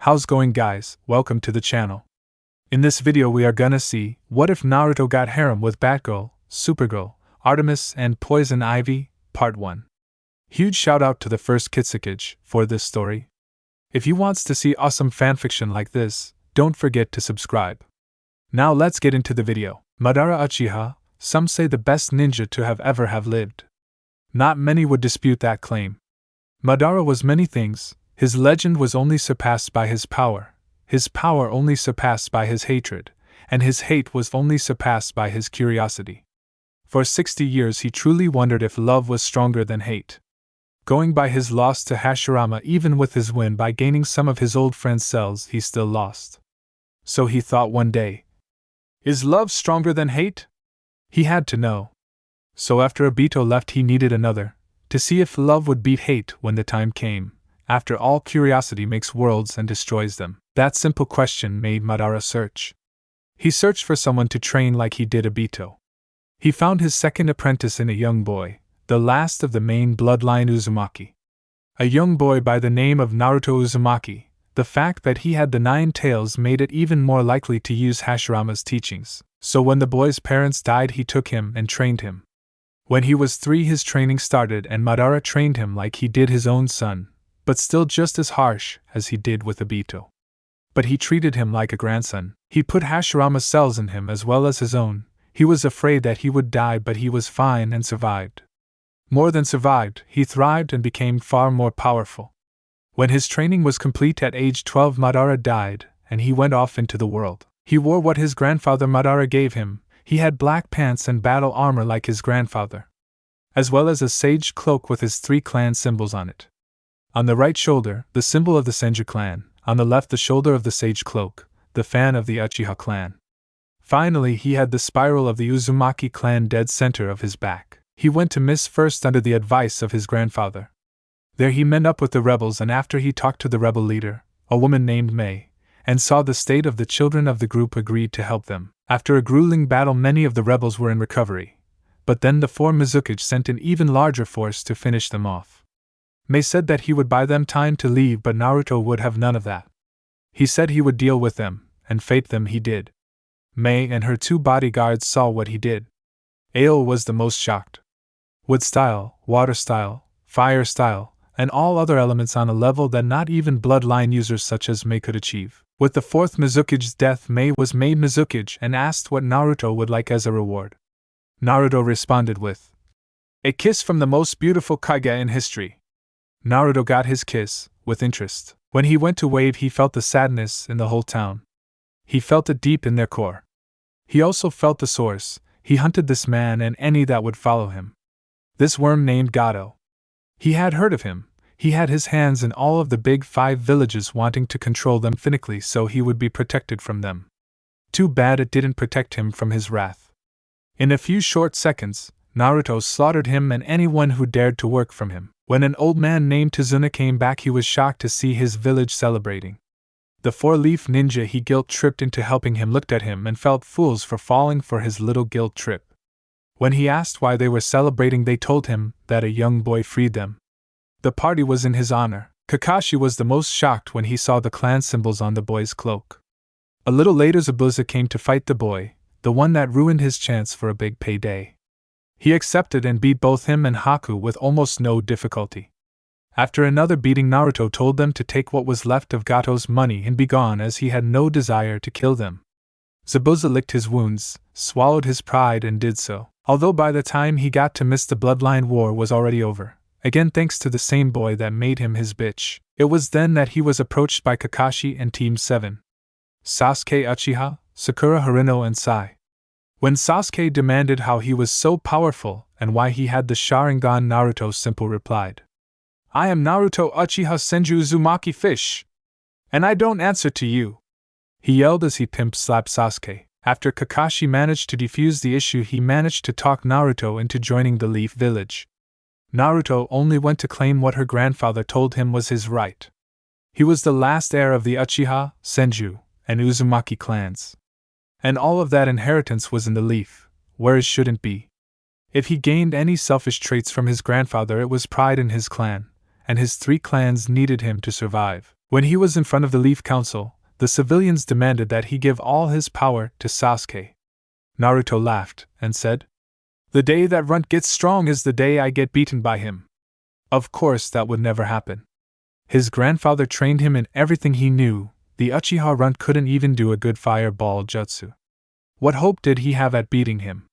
How's going, guys? Welcome to the channel. In this video we are gonna see, what if Naruto got harem with Batgirl, Supergirl, Artemis and Poison Ivy, Part 1. Huge shout out to the First Kitsukage for this story. If you wants to see awesome fanfiction like this, don't forget to subscribe. Now let's get into the video. Madara Uchiha, some say the best ninja to have ever have lived. Not many would dispute that claim. Madara was many things. His legend was only surpassed by his power only surpassed by his hatred, and his hate was only surpassed by his curiosity. For 60 years he truly wondered if love was stronger than hate. Going by his loss to Hashirama, even with his win by gaining some of his old friend's cells, he still lost. So he thought one day, is love stronger than hate? He had to know. So after Obito left he needed another, to see if love would beat hate when the time came. After all, curiosity makes worlds and destroys them. That simple question made Madara search. He searched for someone to train like he did Obito. He found his second apprentice in a young boy, the last of the main bloodline Uzumaki. A young boy by the name of Naruto Uzumaki. The fact that he had the 9 tails made it even more likely to use Hashirama's teachings. So when the boy's parents died he took him and trained him. When he was 3 his training started and Madara trained him like he did his own son, but still just as harsh as he did with Obito. But he treated him like a grandson. He put Hashirama's cells in him as well as his own. He was afraid that he would die, but he was fine and survived. More than survived, he thrived and became far more powerful. When his training was complete at age 12, Madara died, and he went off into the world. He wore what his grandfather Madara gave him. He had black pants and battle armor like his grandfather, as well as a sage cloak with his 3 clan symbols on it. On the right shoulder, the symbol of the Senju clan, on the left the shoulder of the sage cloak, the fan of the Uchiha clan. Finally he had the spiral of the Uzumaki clan dead center of his back. He went to Miss first under the advice of his grandfather. There he met up with the rebels, and after he talked to the rebel leader, a woman named Mei, and saw the state of the children of the group, agreed to help them. After a grueling battle many of the rebels were in recovery, but then the 4 Mizukage sent an even larger force to finish them off. Mei said that he would buy them time to leave, but Naruto would have none of that. He said he would deal with them, and fight them he did. Mei and her 2 bodyguards saw what he did. Ao was the most shocked. Wood style, water style, fire style, and all other elements on a level that not even bloodline users such as Mei could achieve. With the 4th Mizukage's death, Mei was made Mizukage and asked what Naruto would like as a reward. Naruto responded with a kiss from the most beautiful Kage in history. Naruto got his kiss, with interest. When he went to wave he felt the sadness in the whole town. He felt it deep in their core. He also felt the source. He hunted this man and any that would follow him. This worm named Gato. He had heard of him. He had his hands in all of the big 5 villages, wanting to control them physically so he would be protected from them. Too bad it didn't protect him from his wrath. In a few short seconds, Naruto slaughtered him and anyone who dared to work from him. When an old man named Tazuna came back he was shocked to see his village celebrating. The 4-leaf ninja he guilt-tripped into helping him looked at him and felt fools for falling for his little guilt trip. When he asked why they were celebrating they told him that a young boy freed them. The party was in his honor. Kakashi was the most shocked when he saw the clan symbols on the boy's cloak. A little later Zabuza came to fight the boy, the one that ruined his chance for a big payday. He accepted and beat both him and Haku with almost no difficulty. After another beating Naruto told them to take what was left of Gato's money and be gone, as he had no desire to kill them. Zabuza licked his wounds, swallowed his pride and did so. Although by the time he got to Miss the bloodline war was already over. Again thanks to the same boy that made him his bitch. It was then that he was approached by Kakashi and Team 7. Sasuke Uchiha, Sakura Harino and Sai. When Sasuke demanded how he was so powerful and why he had the Sharingan, Naruto simply replied, I am Naruto Uchiha Senju Uzumaki Fish, and I don't answer to you. He yelled as he pimp-slapped Sasuke. After Kakashi managed to defuse the issue he managed to talk Naruto into joining the Leaf Village. Naruto only went to claim what her grandfather told him was his right. He was the last heir of the Uchiha, Senju, and Uzumaki clans. And all of that inheritance was in the Leaf, where it shouldn't be. If he gained any selfish traits from his grandfather it was pride in his clan, and his 3 clans needed him to survive. When he was in front of the Leaf Council, the civilians demanded that he give all his power to Sasuke. Naruto laughed and said, "The day that Runt gets strong is the day I get beaten by him." Of course, that would never happen. His grandfather trained him in everything he knew. The Uchiha Runt couldn't even do a good fireball jutsu. What hope did he have at beating him?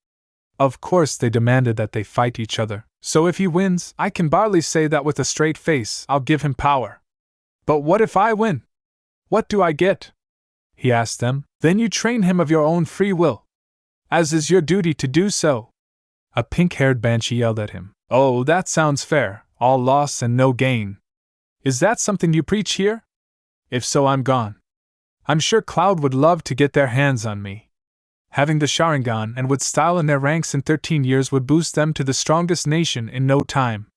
Of course, they demanded that they fight each other. So if he wins, I can barely say that with a straight face, I'll give him power. But what if I win? What do I get? He asked them. Then you train him of your own free will, as is your duty to do so. A pink-haired banshee yelled at him. Oh, that sounds fair, all loss and no gain. Is that something you preach here? If so, I'm gone. I'm sure Cloud would love to get their hands on me. Having the Sharingan and with style in their ranks in 13 years would boost them to the strongest nation in no time.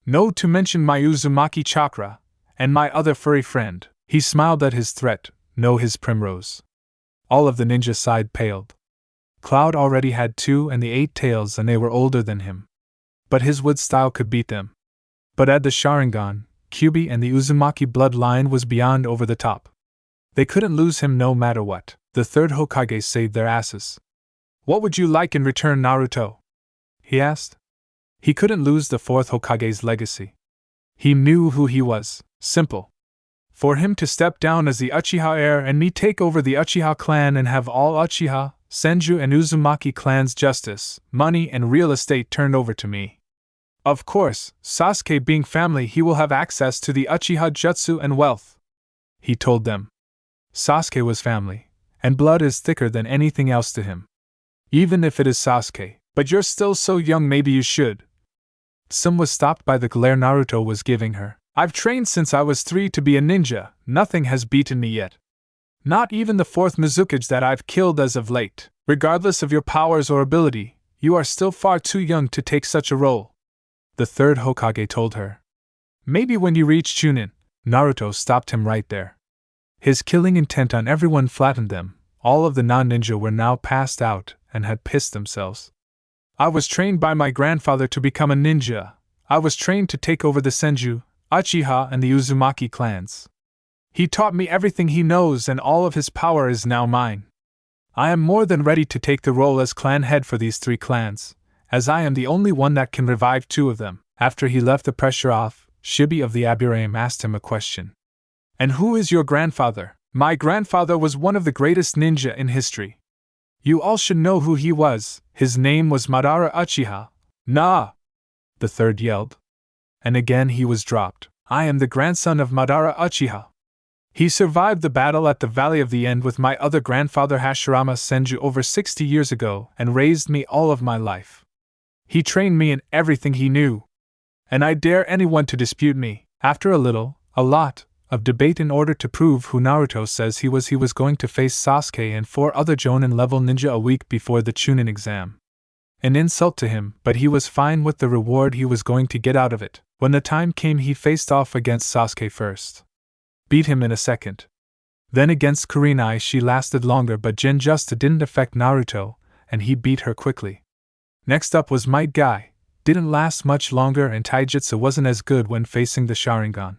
No to mention my Uzumaki chakra, and my other furry friend. He smiled at his threat, no his primrose. All of the ninja side paled. Cloud already had 2 and the 8 tails and they were older than him. But his wood style could beat them. But add the Sharingan, Kyuubi and the Uzumaki bloodline was beyond over the top. They couldn't lose him no matter what. The third Hokage saved their asses. What would you like in return, Naruto? He asked. He couldn't lose the fourth Hokage's legacy. He knew who he was. Simple. For him to step down as the Uchiha heir and me take over the Uchiha clan and have all Uchiha, Senju and Uzumaki clans' justice, money and real estate turned over to me. Of course, Sasuke being family, he will have access to the Uchiha jutsu and wealth. He told them. Sasuke was family. And blood is thicker than anything else to him. Even if it is Sasuke, but you're still so young, maybe you should. Sim was stopped by the glare Naruto was giving her. I've trained since I was 3 to be a ninja, nothing has beaten me yet. Not even the 4th Mizukage that I've killed as of late. Regardless of your powers or ability, you are still far too young to take such a role. The 3rd Hokage told her. Maybe when you reach Chunin. Naruto stopped him right there. His killing intent on everyone flattened them. All of the non-ninja were now passed out and had pissed themselves. I was trained by my grandfather to become a ninja. I was trained to take over the Senju, Uchiha and the Uzumaki clans. He taught me everything he knows and all of his power is now mine. I am more than ready to take the role as clan head for these 3 clans, as I am the only one that can revive 2 of them. After he left the pressure off, Shibi of the Aburame asked him a question. And who is your grandfather? My grandfather was one of the greatest ninja in history. You all should know who he was. His name was Madara Uchiha. Nah! The 3rd yelled. And again he was dropped. I am the grandson of Madara Uchiha. He survived the battle at the Valley of the End with my other grandfather Hashirama Senju over 60 years ago and raised me all of my life. He trained me in everything he knew. And I dare anyone to dispute me. After a lot, of debate in order to prove who Naruto says he was going to face Sasuke and 4 other Jonin-level ninja a week before the Chunin exam. An insult to him, but he was fine with the reward he was going to get out of it. When the time came, he faced off against Sasuke first. Beat him in a second. Then against Kurenai she lasted longer, but Genjusta didn't affect Naruto, and he beat her quickly. Next up was Might Guy. Didn't last much longer and Taijutsu wasn't as good when facing the Sharingan.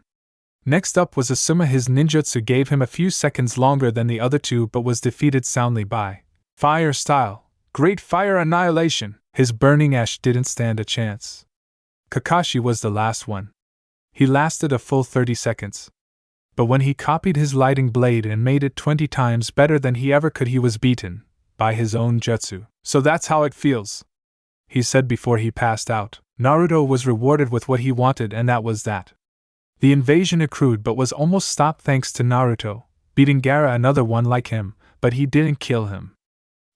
Next up was Asuma. His ninjutsu gave him a few seconds longer than the other 2 but was defeated soundly by Fire Style, Great Fire Annihilation. His Burning Ash didn't stand a chance. Kakashi was the last one. He lasted a full 30 seconds. But when he copied his Lighting Blade and made it 20 times better than he ever could, he was beaten by his own jutsu. So that's how it feels, he said before he passed out. Naruto was rewarded with what he wanted, and that was that. The invasion accrued but was almost stopped thanks to Naruto, beating Gaara, another one like him, but he didn't kill him.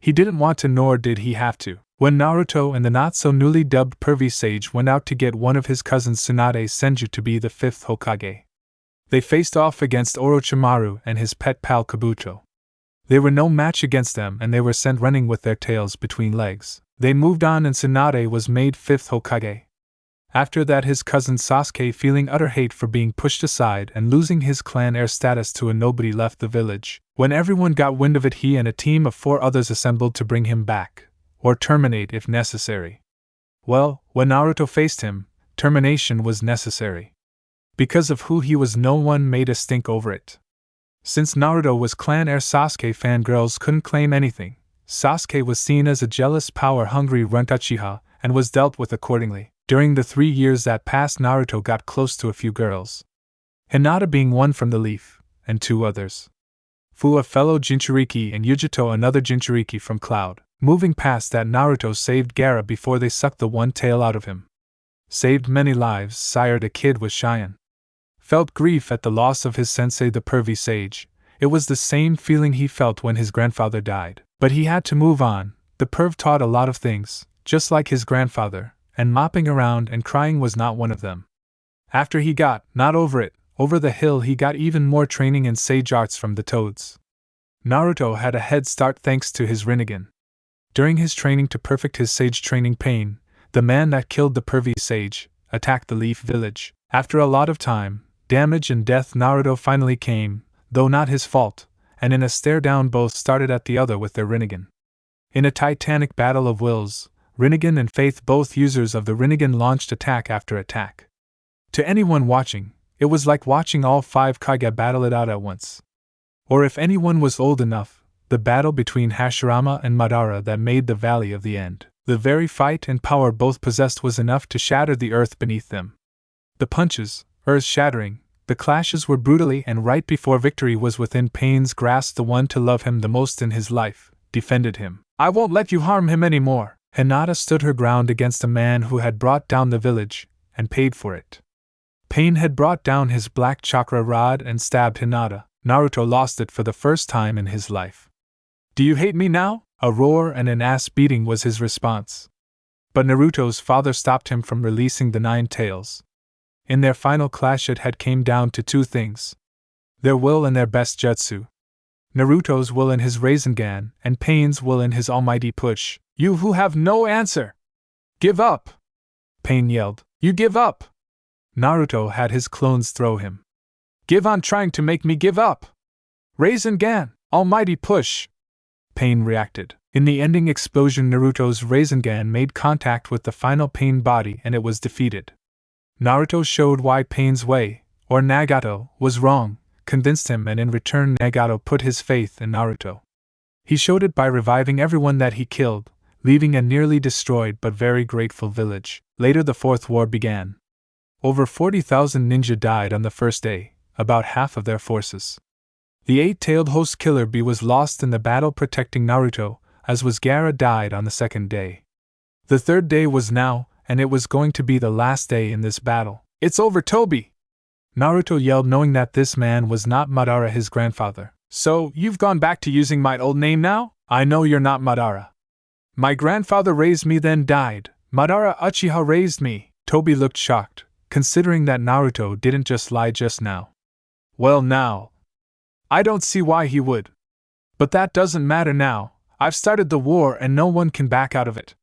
He didn't want to, nor did he have to. When Naruto and the not-so-newly dubbed Pervy Sage went out to get one of his cousins Tsunade Senju to be the 5th Hokage, they faced off against Orochimaru and his pet pal Kabuto. They were no match against them and they were sent running with their tails between legs. They moved on and Tsunade was made 5th Hokage. After that, his cousin Sasuke, feeling utter hate for being pushed aside and losing his clan heir status to a nobody, left the village. When everyone got wind of it, he and a team of 4 others assembled to bring him back, or terminate if necessary. Well, when Naruto faced him, termination was necessary. Because of who he was, no one made a stink over it. Since Naruto was clan heir, Sasuke fangirls couldn't claim anything. Sasuke was seen as a jealous, power-hungry runt Uchiha, and was dealt with accordingly. During the 3 years that passed, Naruto got close to a few girls. Hinata being one from the Leaf, and 2 others. Fu, a fellow Jinchuriki, and Yujito, another Jinchuriki from Cloud. Moving past that, Naruto saved Gaara before they sucked the one tail out of him. Saved many lives, sired a kid with Cheyenne. Felt grief at the loss of his sensei, the pervy sage. It was the same feeling he felt when his grandfather died. But he had to move on. The perv taught a lot of things, just like his grandfather, and mopping around and crying was not one of them. After he got, not over it, over the hill, he got even more training in sage arts from the toads. Naruto had a head start thanks to his Rinnegan. During his training to perfect his sage training, Pain, the man that killed the pervy sage, attacked the Leaf Village. After a lot of time, damage and death, Naruto finally came, though not his fault, and in a stare down both started at the other with their Rinnegan. In a titanic battle of wills, Rinnegan and Faith, both users of the Rinnegan, launched attack after attack. To anyone watching, it was like watching all 5 Kage battle it out at once. Or if anyone was old enough, the battle between Hashirama and Madara that made the Valley of the End. The very fight and power both possessed was enough to shatter the earth beneath them. The punches, earth-shattering, the clashes were brutally, and right before victory was within Pain's grasp, the one to love him the most in his life defended him. "I won't let you harm him anymore." Hinata stood her ground against a man who had brought down the village, and paid for it. Pain had brought down his black chakra rod and stabbed Hinata. Naruto lost it for the first time in his life. "Do you hate me now?" A roar and an ass beating was his response. But Naruto's father stopped him from releasing the 9 tails. In their final clash, it had came down to 2 things: their will and their best jutsu. Naruto's will in his Rasengan, and Pain's will in his almighty push. "You who have no answer! Give up!" Pain yelled. "You give up!" Naruto had his clones throw him. "Give on trying to make me give up! Rasengan, almighty push!" Pain reacted. In the ending explosion, Naruto's Rasengan made contact with the final Pain body and it was defeated. Naruto showed why Pain's way, or Nagato, was wrong, convinced him, and in return Nagato put his faith in Naruto. He showed it by reviving everyone that he killed, leaving a nearly destroyed but very grateful village. Later the 4th war began. Over 40,000 ninja died on the first day, about half of their forces. The 8-tailed host killer bee was lost in the battle protecting Naruto, as was Gaara died on the 2nd day. The 3rd day was now, and it was going to be the last day in this battle. "It's over, Tobi!" Naruto yelled, knowing that this man was not Madara, his grandfather. "So, you've gone back to using my old name now? I know you're not Madara. My grandfather raised me then died. Madara Uchiha raised me." Tobi looked shocked, considering that Naruto didn't just lie just now. "Well now, I don't see why he would. But that doesn't matter now. I've started the war and no one can back out of it.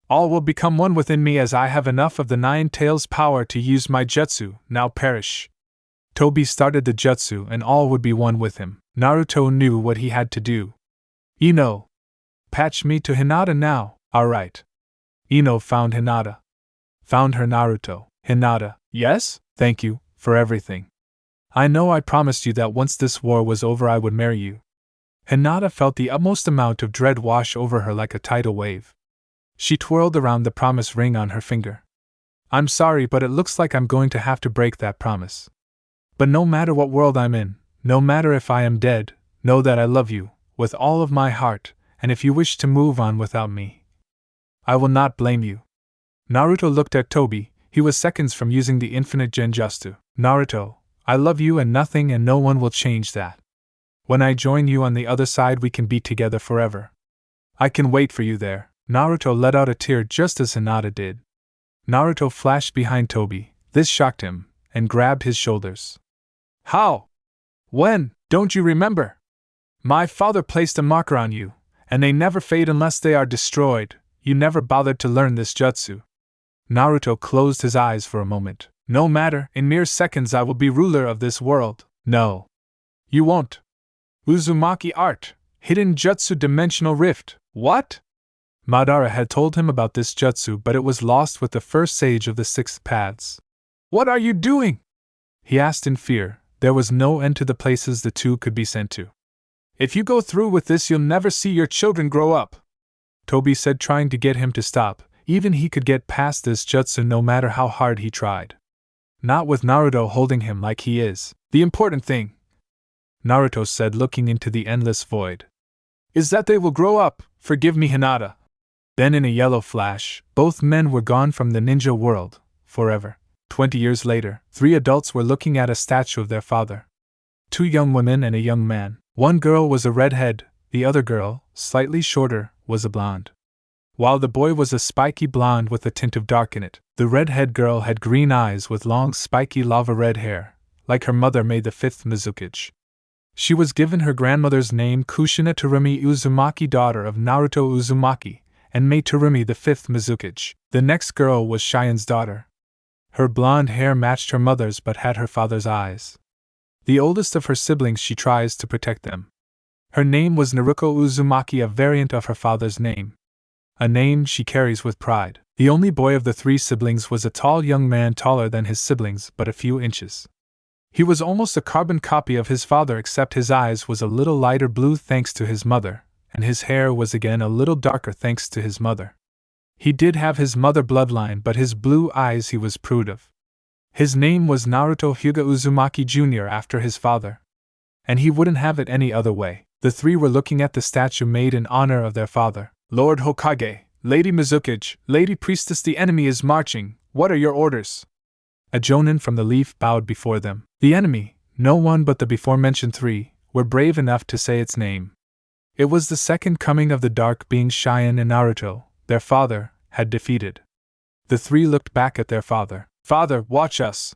All will become one within me as I have enough of the 9 tails power to use my jutsu. Now perish." Tobi started the jutsu and all would be one with him. Naruto knew what he had to do. "Ino, patch me to Hinata now." "Alright." Ino found Hinata. Found her Naruto. "Hinata, yes? Thank you, for everything. I know I promised you that once this war was over I would marry you." Hinata felt the utmost amount of dread wash over her like a tidal wave. She twirled around the promise ring on her finger. "I'm sorry, but it looks like I'm going to have to break that promise. But no matter what world I'm in, no matter if I am dead, know that I love you, with all of my heart, and if you wish to move on without me, I will not blame you." Naruto looked at Tobi. He was seconds from using the infinite genjutsu. "Naruto, I love you and nothing and no one will change that. When I join you on the other side we can be together forever. I can wait for you there." Naruto let out a tear just as Hinata did. Naruto flashed behind Tobi. This shocked him, and grabbed his shoulders. "How? When? Don't you remember? My father placed a marker on you, and they never fade unless they are destroyed. You never bothered to learn this jutsu." Naruto closed his eyes for a moment. "No matter, in mere seconds I will be ruler of this world." "No. You won't. Uzumaki art, hidden jutsu dimensional rift." "What?" Madara had told him about this jutsu, but it was lost with the first sage of the 6th paths. "What are you doing?" He asked in fear. There was no end to the places the two could be sent to. If you go through with this, you'll never see your children grow up, Toby said, trying to get him to stop. Even he could get past this jutsu no matter how hard he tried. Not with Naruto holding him like he is. The important thing, Naruto said, looking into the endless void, is that they will grow up. Forgive me, Hinata. Then in a yellow flash, both men were gone from the ninja world, forever. 20 years later, 3 adults were looking at a statue of their father. 2 young women and a young man. One girl was a redhead, the other girl, slightly shorter, was a blonde. While the boy was a spiky blonde with a tint of dark in it, the redhead girl had green eyes with long spiky lava red hair, like her mother May the 5th Mizukage. She was given her grandmother's name Kushina Terumi Uzumaki, daughter of Naruto Uzumaki, and May Terumi the 5th Mizukage. The next girl was Cheyenne's daughter. Her blonde hair matched her mother's but had her father's eyes. The oldest of her siblings, she tries to protect them. Her name was Naruko Uzumaki, a variant of her father's name. A name she carries with pride. The only boy of the 3 siblings was a tall young man, taller than his siblings but a few inches. He was almost a carbon copy of his father, except his eyes was a little lighter blue thanks to his mother, and his hair was again a little darker thanks to his mother. He did have his mother bloodline, but his blue eyes he was proud of. His name was Naruto Hyuga Uzumaki Jr. after his father. And he wouldn't have it any other way. The 3 were looking at the statue made in honor of their father. Lord Hokage, Lady Mizukage, Lady Priestess, the enemy is marching. What are your orders? A jonin from the leaf bowed before them. The enemy, no one but the before-mentioned 3, were brave enough to say its name. It was the second coming of the dark being Cheyenne and Naruto, their father, had defeated. The 3 looked back at their father. Father, watch us,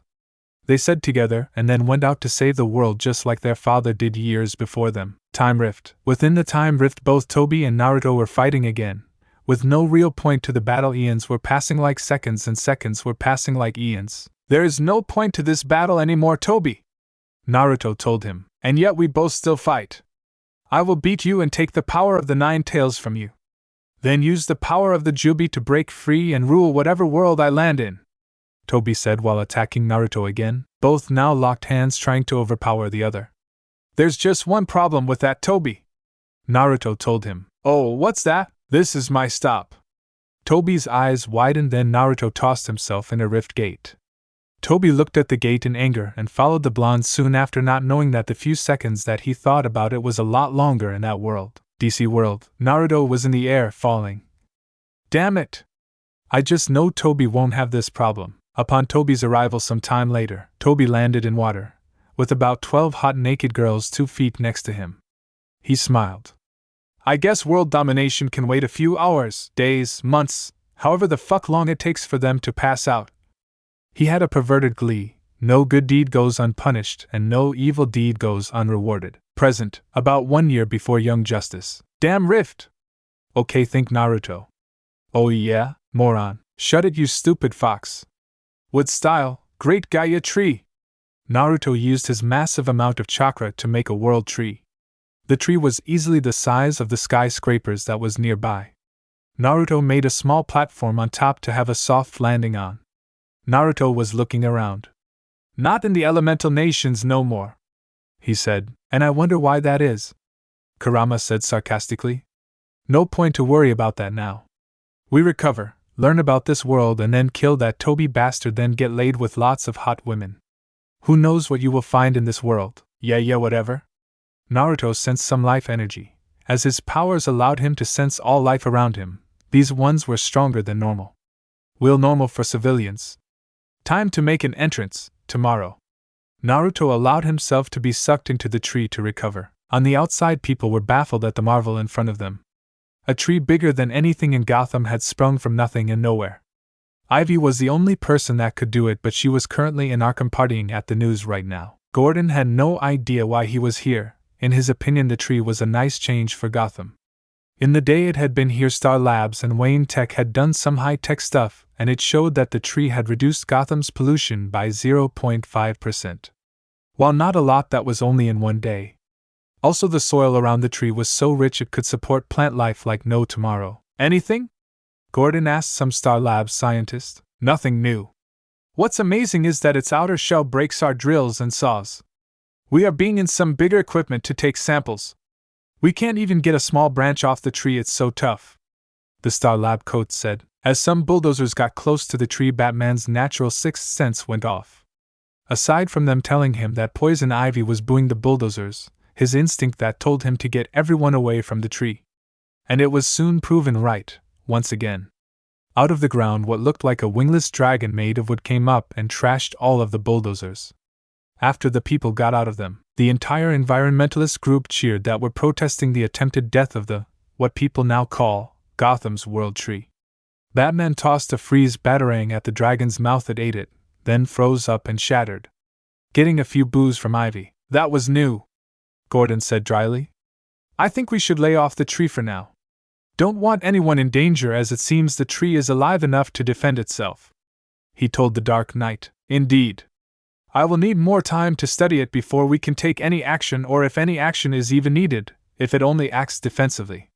they said together, and then went out to save the world just like their father did years before them. Time Rift. Within the Time Rift, both Toby and Naruto were fighting again. With no real point to the battle, eons were passing like seconds and seconds were passing like eons. There is no point to this battle anymore, Toby, Naruto told him, and yet we both still fight. I will beat you and take the power of the 9 tails from you. Then use the power of the Jubi to break free and rule whatever world I land in, Toby said while attacking Naruto again, both now locked hands trying to overpower the other. There's just one problem with that, Toby, Naruto told him. Oh, what's that? This is my stop. Toby's eyes widened, then Naruto tossed himself in a rift gate. Toby looked at the gate in anger and followed the blonde soon after, not knowing that the few seconds that he thought about it was a lot longer in that world. DC world. Naruto was in the air, falling. Damn it! I just know Toby won't have this problem. Upon Toby's arrival some time later, Toby landed in water, with about 12 hot naked girls 2 feet next to him. He smiled. I guess world domination can wait a few hours, days, months, however the fuck long it takes for them to pass out. He had a perverted glee. No good deed goes unpunished and no evil deed goes unrewarded. Present, about 1 year before Young Justice. Damn Rift! Okay, think Naruto. Oh yeah, moron. Shut it, you stupid fox. With style, great Gaia tree! Naruto used his massive amount of chakra to make a world tree. The tree was easily the size of the skyscrapers that was nearby. Naruto made a small platform on top to have a soft landing on. Naruto was looking around. Not in the elemental nations no more, he said, and I wonder why that is, Kurama said sarcastically. No point to worry about that now. We recover, learn about this world, and then kill that Toby bastard, then get laid with lots of hot women. Who knows what you will find in this world? Yeah, whatever. Naruto sensed some life energy. As his powers allowed him to sense all life around him, these ones were stronger than normal. Will normal for civilians. Time to make an entrance, tomorrow. Naruto allowed himself to be sucked into the tree to recover. On the outside, people were baffled at the marvel in front of them. A tree bigger than anything in Gotham had sprung from nothing and nowhere. Ivy was the only person that could do it, but she was currently in Arkham partying at the news right now. Gordon had no idea why he was here. In his opinion, the tree was a nice change for Gotham. In the day it had been here, Star Labs and Wayne Tech had done some high-tech stuff, and it showed that the tree had reduced Gotham's pollution by 0.5%. While not a lot, that was only in 1 day. Also, the soil around the tree was so rich it could support plant life like no tomorrow. Anything? Gordon asked some Star Labs scientist. Nothing new. What's amazing is that its outer shell breaks our drills and saws. We are bringing in some bigger equipment to take samples. We can't even get a small branch off the tree, it's so tough. The Star Lab coat said. As some bulldozers got close to the tree, Batman's natural sixth sense went off. Aside from them telling him that Poison Ivy was booing the bulldozers, his instinct that told him to get everyone away from the tree. And it was soon proven right, once again. Out of the ground, what looked like a wingless dragon made of wood came up and trashed all of the bulldozers. After the people got out of them, the entire environmentalist group cheered that were protesting the attempted death of the, what people now call, Gotham's World Tree. Batman tossed a freeze batarang at the dragon's mouth. It ate it, then froze up and shattered, getting a few boos from Ivy. That was new, Gordon said dryly. I think we should lay off the tree for now. Don't want anyone in danger, as it seems the tree is alive enough to defend itself, he told the Dark Knight. Indeed. I will need more time to study it before we can take any action, or if any action is even needed, if it only acts defensively.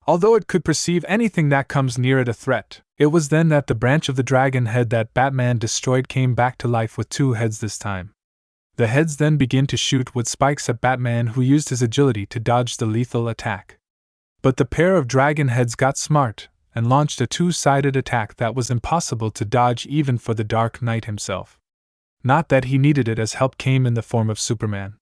Although it could perceive anything that comes near it a threat. It was then that the branch of the dragon head that Batman destroyed came back to life with two heads this time. The heads then began to shoot wood spikes at Batman, who used his agility to dodge the lethal attack. But the pair of dragon heads got smart and launched a two-sided attack that was impossible to dodge even for the Dark Knight himself. Not that he needed it, as help came in the form of Superman.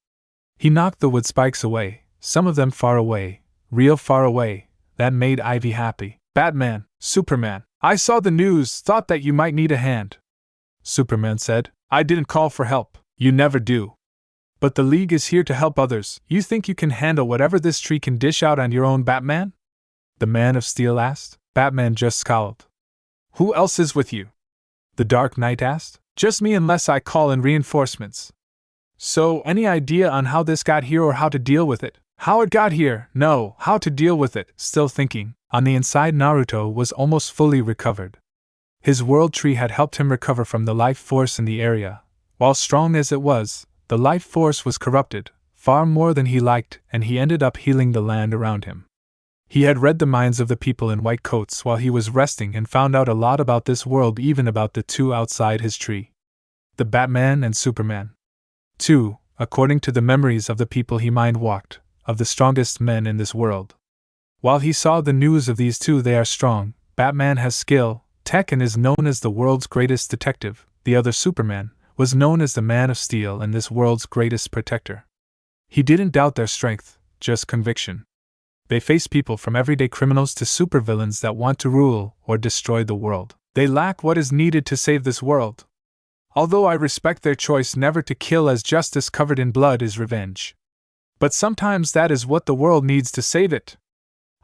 He knocked the wood spikes away, some of them far away, real far away. That made Ivy happy. Batman, Superman, I saw the news, thought that you might need a hand. Superman said. I didn't call for help. You never do. But the League is here to help others. You think you can handle whatever this tree can dish out on your own, Batman? The Man of Steel asked. Batman just scowled. Who else is with you? The Dark Knight asked. Just me, unless I call in reinforcements. So, any idea on how this got here or how to deal with it? How it got here, no, how to deal with it, still thinking. On the inside, Naruto was almost fully recovered. His world tree had helped him recover from the life force in the area. While strong as it was, the life force was corrupted, far more than he liked, and he ended up healing the land around him. He had read the minds of the people in white coats while he was resting and found out a lot about this world, even about the two outside his tree. The Batman and Superman. 2, according to the memories of the people he mind-walked, of the strongest men in this world. While he saw the news of these two, they are strong. Batman has skill, tech, and is known as the world's greatest detective. The other, Superman, was known as the Man of Steel and this world's greatest protector. He didn't doubt their strength, just conviction. They face people from everyday criminals to supervillains that want to rule or destroy the world. They lack what is needed to save this world. Although I respect their choice never to kill, as justice covered in blood is revenge. But sometimes that is what the world needs to save it.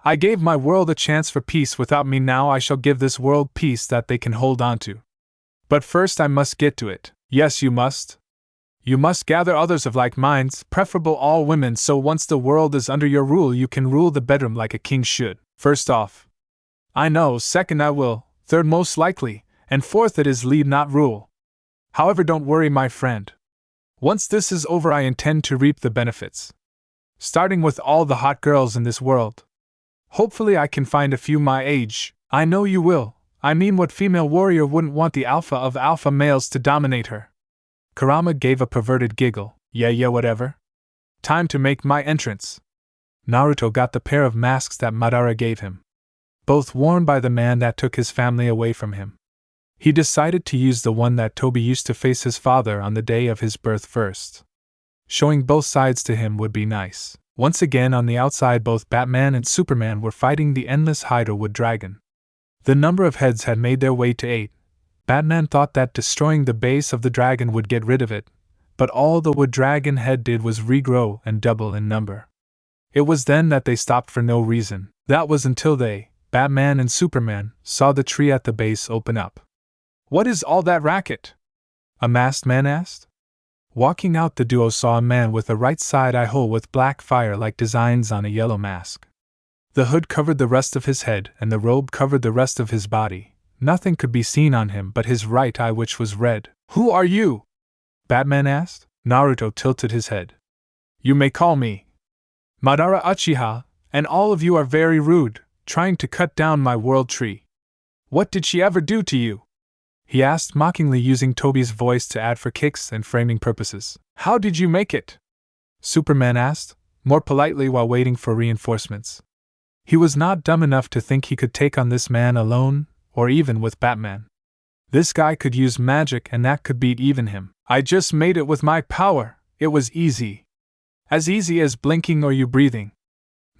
I gave my world a chance for peace without me, now I shall give this world peace that they can hold on to. But first I must get to it. Yes, you must. You must gather others of like minds, preferable all women, so once the world is under your rule you can rule the bedroom like a king should. First off. I know, second I will, third most likely, and fourth it is lead not rule. However, don't worry, my friend. Once this is over I intend to reap the benefits. Starting with all the hot girls in this world. Hopefully I can find a few my age. I know you will. I mean, what female warrior wouldn't want the alpha of alpha males to dominate her? Kurama gave a perverted giggle. Yeah, whatever. Time to make my entrance. Naruto got the pair of masks that Madara gave him, both worn by the man that took his family away from him. He decided to use the one that Toby used to face his father on the day of his birth first. Showing both sides to him would be nice. Once again on the outside, both Batman and Superman were fighting the endless Hydra wood dragon. The number of heads had made their way to 8. Batman thought that destroying the base of the dragon would get rid of it, but all the wood dragon head did was regrow and double in number. It was then that they stopped for no reason. That was until they, Batman and Superman, saw the tree at the base open up. What is all that racket? A masked man asked. Walking out, the duo saw a man with a right side eye hole with black fire-like designs on a yellow mask. The hood covered the rest of his head and the robe covered the rest of his body. Nothing could be seen on him but his right eye, which was red. Who are you? Batman asked. Naruto tilted his head. You may call me Madara Uchiha, and all of you are very rude, trying to cut down my world tree. What did she ever do to you? he asked mockingly, using Toby's voice to add for kicks and framing purposes. How did you make it? Superman asked, more politely while waiting for reinforcements. He was not dumb enough to think he could take on this man alone, or even with Batman. This guy could use magic and that could beat even him. I just made it with my power. It was easy. As easy as blinking or you breathing,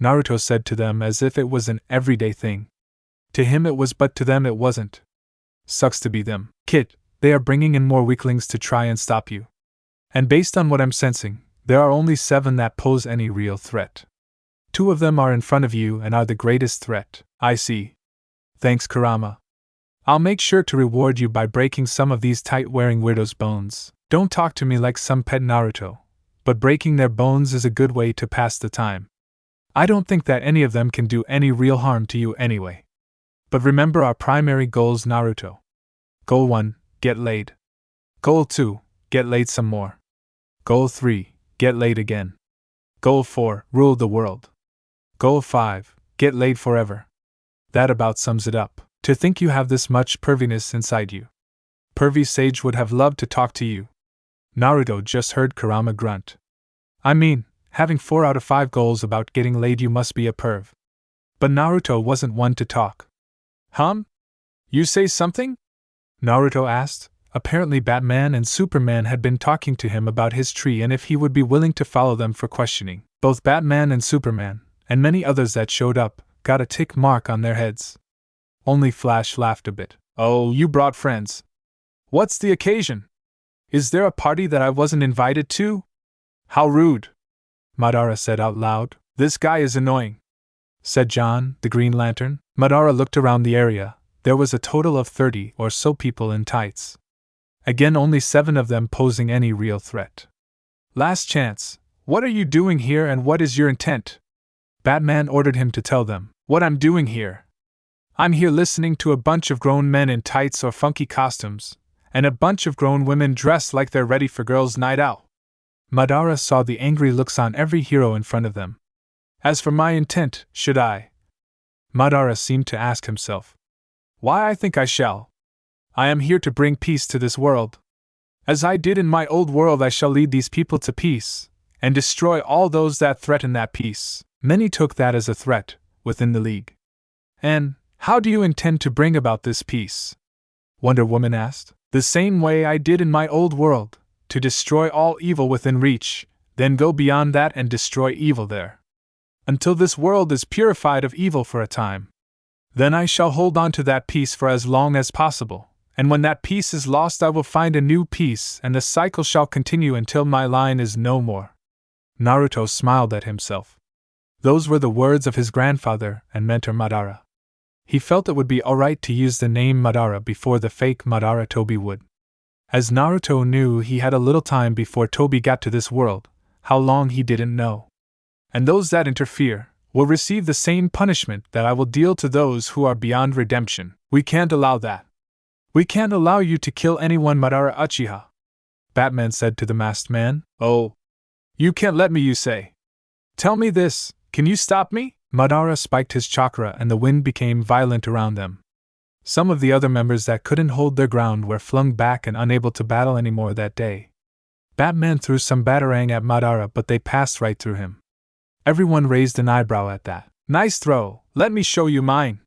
Naruto said to them as if it was an everyday thing. To him it was, but to them it wasn't. Sucks to be them. Kid, they are bringing in more weaklings to try and stop you. And based on what I'm sensing, there are only 7 that pose any real threat. 2 of them are in front of you and are the greatest threat. I see. Thanks, Kurama. I'll make sure to reward you by breaking some of these tight-wearing weirdos' bones. Don't talk to me like some pet Naruto, but breaking their bones is a good way to pass the time. I don't think that any of them can do any real harm to you anyway. But remember our primary goals, Naruto. Goal 1, get laid. Goal 2, get laid some more. Goal 3, get laid again. Goal 4, rule the world. Goal 5, get laid forever. That about sums it up. To think you have this much perviness inside you. Pervy Sage would have loved to talk to you. Naruto just heard Kurama grunt. I mean, having 4 out of 5 goals about getting laid, you must be a perv. But Naruto wasn't one to talk. You say something? Naruto asked. Apparently Batman and Superman had been talking to him about his tree and if he would be willing to follow them for questioning. Both Batman and Superman, and many others that showed up, got a tick mark on their heads. Only Flash laughed a bit. Oh, you brought friends. What's the occasion? Is there a party that I wasn't invited to? How rude, Madara said out loud. This guy is annoying, said John, the Green Lantern. Madara looked around the area. There was a total of 30 or so people in tights. Again, only 7 of them posing any real threat. Last chance. What are you doing here and what is your intent? Batman ordered him to tell them. What I'm doing here? I'm here listening to a bunch of grown men in tights or funky costumes, and a bunch of grown women dressed like they're ready for girls' night out. Madara saw the angry looks on every hero in front of them. As for my intent, should I? Madara seemed to ask himself. Why, I think I shall. I am here to bring peace to this world. As I did in my old world, I shall lead these people to peace, and destroy all those that threaten that peace. Many took that as a threat, within the League. And how do you intend to bring about this peace? Wonder Woman asked. The same way I did in my old world, to destroy all evil within reach, then go beyond that and destroy evil there. Until this world is purified of evil for a time. Then I shall hold on to that peace for as long as possible, and when that peace is lost I will find a new peace and the cycle shall continue until my line is no more. Naruto smiled at himself. Those were the words of his grandfather and mentor Madara. He felt it would be alright to use the name Madara before the fake Madara Toby would. As Naruto knew he had a little time before Toby got to this world, how long he didn't know. And those that interfere will receive the same punishment that I will deal to those who are beyond redemption. We can't allow that. We can't allow you to kill anyone, Madara Uchiha, Batman said to the masked man. Oh. You can't let me, you say. Tell me this, can you stop me? Madara spiked his chakra and the wind became violent around them. Some of the other members that couldn't hold their ground were flung back and unable to battle anymore that day. Batman threw some batarang at Madara, but they passed right through him. Everyone raised an eyebrow at that. Nice throw, let me show you mine.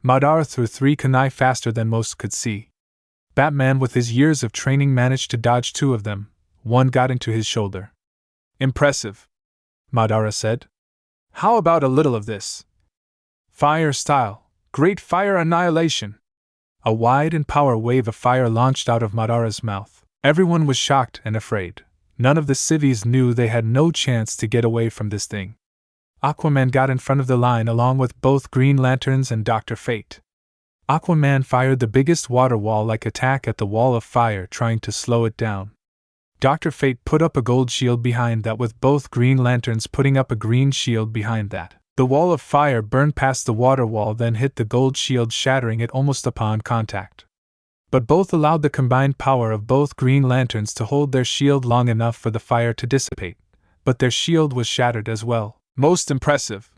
Madara threw 3 kunai faster than most could see. Batman with his years of training managed to dodge 2 of them. One got into his shoulder. Impressive, Madara said. How about a little of this? Fire style, great fire annihilation. A wide and power wave of fire launched out of Madara's mouth. Everyone was shocked and afraid. None of the civvies knew they had no chance to get away from this thing. Aquaman got in front of the line along with both Green Lanterns and Dr. Fate. Aquaman fired the biggest water wall-like attack at the wall of fire, trying to slow it down. Dr. Fate put up a gold shield behind that, with both Green Lanterns putting up a green shield behind that. The wall of fire burned past the water wall, then hit the gold shield, shattering it almost upon contact. But both allowed the combined power of both Green Lanterns to hold their shield long enough for the fire to dissipate, but their shield was shattered as well. Most impressive,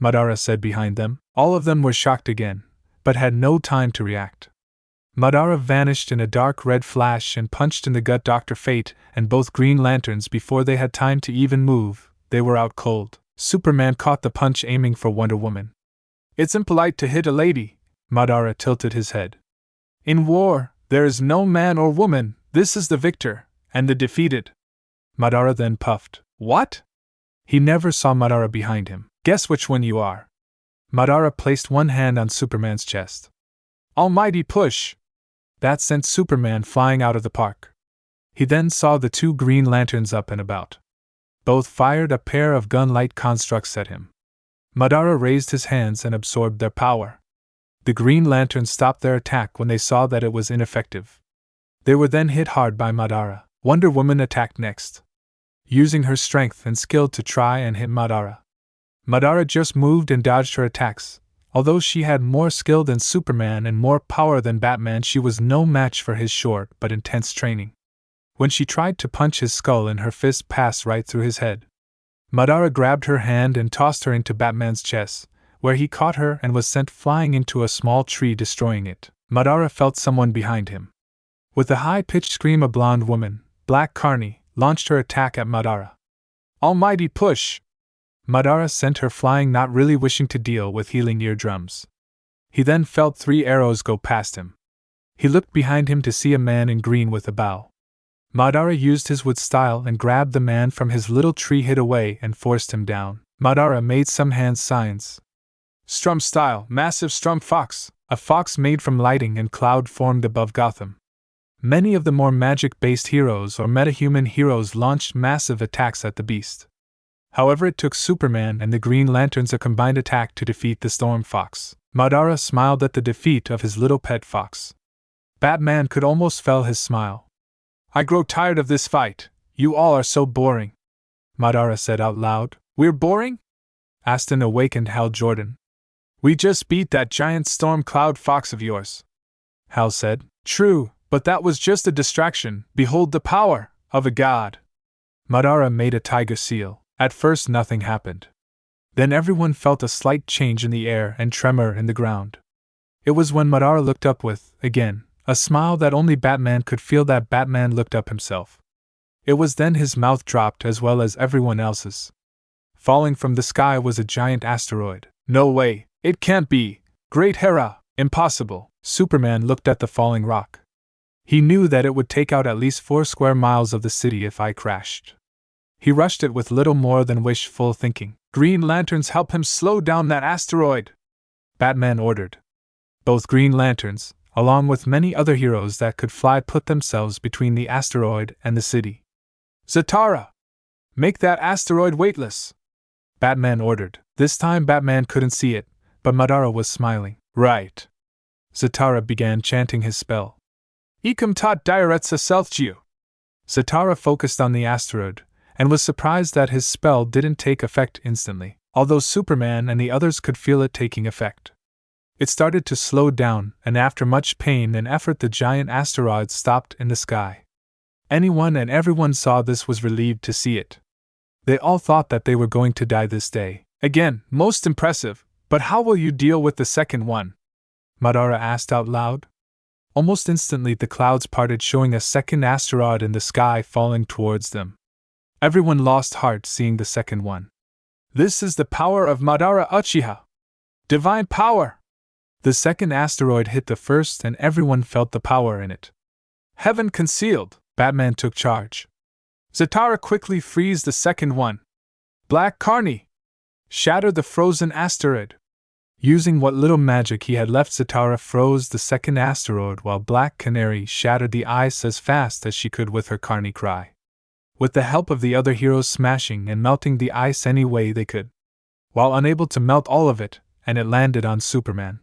Madara said behind them. All of them were shocked again, but had no time to react. Madara vanished in a dark red flash and punched in the gut Dr. Fate and both Green Lanterns before they had time to even move. They were out cold. Superman caught the punch aiming for Wonder Woman. It's impolite to hit a lady. Madara tilted his head. In war, there is no man or woman. This is the victor, and the defeated. Madara then puffed. What? He never saw Madara behind him. Guess which one you are. Madara placed one hand on Superman's chest. Almighty push! That sent Superman flying out of the park. He then saw the two Green Lanterns up and about. Both fired a pair of gun-like constructs at him. Madara raised his hands and absorbed their power. The Green Lanterns stopped their attack when they saw that it was ineffective. They were then hit hard by Madara. Wonder Woman attacked next, using her strength and skill to try and hit Madara. Madara just moved and dodged her attacks. Although she had more skill than Superman and more power than Batman, she was no match for his short but intense training. When she tried to punch his skull and her fist passed right through his head. Madara grabbed her hand and tossed her into Batman's chest, where he caught her and was sent flying into a small tree, destroying it. Madara felt someone behind him. With a high-pitched scream, a blonde woman, Black Carney, launched her attack at Madara. Almighty push! Madara sent her flying, not really wishing to deal with healing eardrums. He then felt 3 arrows go past him. He looked behind him to see a man in green with a bow. Madara used his wood style and grabbed the man from his little tree, hid away, and forced him down. Madara made some hand signs. Strum style, massive strum fox. A fox made from lighting and cloud formed above Gotham. Many of the more magic-based heroes or metahuman heroes launched massive attacks at the beast. However, it took Superman and the Green Lanterns a combined attack to defeat the Storm Fox. Madara smiled at the defeat of his little pet fox. Batman could almost feel his smile. I grow tired of this fight. You all are so boring. Madara said out loud. We're boring? Asked an awakened Hal Jordan. We just beat that giant storm cloud fox of yours. Hal said. True, but that was just a distraction. Behold the power of a god. Madara made a tiger seal. At first nothing happened. Then everyone felt a slight change in the air and tremor in the ground. It was when Madara looked up with, again, a smile that only Batman could feel that Batman looked up himself. It was then his mouth dropped as well as everyone else's. Falling from the sky was a giant asteroid. No way, it can't be. Great Hera, impossible. Superman looked at the falling rock. He knew that it would take out at least 4 square miles of the city if I crashed. He rushed it with little more than wishful thinking. Green Lanterns, help him slow down that asteroid! Batman ordered. Both Green Lanterns, along with many other heroes that could fly, put themselves between the asteroid and the city. Zatara! Make that asteroid weightless! Batman ordered. This time Batman couldn't see it, but Madara was smiling. Right. Zatara began chanting his spell. Ecum tot diaretsa selthju. Zatara focused on the asteroid, and was surprised that his spell didn't take effect instantly, although Superman and the others could feel it taking effect. It started to slow down, and after much pain and effort the giant asteroid stopped in the sky. Anyone and everyone saw this was relieved to see it. They all thought that they were going to die this day. Again, most impressive, but how will you deal with the second one? Madara asked out loud. Almost instantly the clouds parted, showing a second asteroid in the sky falling towards them. Everyone lost heart seeing the second one. This is the power of Madara Uchiha! Divine power! The second asteroid hit the first and everyone felt the power in it. Heaven concealed! Batman took charge. Zatara quickly frees the second one. Black Carney! Shatter the frozen asteroid! Using what little magic he had left, Zatara froze the second asteroid while Black Canary shattered the ice as fast as she could with her Carney cry. With the help of the other heroes smashing and melting the ice any way they could. While unable to melt all of it, and it landed on Superman.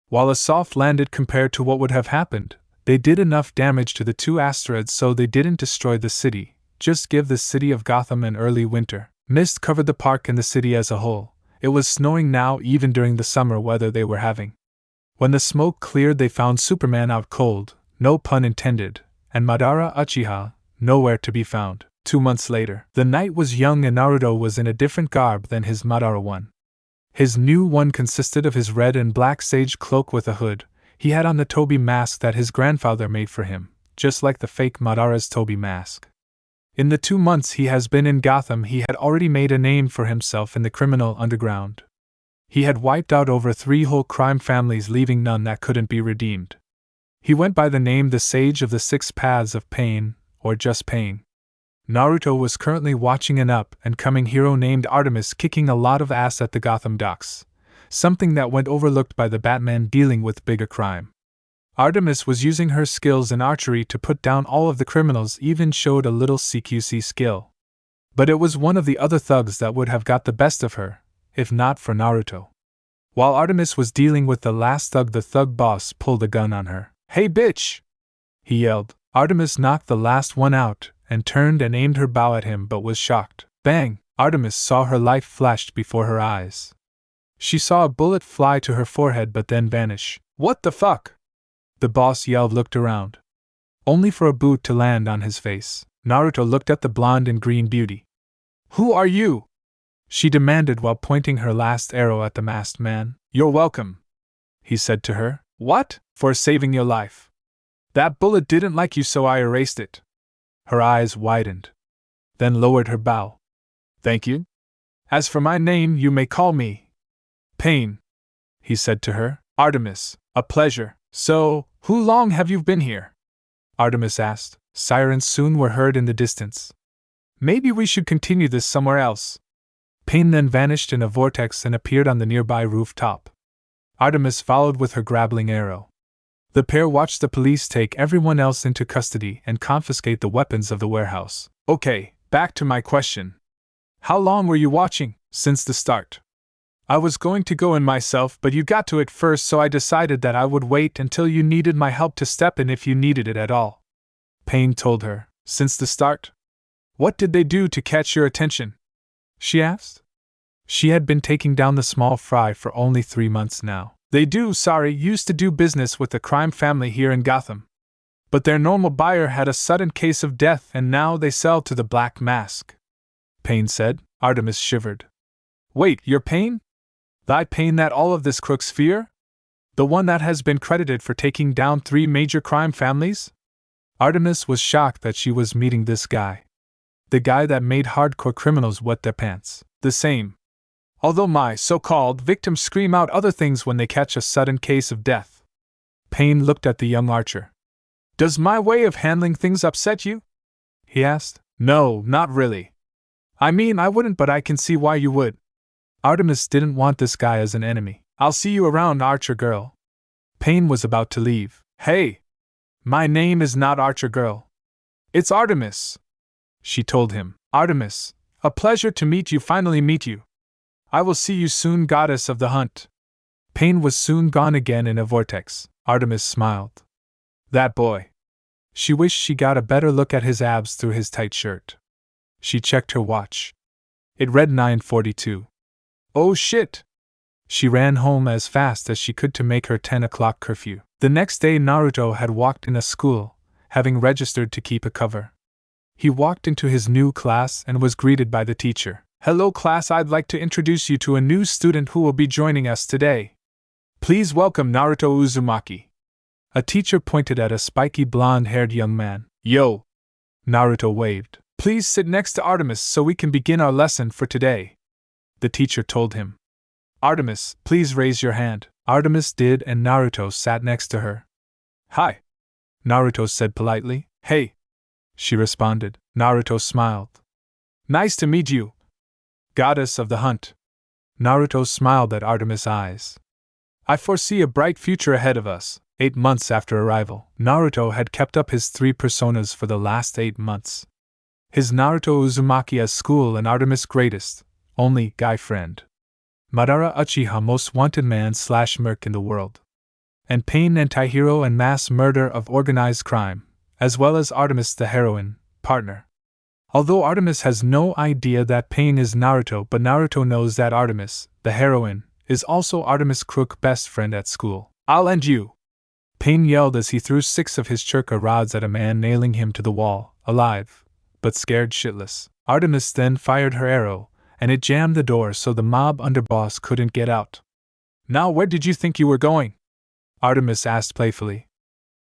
While a soft landed compared to what would have happened, they did enough damage to the 2 asteroids so they didn't destroy the city, just give the city of Gotham an early winter. Mist covered the park and the city as a whole. It was snowing now even during the summer weather they were having. When the smoke cleared they found Superman out cold, no pun intended, and Madara Uchiha nowhere to be found. 2 months later, the night was young and Naruto was in a different garb than his Madara one. His new one consisted of his red and black sage cloak with a hood, He had on the Toby mask that his grandfather made for him, just like the fake Madara's Toby mask. In the 2 months he has been in Gotham, he had already made a name for himself in the criminal underground. He had wiped out over 3 whole crime families, leaving none that couldn't be redeemed. He went by the name the Sage of the 6 Paths of Pain, or just Pain. Naruto was currently watching an up-and-coming hero named Artemis kicking a lot of ass at the Gotham docks, something that went overlooked by the Batman dealing with bigger crime. Artemis was using her skills in archery to put down all of the criminals, even showed a little CQC skill. But it was one of the other thugs that would have got the best of her, if not for Naruto. While Artemis was dealing with the last thug, the thug boss pulled a gun on her. "Hey bitch!" he yelled. Artemis knocked the last one out, and turned and aimed her bow at him but was shocked. Bang! Artemis saw her life flashed before her eyes. She saw a bullet fly to her forehead but then vanish. "What the fuck?" the boss yelled, looked around. Only for a boot to land on his face. Naruto looked at the blonde and green beauty. "Who are you?" she demanded while pointing her last arrow at the masked man. "You're welcome," he said to her. "What? For saving your life. That bullet didn't like you, so I erased it." Her eyes widened, then lowered her bow. "Thank you. As for my name, you may call me Pain," he said to her. "Artemis, a pleasure. So, who long have you been here?" Artemis asked. Sirens soon were heard in the distance. "Maybe we should continue this somewhere else." Pain then vanished in a vortex and appeared on the nearby rooftop. Artemis followed with her grappling arrow. The pair watched the police take everyone else into custody and confiscate the weapons of the warehouse. "Okay, back to my question. How long were you watching?" "Since the start. I was going to go in myself, but you got to it first, so I decided that I would wait until you needed my help to step in if you needed it at all," Pain told her. "Since the start? What did they do to catch your attention?" she asked. She had been taking down the small fry for only 3 months now. "They used to do business with the crime family here in Gotham. But their normal buyer had a sudden case of death and now they sell to the Black Mask," Pain said. Artemis shivered. "Wait, you're Pain? Thy Pain that all of this crooks fear? The one that has been credited for taking down 3 major crime families?" Artemis was shocked that she was meeting this guy. The guy that made hardcore criminals wet their pants. "The same. Although my so-called victims scream out other things when they catch a sudden case of death." Pain looked at the young archer. "Does my way of handling things upset you?" he asked. "No, not really. I mean, I wouldn't, but I can see why you would." Artemis didn't want this guy as an enemy. "I'll see you around, Archer Girl." Pain was about to leave. "Hey! My name is not Archer Girl. It's Artemis," she told him. "Artemis, a pleasure to finally meet you. I will see you soon, goddess of the hunt." Pain was soon gone again in a vortex. Artemis smiled. That boy. She wished she got a better look at his abs through his tight shirt. She checked her watch. It read 9:42. Oh shit! She ran home as fast as she could to make her 10 o'clock curfew. The next day Naruto had walked in a school, having registered to keep a cover. He walked into his new class and was greeted by the teacher. "Hello class, I'd like to introduce you to a new student who will be joining us today. Please welcome Naruto Uzumaki." A teacher pointed at a spiky blonde-haired young man. "Yo!" Naruto waved. "Please sit next to Artemis so we can begin our lesson for today," the teacher told him. "Artemis, please raise your hand." Artemis did and Naruto sat next to her. "Hi," Naruto said politely. "Hey," she responded. Naruto smiled. "Nice to meet you, goddess of the hunt." Naruto smiled at Artemis' eyes. "I foresee a bright future ahead of us." 8 months after arrival, Naruto had kept up his 3 personas for the last 8 months. His Naruto Uzumaki as school and Artemis greatest, only, guy friend. Madara Uchiha most wanted man / merc in the world. And Pain anti-hero and mass murder of organized crime, as well as Artemis the heroine, partner. Although Artemis has no idea that Pain is Naruto, but Naruto knows that Artemis, the heroine, is also Artemis' crook best friend at school. "I'll end you!" Pain yelled as he threw 6 of his churka rods at a man, nailing him to the wall, alive, but scared shitless. Artemis then fired her arrow, and it jammed the door so the mob underboss couldn't get out. "Now where did you think you were going?" Artemis asked playfully.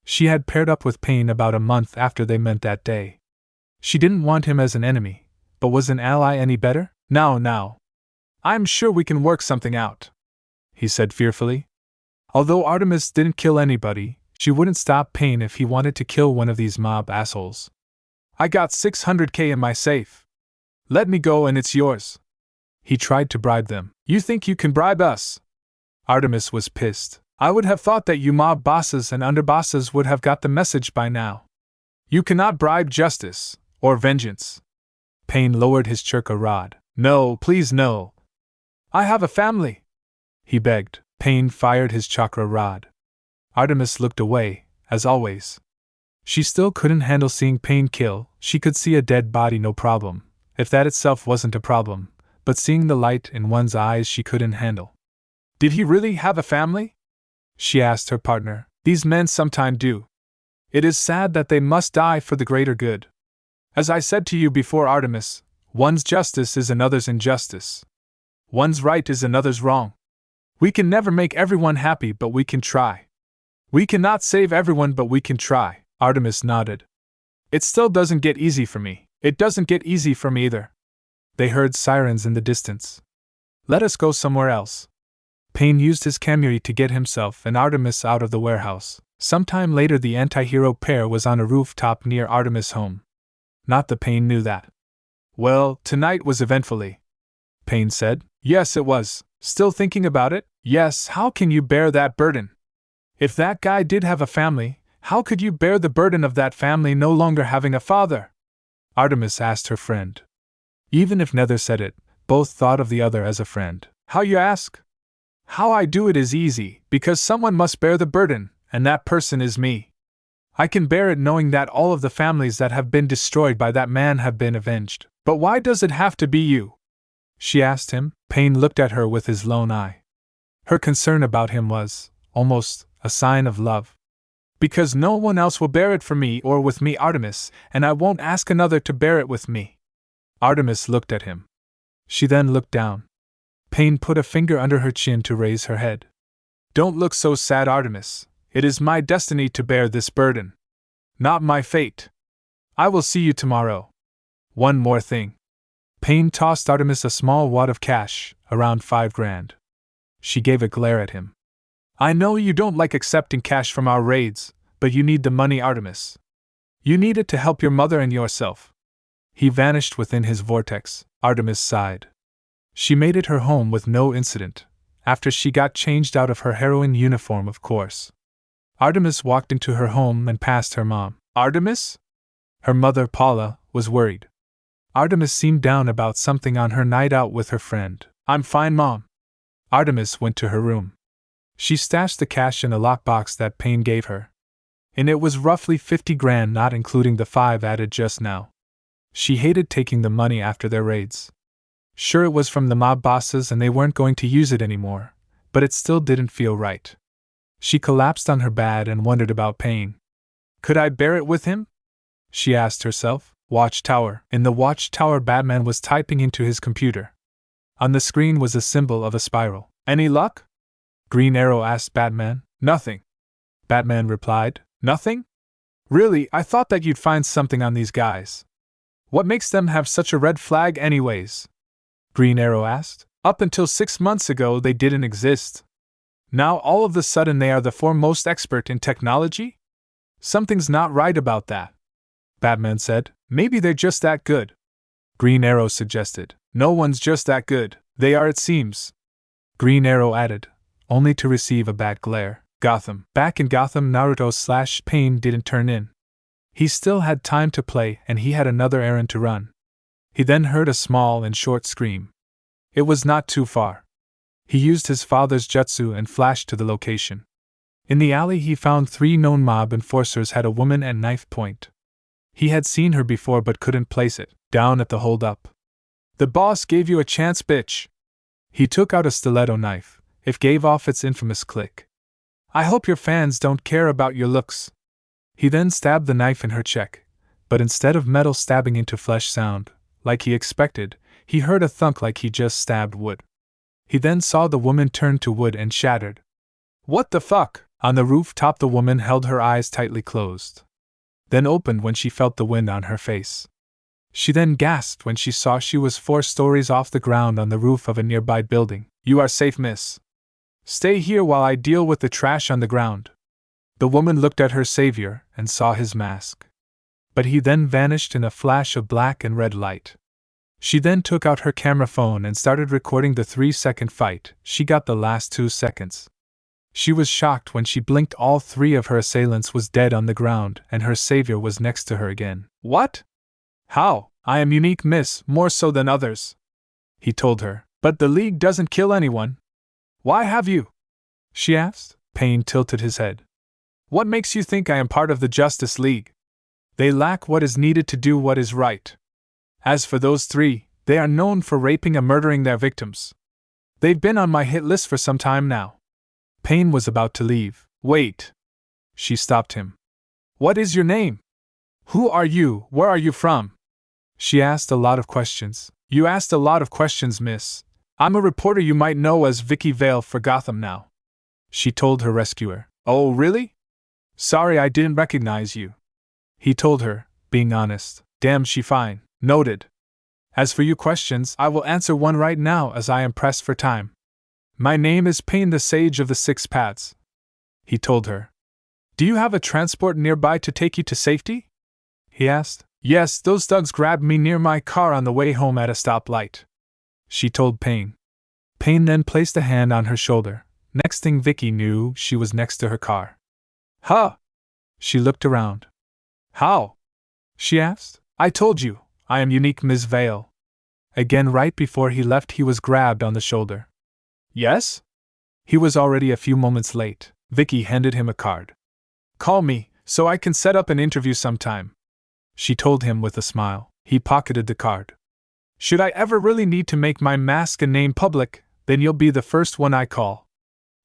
She had paired up with Pain about a month after they met that day. She didn't want him as an enemy, but was an ally any better? Now. I'm sure we can work something out, he said fearfully. Although Artemis didn't kill anybody, she wouldn't stop Pain if he wanted to kill one of these mob assholes. I got $600K in my safe. Let me go and it's yours. He tried to bribe them. You think you can bribe us? Artemis was pissed. I would have thought that you mob bosses and underbosses would have got the message by now. You cannot bribe justice, or vengeance. Pain lowered his churka rod. No, please no. I have a family, he begged. Pain fired his chakra rod. Artemis looked away, as always. She still couldn't handle seeing Pain kill. She could see a dead body no problem, if that itself wasn't a problem, but seeing the light in one's eyes she couldn't handle. Did he really have a family? She asked her partner. These men sometime do. It is sad that they must die for the greater good. As I said to you before, Artemis, one's justice is another's injustice. One's right is another's wrong. We can never make everyone happy, but we can try. We cannot save everyone, but we can try. Artemis nodded. It still doesn't get easy for me. It doesn't get easy for me either. They heard sirens in the distance. Let us go somewhere else. Pain used his kamui to get himself and Artemis out of the warehouse. Sometime later the anti-hero pair was on a rooftop near Artemis' home. Not that Pain knew that. Well, tonight was eventfully, Pain said. Yes, it was. Still thinking about it? Yes, how can you bear that burden? If that guy did have a family, how could you bear the burden of that family no longer having a father? Artemis asked her friend. Even if neither said it, both thought of the other as a friend. How, you ask? How I do it is easy, because someone must bear the burden, and that person is me. I can bear it knowing that all of the families that have been destroyed by that man have been avenged. But why does it have to be you? She asked him. Pain looked at her with his lone eye. Her concern about him was, almost, a sign of love. Because no one else will bear it for me or with me, Artemis, and I won't ask another to bear it with me. Artemis looked at him. She then looked down. Pain put a finger under her chin to raise her head. Don't look so sad, Artemis. It is my destiny to bear this burden. Not my fate. I will see you tomorrow. One more thing. Pain tossed Artemis a small wad of cash, around $5,000. She gave a glare at him. I know you don't like accepting cash from our raids, but you need the money, Artemis. You need it to help your mother and yourself. He vanished within his vortex. Artemis sighed. She made it her home with no incident, after she got changed out of her heroine uniform, of course. Artemis walked into her home and passed her mom. Artemis? Her mother, Paula, was worried. Artemis seemed down about something on her night out with her friend. I'm fine, Mom. Artemis went to her room. She stashed the cash in a lockbox that Pain gave her. And it was roughly $50,000, not including the 5 added just now. She hated taking the money after their raids. Sure, it was from the mob bosses and they weren't going to use it anymore, but it still didn't feel right. She collapsed on her bed and wondered about Pain. Could I bear it with him? She asked herself. Watchtower. In the watchtower, Batman was typing into his computer. On the screen was a symbol of a spiral. Any luck? Green Arrow asked Batman. Nothing. Batman replied. Nothing? Really, I thought that you'd find something on these guys. What makes them have such a red flag anyways? Green Arrow asked. Up until 6 months ago they didn't exist. Now all of a sudden they are the foremost expert in technology? Something's not right about that. Batman said. Maybe they're just that good. Green Arrow suggested. No one's just that good. They are, it seems. Green Arrow added, only to receive a bad glare. Gotham. Back in Gotham, Naruto/Pain didn't turn in. He still had time to play and he had another errand to run. He then heard a small and short scream. It was not too far. He used his father's jutsu and flashed to the location. In the alley he found 3 known mob enforcers had a woman at knife point. He had seen her before but couldn't place it. Down at the hold-up. The boss gave you a chance, bitch. He took out a stiletto knife. It gave off its infamous click. I hope your fans don't care about your looks. He then stabbed the knife in her cheek, but instead of metal stabbing into flesh sound, like he expected, he heard a thunk like he just stabbed wood. He then saw the woman turn to wood and shattered. What the fuck? On the rooftop, the woman held her eyes tightly closed, then opened when she felt the wind on her face. She then gasped when she saw she was 4 stories off the ground on the roof of a nearby building. "You are safe, miss. Stay here while I deal with the trash on the ground." The woman looked at her savior and saw his mask. But he then vanished in a flash of black and red light. She then took out her camera phone and started recording the 3-second fight. She got the last 2 seconds. She was shocked when she blinked. All 3 of her assailants was dead on the ground and her savior was next to her again. "What? How? I am unique, miss, more so than others," he told her. "But the League doesn't kill anyone. Why have you?" she asked. Payne tilted his head. "What makes you think I am part of the Justice League? They lack what is needed to do what is right. As for those 3, they are known for raping and murdering their victims. They've been on my hit list for some time now." Payne was about to leave. "Wait." She stopped him. "What is your name? Who are you? Where are you from?" She asked a lot of questions. "You asked a lot of questions, miss. I'm a reporter you might know as Vicky Vale for Gotham now," she told her rescuer. "Oh, really? Sorry I didn't recognize you," he told her, being honest. "Damn, she fine." "Noted. As for your questions, I will answer one right now as I am pressed for time. My name is Payne, the Sage of the 6 Paths," he told her. "Do you have a transport nearby to take you to safety?" he asked. "Yes, those thugs grabbed me near my car on the way home at a stoplight," she told Payne. Payne then placed a hand on her shoulder. Next thing Vicky knew, she was next to her car. "Huh?" She looked around. "How?" she asked. "I told you, I am unique, Ms. Vale." Again, right before he left, he was grabbed on the shoulder. "Yes?" He was already a few moments late. Vicky handed him a card. "Call me, so I can set up an interview sometime," she told him with a smile. He pocketed the card. "Should I ever really need to make my mask and name public, then you'll be the first one I call."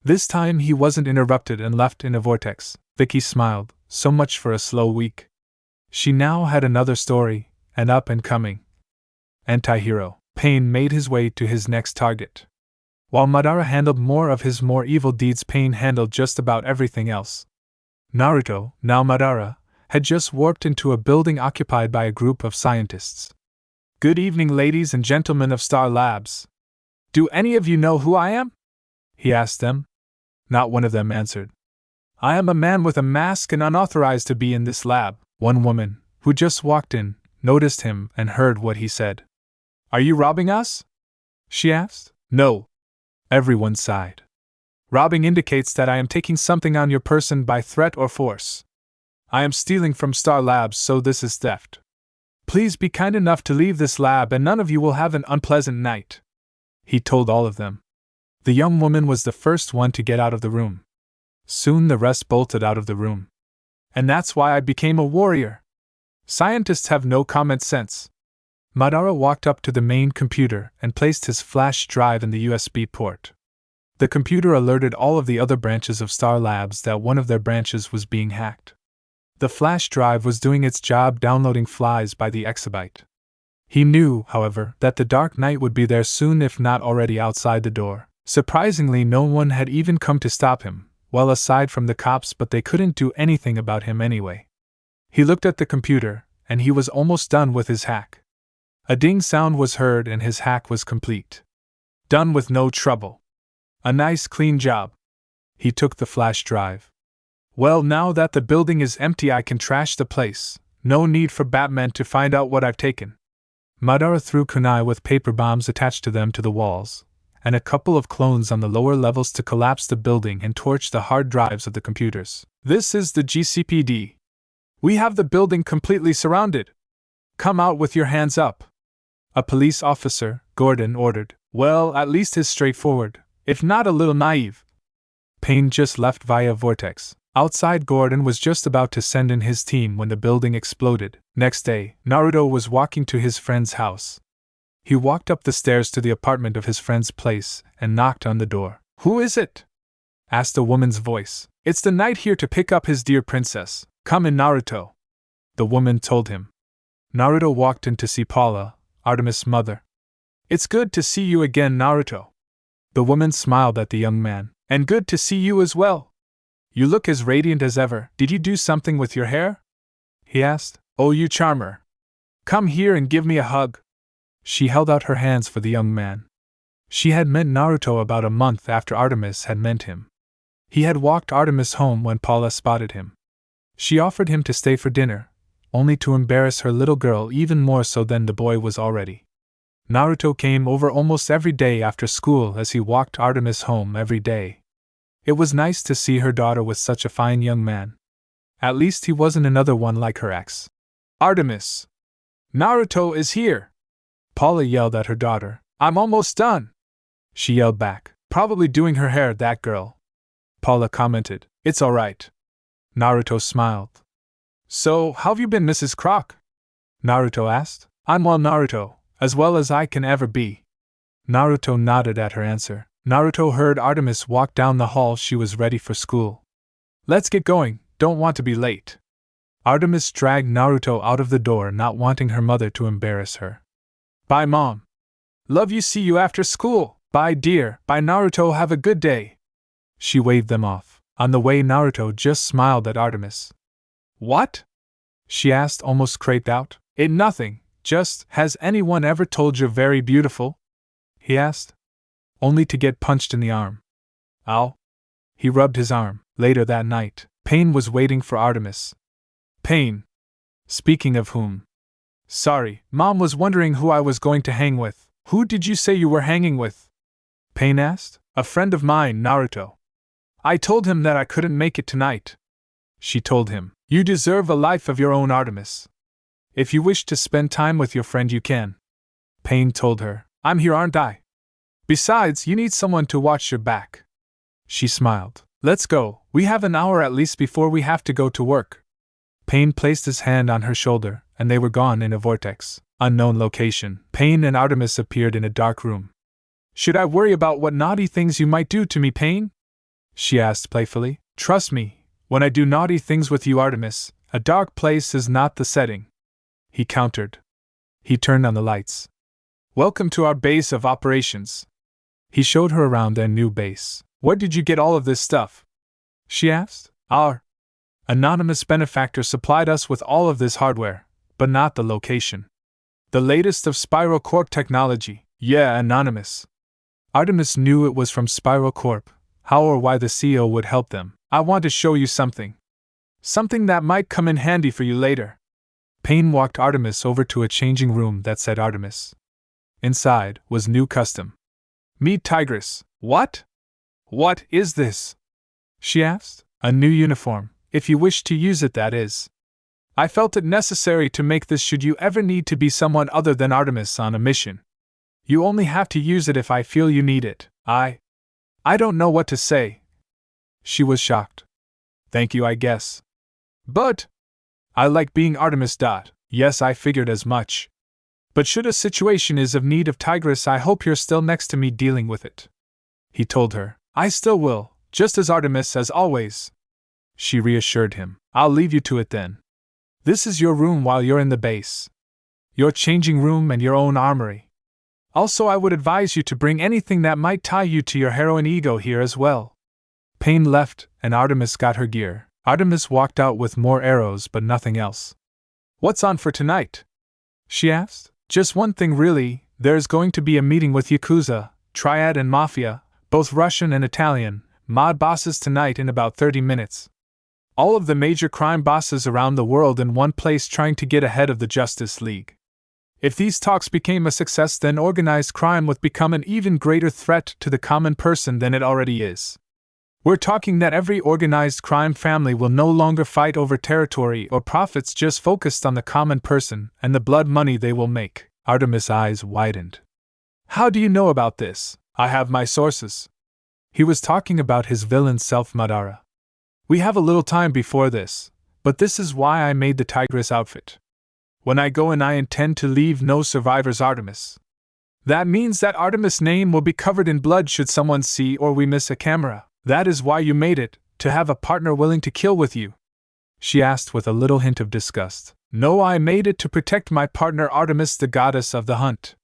This time he wasn't interrupted and left in a vortex. Vicky smiled. So much for a slow week. She now had another story, an up-and-coming anti-hero. Payne made his way to his next target. While Madara handled more of his more evil deeds, Payne handled just about everything else. Naruto, now Madara, had just warped into a building occupied by a group of scientists. "Good evening, ladies and gentlemen of Star Labs. Do any of you know who I am?" he asked them. Not one of them answered. "I am a man with a mask and unauthorized to be in this lab." One woman, who just walked in, noticed him and heard what he said. "Are you robbing us?" she asked. "No." Everyone sighed. "Robbing indicates that I am taking something on your person by threat or force. I am stealing from Star Labs, so this is theft. Please be kind enough to leave this lab and none of you will have an unpleasant night," he told all of them. The young woman was the first one to get out of the room. Soon the rest bolted out of the room. "And that's why I became a warrior. Scientists have no common sense." Madara walked up to the main computer and placed his flash drive in the USB port. The computer alerted all of the other branches of Star Labs that one of their branches was being hacked. The flash drive was doing its job, downloading flies by the exabyte. He knew, however, that the Dark Knight would be there soon, if not already outside the door. Surprisingly, no one had even come to stop him, well, aside from the cops, but they couldn't do anything about him anyway. He looked at the computer, and he was almost done with his hack. A ding sound was heard and his hack was complete. Done with no trouble. A nice clean job. He took the flash drive. "Well, now that the building is empty, I can trash the place. No need for Batman to find out what I've taken." Madara threw kunai with paper bombs attached to them to the walls, and a couple of clones on the lower levels to collapse the building and torch the hard drives of the computers. "This is the GCPD. We have the building completely surrounded. Come out with your hands up," a police officer, Gordon, ordered. Well, at least he's straightforward, if not a little naive. Payne just left via vortex. Outside, Gordon was just about to send in his team when the building exploded. Next day, Naruto was walking to his friend's house. He walked up the stairs to the apartment of his friend's place and knocked on the door. "Who is it?" asked a woman's voice. "It's the knight here to pick up his dear princess. Come in, Naruto," the woman told him. Naruto walked in to see Paula, Artemis' mother. "It's good to see you again, Naruto." The woman smiled at the young man. "And good to see you as well. You look as radiant as ever. Did you do something with your hair? He asked. Oh, you charmer. Come here and give me a hug. She held out her hands for the young man. She had met Naruto about a month after Artemis had met him. He had walked Artemis home when Paula spotted him. She offered him to stay for dinner, only to embarrass her little girl even more so than the boy was already. Naruto came over almost every day after school as he walked Artemis home every day. It was nice to see her daughter with such a fine young man. At least he wasn't another one like her ex. Artemis! Naruto is here! Paula yelled at her daughter. I'm almost done! She yelled back. Probably doing her hair, that girl. Paula commented. It's alright. Naruto smiled. So, how've you been, Mrs. Croc? Naruto asked. I'm well, Naruto, as well as I can ever be. Naruto nodded at her answer. Naruto heard Artemis walk down the hall. She was ready for school. Let's get going, don't want to be late. Artemis dragged Naruto out of the door, not wanting her mother to embarrass her. Bye, Mom. Love you, see you after school. Bye, dear. Bye, Naruto, have a good day. She waved them off. On the way, Naruto just smiled at Artemis. What? She asked, almost craped out. It nothing, just, has anyone ever told you're very beautiful? He asked. Only to get punched in the arm. Ow. He rubbed his arm. Later that night, Pain was waiting for Artemis. Pain. Speaking of whom? Sorry, Mom was wondering who I was going to hang with. Who did you say you were hanging with? Pain asked. A friend of mine, Naruto. I told him that I couldn't make it tonight. She told him. You deserve a life of your own, Artemis. If you wish to spend time with your friend, you can. Pain told her. I'm here, aren't I? Besides, you need someone to watch your back. She smiled. Let's go, we have an hour at least before we have to go to work. Pain placed his hand on her shoulder, and they were gone in a vortex. Unknown location. Pain and Artemis appeared in a dark room. Should I worry about what naughty things you might do to me, Pain? She asked playfully. Trust me, when I do naughty things with you, Artemis, a dark place is not the setting. He countered. He turned on the lights. Welcome to our base of operations. He showed her around their new base. Where did you get all of this stuff? She asked. Our anonymous benefactor supplied us with all of this hardware, but not the location. The latest of Spiral Corp technology. Yeah, anonymous. Artemis knew it was from Spiral Corp. How or why the CEO would help them. I want to show you something. Something that might come in handy for you later. Pain walked Artemis over to a changing room that said Artemis. Inside was new custom. Meet Tigress. What? What is this? She asked. A new uniform, if you wish to use it, that is. I felt it necessary to make this should you ever need to be someone other than Artemis on a mission. You only have to use it if I feel you need it. I don't know what to say. She was shocked. Thank you, I guess. But I like being Artemis. Yes, I figured as much. But should a situation is of need of Tigress, I hope you're still next to me dealing with it. He told her. I still will, just as Artemis as always. She reassured him. I'll leave you to it then. This is your room while you're in the base. Your changing room and your own armory. Also, I would advise you to bring anything that might tie you to your heroine ego here as well. Pain left, and Artemis got her gear. Artemis walked out with more arrows but nothing else. What's on for tonight? She asked. Just one thing really, there's going to be a meeting with Yakuza, Triad and Mafia, both Russian and Italian, mob bosses tonight in about 30 minutes. All of the major crime bosses around the world in one place trying to get ahead of the Justice League. If these talks became a success, then organized crime would become an even greater threat to the common person than it already is. We're talking that every organized crime family will no longer fight over territory or profits, just focused on the common person and the blood money they will make. Artemis' eyes widened. How do you know about this? I have my sources. He was talking about his villain self, Madara. We have a little time before this, but this is why I made the Tigress outfit. When I go in, I intend to leave no survivors, Artemis. That means that Artemis' name will be covered in blood should someone see or we miss a camera. That is why you made it, to have a partner willing to kill with you. She asked with a little hint of disgust. No, I made it to protect my partner Artemis, the goddess of the hunt.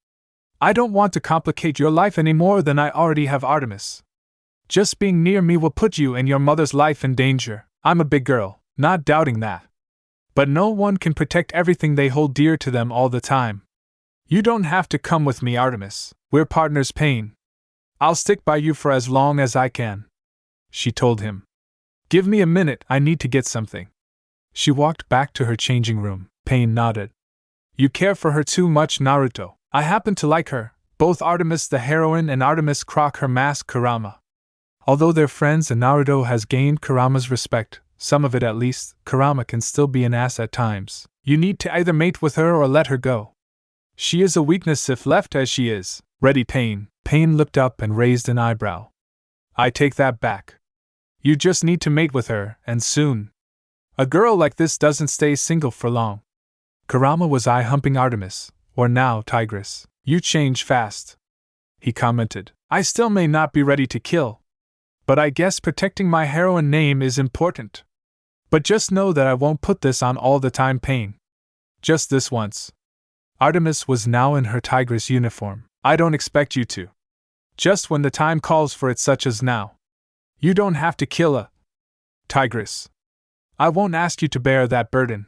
I don't want to complicate your life any more than I already have, Artemis. Just being near me will put you and your mother's life in danger. I'm a big girl, not doubting that. But no one can protect everything they hold dear to them all the time. You don't have to come with me, Artemis. We're partners, Pain. I'll stick by you for as long as I can. She told him. Give me a minute, I need to get something. She walked back to her changing room. Pain nodded. You care for her too much, Naruto. I happen to like her, both Artemis the heroine and Artemis Croc her mask Kurama. Although they're friends and Naruto has gained Kurama's respect, some of it at least, Kurama can still be an ass at times. You need to either mate with her or let her go. She is a weakness if left as she is. Ready, Pain. Pain looked up and raised an eyebrow. I take that back. You just need to mate with her, and soon. A girl like this doesn't stay single for long. Kurama was eye-humping Artemis, or now Tigress. You change fast. He commented. I still may not be ready to kill. But I guess protecting my heroine name is important. But just know that I won't put this on all the time, Pain. Just this once. Artemis was now in her Tigress uniform. I don't expect you to. Just when the time calls for it, such as now. You don't have to kill a Tigress. I won't ask you to bear that burden.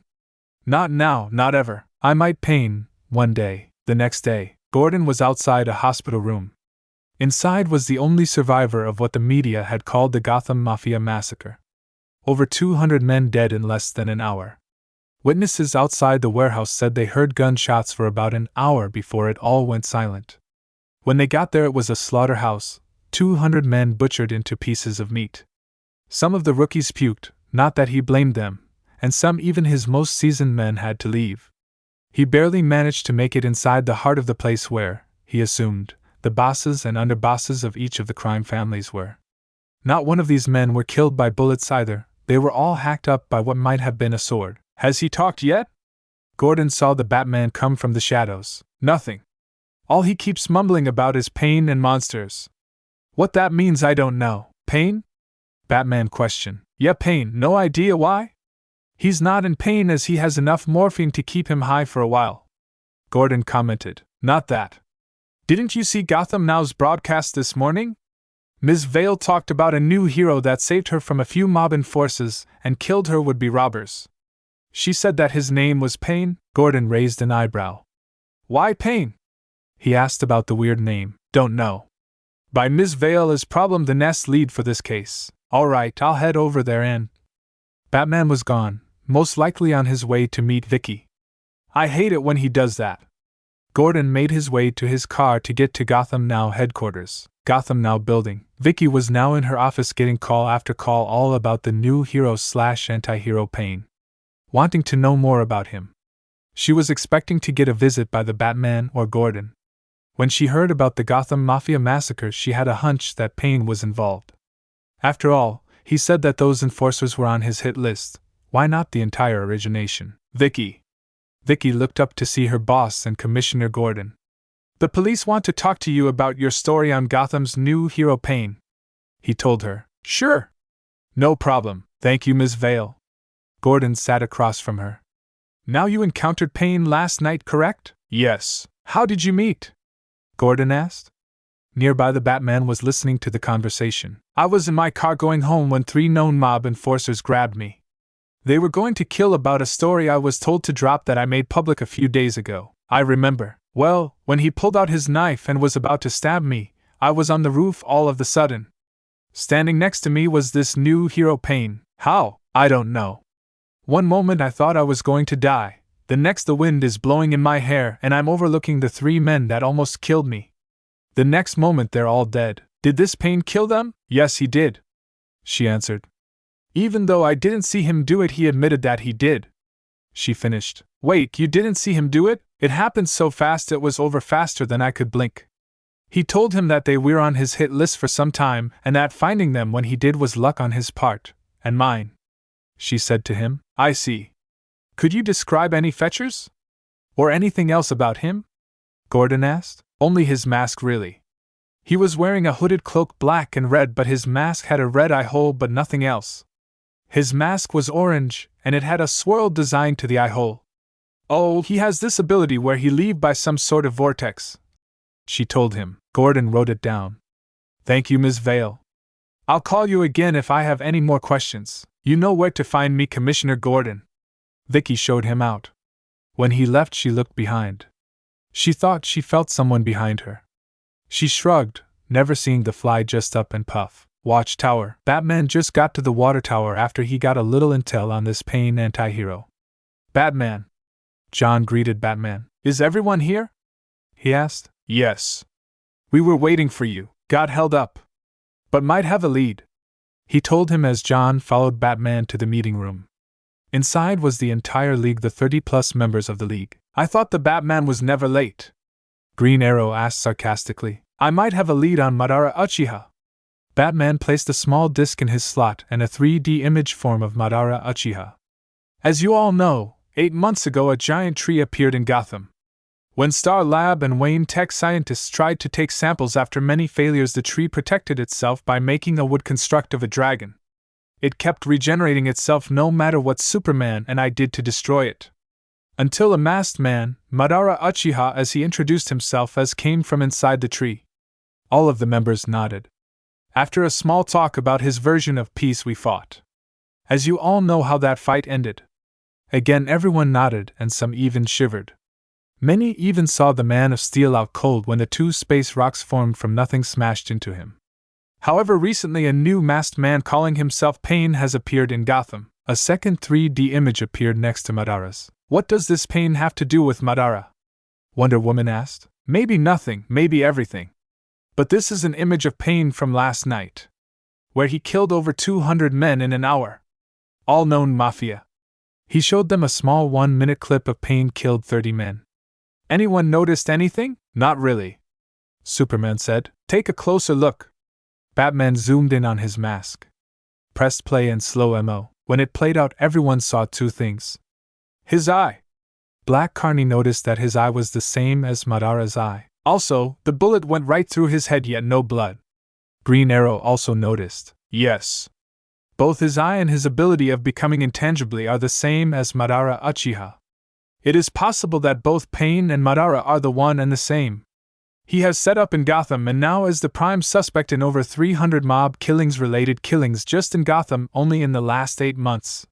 Not now, not ever. I might, Pain, one day. The next day, Gordon was outside a hospital room. Inside was the only survivor of what the media had called the Gotham Mafia massacre. Over 200 men dead in less than an hour. Witnesses outside the warehouse said they heard gunshots for about an hour before it all went silent. When they got there, it was a slaughterhouse, 200 men butchered into pieces of meat. Some of the rookies puked, not that he blamed them, and some, even his most seasoned men, had to leave. He barely managed to make it inside the heart of the place where, he assumed, the bosses and underbosses of each of the crime families were. Not one of these men were killed by bullets either, they were all hacked up by what might have been a sword. Has he talked yet? Gordon saw the Batman come from the shadows. Nothing. All he keeps mumbling about is pain and monsters. What that means I don't know. Pain? Batman questioned. Yeah, pain, no idea why? He's not in pain as he has enough morphine to keep him high for a while. Gordon commented. Not that. Didn't you see Gotham Now's broadcast this morning? Ms. Vale talked about a new hero that saved her from a few mob enforcers and killed her would-be robbers. She said that his name was Pain. Gordon raised an eyebrow. Why Pain? He asked about the weird name. Don't know. By Ms. Vale is problem the nest lead for this case. Alright, I'll head over there and... Batman was gone, most likely on his way to meet Vicky. I hate it when he does that. Gordon made his way to his car to get to Gotham Now headquarters. Gotham Now building. Vicky was now in her office getting call after call all about the new hero/anti-hero Pain. Wanting to know more about him. She was expecting to get a visit by the Batman or Gordon. When she heard about the Gotham Mafia massacre, she had a hunch that Pain was involved. After all, he said that those enforcers were on his hit list. Why not the entire origination? Vicky. Vicky looked up to see her boss and Commissioner Gordon. The police want to talk to you about your story on Gotham's new hero Pain. He told her. Sure. No problem, thank you, Ms. Vale. Gordon sat across from her. Now you encountered Pain last night, correct? Yes. How did you meet? Gordon asked. Nearby, the Batman was listening to the conversation. I was in my car going home when 3 known mob enforcers grabbed me. They were going to kill about a story I was told to drop that I made public a few days ago. I remember. Well, when he pulled out his knife and was about to stab me, I was on the roof all of the sudden. Standing next to me was this new hero Pain. How? I don't know. One moment I thought I was going to die. The next the wind is blowing in my hair and I'm overlooking the 3 men that almost killed me. The next moment they're all dead. Did this Pain kill them? Yes, he did. She answered. Even though I didn't see him do it, he admitted that he did. She finished. Wait, you didn't see him do it? It happened so fast it was over faster than I could blink. He told him that they were on his hit list for some time and that finding them when he did was luck on his part, and mine. She said to him. I see. Could you describe any features? Or anything else about him? Gordon asked. Only his mask, really. He was wearing a hooded cloak, black and red, but his mask had a red eye hole but nothing else. His mask was orange, and it had a swirled design to the eye hole. Oh, he has this ability where he leaves by some sort of vortex. She told him. Gordon wrote it down. Thank you, Ms. Vale. I'll call you again if I have any more questions. You know where to find me, Commissioner Gordon. Vicky showed him out. When he left, she looked behind. She thought she felt someone behind her. She shrugged, never seeing the fly just up and puff. Watchtower. Batman just got to the water tower after he got a little intel on this Pain anti-hero. Batman. John greeted Batman. Is everyone here? He asked. Yes. We were waiting for you. Got held up. But might have a lead. He told him as John followed Batman to the meeting room. Inside was the entire league, the 30-plus members of the league. I thought the Batman was never late. Green Arrow asked sarcastically. I might have a lead on Madara Uchiha. Batman placed a small disc in his slot and a 3D image form of Madara Uchiha. As you all know, 8 months ago a giant tree appeared in Gotham. When Star Lab and Wayne Tech scientists tried to take samples after many failures, the tree protected itself by making a wood construct of a dragon. It kept regenerating itself no matter what Superman and I did to destroy it. Until a masked man, Madara Uchiha as he introduced himself as, came from inside the tree. All of the members nodded. After a small talk about his version of peace, we fought. As you all know how that fight ended. Again everyone nodded and some even shivered. Many even saw the Man of Steel out cold when the 2 space rocks formed from nothing smashed into him. However, recently a new masked man calling himself Pain has appeared in Gotham. A second 3D image appeared next to Madara's. What does this Pain have to do with Madara? Wonder Woman asked. Maybe nothing, maybe everything. But this is an image of Pain from last night, where he killed over 200 men in an hour. All known mafia. He showed them a small 1-minute clip of Pain killed 30 men. Anyone noticed anything? Not really. Superman said. Take a closer look. Batman zoomed in on his mask. Pressed play and slow mo. When it played out, everyone saw 2 things. His eye. Black Carney noticed that his eye was the same as Madara's eye. Also, the bullet went right through his head, yet no blood. Green Arrow also noticed. Yes. Both his eye and his ability of becoming intangibly are the same as Madara Uchiha. It is possible that both Pain and Madara are the one and the same. He has set up in Gotham and now is the prime suspect in over 300 mob killings-related killings just in Gotham only in the last 8 months.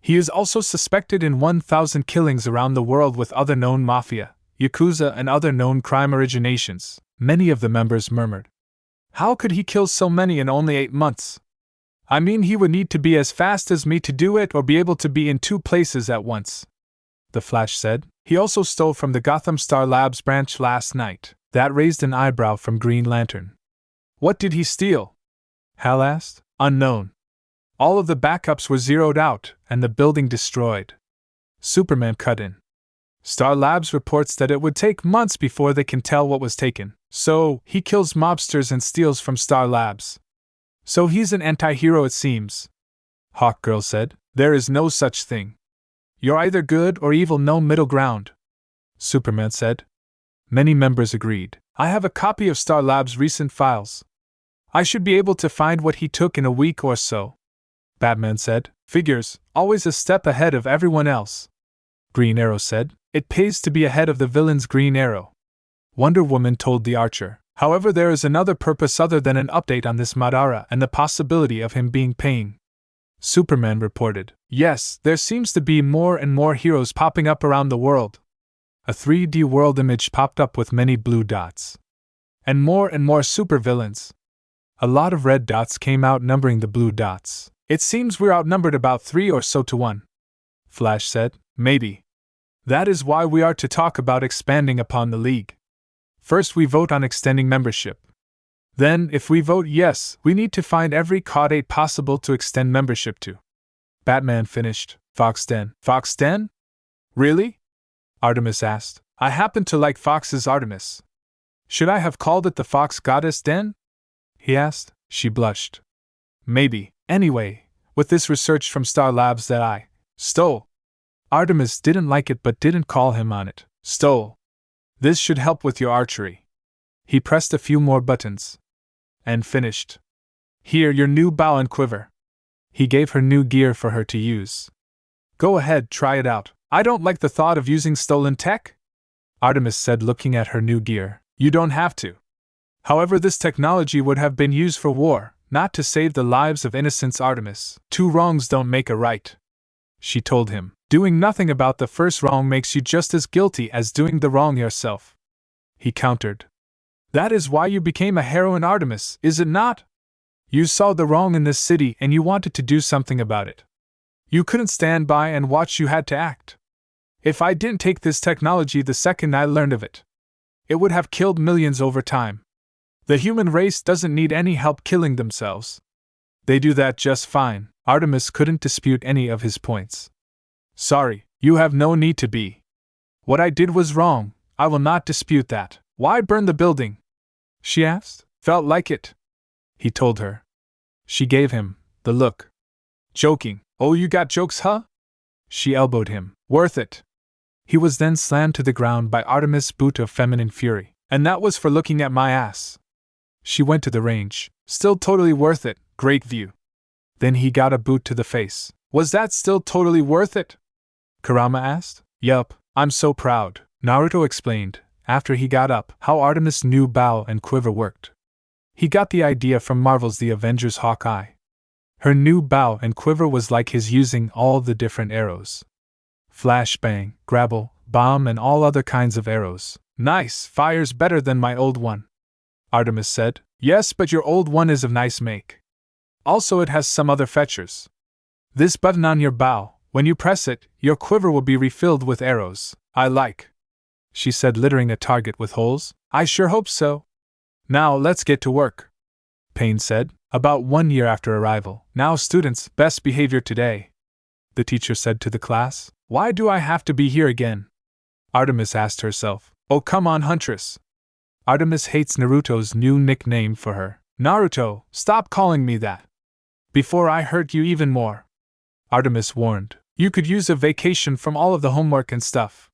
He is also suspected in 1,000 killings around the world with other known mafia, yakuza and other known crime originations. Many of the members murmured. How could he kill so many in only 8 months? I mean, he would need to be as fast as me to do it or be able to be in 2 places at once. The Flash said. He also stole from the Gotham Star Labs branch last night. That raised an eyebrow from Green Lantern. What did he steal? Hal asked. Unknown. All of the backups were zeroed out and the building destroyed. Superman cut in. Star Labs reports that it would take months before they can tell what was taken, so he kills mobsters and steals from Star Labs. So he's an anti-hero, it seems. Hawkgirl said. There is no such thing. You're either good or evil, no middle ground. Superman said. Many members agreed. I have a copy of Star Labs' recent files. I should be able to find what he took in a week or so. Batman said. Figures, always a step ahead of everyone else. Green Arrow said. It pays to be ahead of the villains, Green Arrow. Wonder Woman told the Archer. However, there is another purpose other than an update on this Madara and the possibility of him being Pain. Superman reported. Yes, there seems to be more and more heroes popping up around the world. A 3D world image popped up with many blue dots. And more supervillains. A lot of red dots came out numbering the blue dots. It seems we're outnumbered about 3 or so to 1. Flash said. Maybe. That is why we are to talk about expanding upon the League. First we vote on extending membership. Then, if we vote yes, we need to find every caudate possible to extend membership to. Batman finished. Fox Den. Fox Den? Really? Artemis asked. I happen to like Fox's Artemis. Should I have called it the Fox Goddess Den? He asked. She blushed. Maybe. Anyway, with this research from Star Labs that I stole. Artemis didn't like it but didn't call him on it. Stole. This should help with your archery. He pressed a few more buttons. And finished. Here, your new bow and quiver. He gave her new gear for her to use. Go ahead, try it out. I don't like the thought of using stolen tech, Artemis said, looking at her new gear. You don't have to. However, this technology would have been used for war, not to save the lives of innocents, Artemis. 2 wrongs don't make a right, she told him. Doing nothing about the first wrong makes you just as guilty as doing the wrong yourself, he countered. That is why you became a heroine, Artemis, is it not? You saw the wrong in this city and you wanted to do something about it. You couldn't stand by and watch, you had to act. If I didn't take this technology the second I learned of it, it would have killed millions over time. The human race doesn't need any help killing themselves. They do that just fine. Artemis couldn't dispute any of his points. Sorry, you have no need to be. What I did was wrong, I will not dispute that. Why burn the building? She asked. Felt like it, he told her. She gave him the look. Joking. Oh, you got jokes, huh? She elbowed him. Worth it. He was then slammed to the ground by Artemis' boot of feminine fury. And that was for looking at my ass. She went to the range. Still totally worth it, great view. Then he got a boot to the face. Was that still totally worth it? Kurama asked. Yup, I'm so proud, Naruto explained, after he got up, how Artemis' new bow and quiver worked. He got the idea from Marvel's The Avengers Hawkeye. Her new bow and quiver was like his, using all the different arrows. Flashbang, grapple, bomb, and all other kinds of arrows. Nice, fires better than my old one, Artemis said. Yes, but your old one is of nice make. Also, it has some other features. This button on your bow, when you press it, your quiver will be refilled with arrows. I like, she said, littering a target with holes. I sure hope so. Now let's get to work, Pain said, about 1 year after arrival. Now students, best behavior today, the teacher said to the class. Why do I have to be here again? Artemis asked herself. Oh, come on, Huntress. Artemis hates Naruto's new nickname for her. Naruto, stop calling me that, before I hurt you even more, Artemis warned. You could use a vacation from all of the homework and stuff,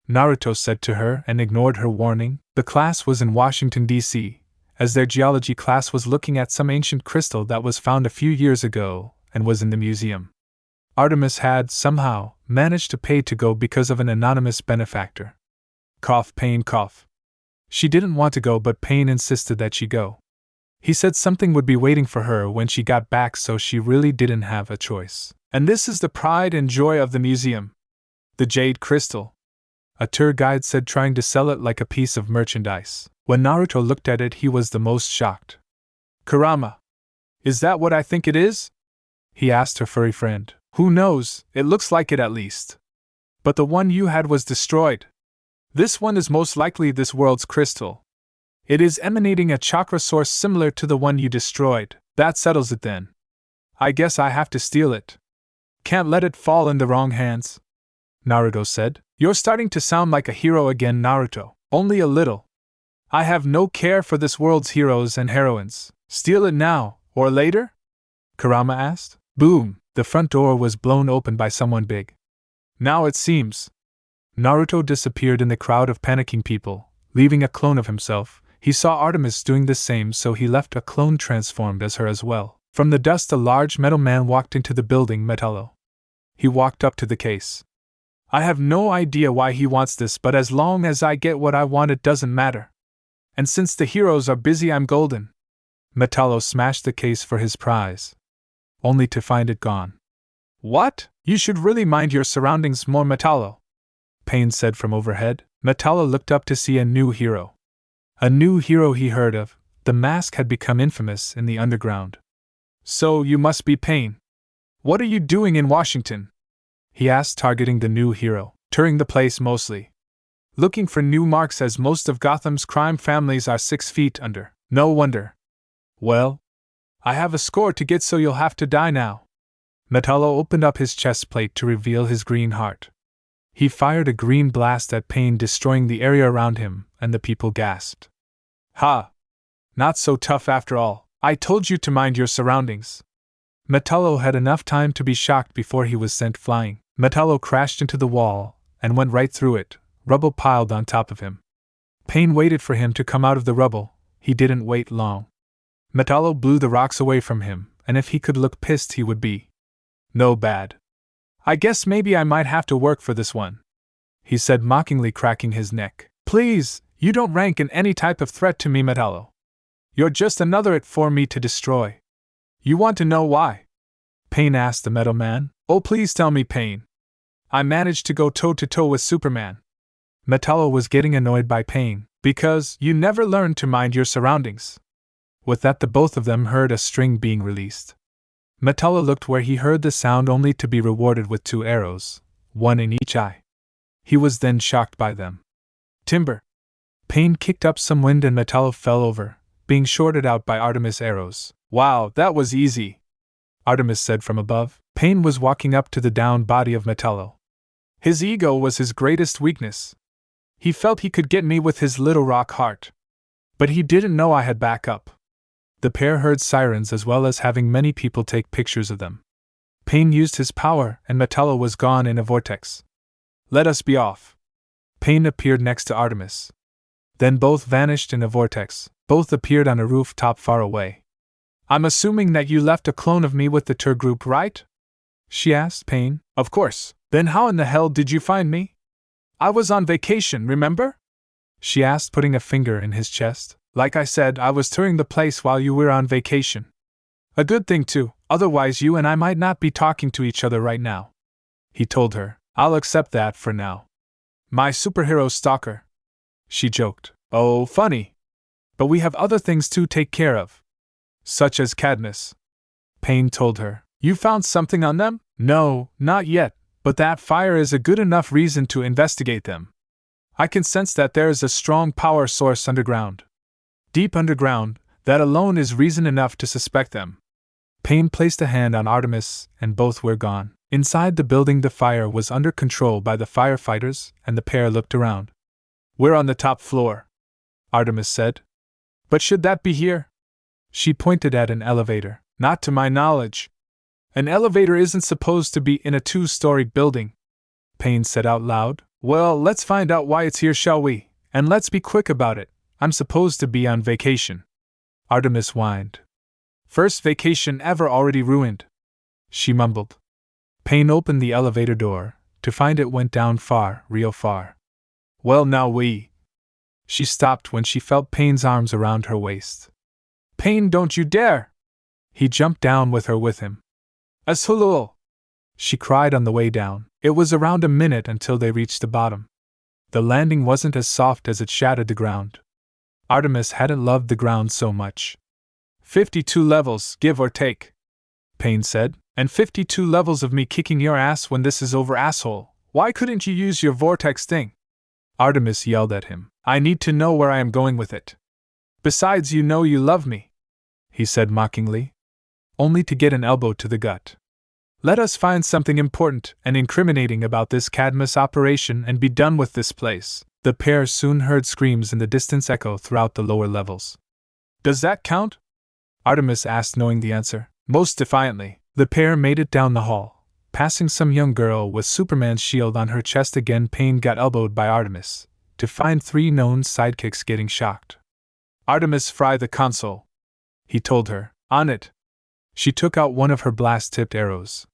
Naruto said to her, and ignored her warning. The class was in Washington, D.C., as their geology class was looking at some ancient crystal that was found a few years ago and was in the museum. Artemis had, somehow, managed to pay to go because of an anonymous benefactor. Cough, Pain, cough. She didn't want to go, but Pain insisted that she go. He said something would be waiting for her when she got back, so she really didn't have a choice. And this is the pride and joy of the museum. The jade crystal, a tour guide said, trying to sell it like a piece of merchandise. When Naruto looked at it, he was the most shocked. Kurama, is that what I think it is? He asked her furry friend. Who knows, it looks like it at least. But the one you had was destroyed. This one is most likely this world's crystal. It is emanating a chakra source similar to the one you destroyed. That settles it then. I guess I have to steal it. Can't let it fall in the wrong hands, Naruto said. You're starting to sound like a hero again, Naruto. Only a little. I have no care for this world's heroes and heroines. Steal it now, or later? Kurama asked. Boom! The front door was blown open by someone big. Now it seems. Naruto disappeared in the crowd of panicking people, leaving a clone of himself. He saw Artemis doing the same, so he left a clone transformed as her as well. From the dust, a large metal man walked into the building. Metallo. He walked up to the case. I have no idea why he wants this, but as long as I get what I want, it doesn't matter. And since the heroes are busy, I'm golden. Metallo smashed the case for his prize, only to find it gone. What? You should really mind your surroundings more, Metallo, Pain said from overhead. Metallo looked up to see a new hero. A new hero he heard of. The mask had become infamous in the underground. So you must be Pain. What are you doing in Washington? He asked, targeting the new hero. Touring the place mostly. Looking for new marks, as most of Gotham's crime families are 6 feet under. No wonder. Well, I have a score to get, so you'll have to die now. Metallo opened up his chest plate to reveal his green heart. He fired a green blast at Pain, destroying the area around him, and the people gasped. Ha! Not so tough after all. I told you to mind your surroundings. Metallo had enough time to be shocked before he was sent flying. Metallo crashed into the wall and went right through it, rubble piled on top of him. Pain waited for him to come out of the rubble. He didn't wait long. Metallo blew the rocks away from him, and if he could look pissed, he would be. No bad. I guess maybe I might have to work for this one, he said mockingly, cracking his neck. Please, you don't rank in any type of threat to me, Metallo. You're just another it for me to destroy. You want to know why? Pain asked the Metal Man. Oh, please tell me, Pain. I managed to go toe-to-toe with Superman. Metallo was getting annoyed by Pain, because you never learned to mind your surroundings. With that, the both of them heard a string being released. Metallo looked where he heard the sound only to be rewarded with 2 arrows, one in each eye. He was then shocked by them. Timber! Pain kicked up some wind and Metallo fell over, being shorted out by Artemis' arrows. Wow, that was easy, Artemis said from above. Pain was walking up to the downed body of Metallo. His ego was his greatest weakness. He felt he could get me with his little rock heart. But he didn't know I had backup. The pair heard sirens as well as having many people take pictures of them. Pain used his power and Metallo was gone in a vortex. Let us be off. Pain appeared next to Artemis. Then both vanished in a vortex. Both appeared on a rooftop far away. I'm assuming that you left a clone of me with the tour group, right? She asked Pain. Of course. Then how in the hell did you find me? I was on vacation, remember? She asked, putting a finger in his chest. Like I said, I was touring the place while you were on vacation. A good thing too, otherwise you and I might not be talking to each other right now. He told her. I'll accept that for now. My superhero stalker. She joked. Oh, funny. But we have other things to take care of. Such as Cadmus. Pain told her. You found something on them? No, not yet, but that fire is a good enough reason to investigate them. I can sense that there is a strong power source underground. Deep underground, that alone is reason enough to suspect them. Pain placed a hand on Artemis, and both were gone. Inside the building, the fire was under control by the firefighters, and the pair looked around. We're on the top floor, Artemis said. But should that be here? She pointed at an elevator. Not to my knowledge. An elevator isn't supposed to be in a 2-story building, Pain said out loud. Well, let's find out why it's here, shall we? And let's be quick about it. I'm supposed to be on vacation. Artemis whined. First vacation ever already ruined, she mumbled. Pain opened the elevator door, to find it went down far, real far. Well, now we. She stopped when she felt Pain's arms around her waist. Pain, don't you dare! He jumped down with her with him. Ashulul! She cried on the way down. It was around a minute until they reached the bottom. The landing wasn't as soft as it shattered the ground. Artemis hadn't loved the ground so much. 52 levels, give or take, Pain said, and 52 levels of me kicking your ass when this is over, asshole. Why couldn't you use your vortex thing? Artemis yelled at him. I need to know where I am going with it. Besides, you know you love me, he said mockingly. Only to get an elbow to the gut. Let us find something important and incriminating about this Cadmus operation and be done with this place. The pair soon heard screams in the distance echo throughout the lower levels. Does that count? Artemis asked, knowing the answer. Most defiantly. The pair made it down the hall, passing some young girl with Superman's shield on her chest. Again, Pain got elbowed by Artemis, to find 3 known sidekicks getting shocked. Artemis, fry the console, he told her. On it. She took out one of her blast-tipped arrows.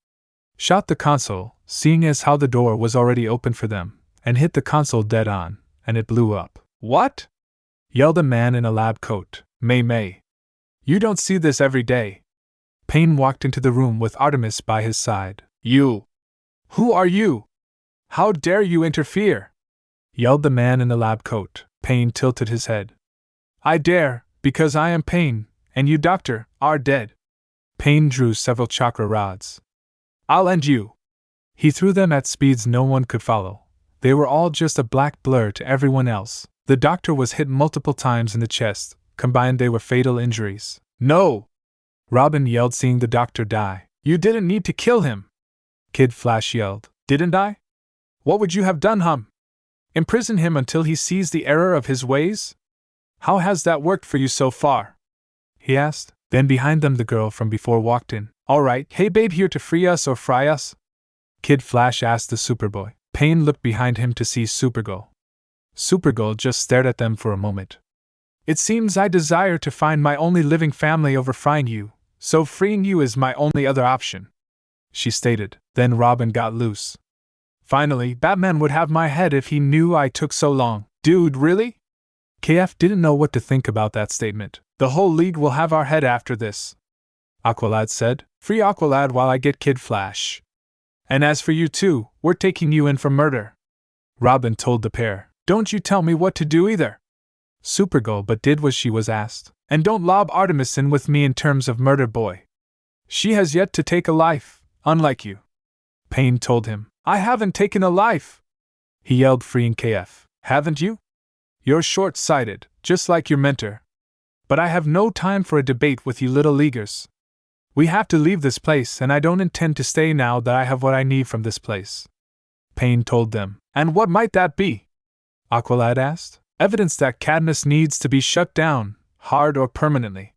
Shot the console, seeing as how the door was already open for them, and hit the console dead on, and it blew up. What? Yelled a man in a lab coat. May. You don't see this every day. Pain walked into the room with Artemis by his side. You! Who are you? How dare you interfere? Yelled the man in the lab coat. Pain tilted his head. I dare, because I am Pain, and you, doctor, are dead. Pain drew several chakra rods. I'll end you. He threw them at speeds no one could follow. They were all just a black blur to everyone else. The doctor was hit multiple times in the chest. Combined, they were fatal injuries. No! Robin yelled, seeing the doctor die. You didn't need to kill him. Kid Flash yelled. Didn't I? What would you have done, Hum? Imprison him until he sees the error of his ways? How has that worked for you so far? He asked. Then behind them the girl from before walked in. All right, hey babe, here to free us or fry us? Kid Flash asked the Superboy. Pain looked behind him to see Supergirl. Supergirl just stared at them for a moment. It seems I desire to find my only living family over frying you, so freeing you is my only other option, she stated. Then Robin got loose. Finally, Batman would have my head if he knew I took so long. Dude, really? KF didn't know what to think about that statement. The whole league will have our head after this. Aqualad said. Free Aqualad while I get Kid Flash. And as for you two, we're taking you in for murder. Robin told the pair. Don't you tell me what to do either. Supergirl but did what she was asked. And don't lob Artemis in with me in terms of murder, boy. She has yet to take a life, unlike you. Payne told him. I haven't taken a life, he yelled, freeing KF. Haven't you? You're short-sighted, just like your mentor. But I have no time for a debate with you little leaguers. We have to leave this place, and I don't intend to stay now that I have what I need from this place. Payne told them. And what might that be? Aqualad asked. Evidence that Cadmus needs to be shut down, hard or permanently.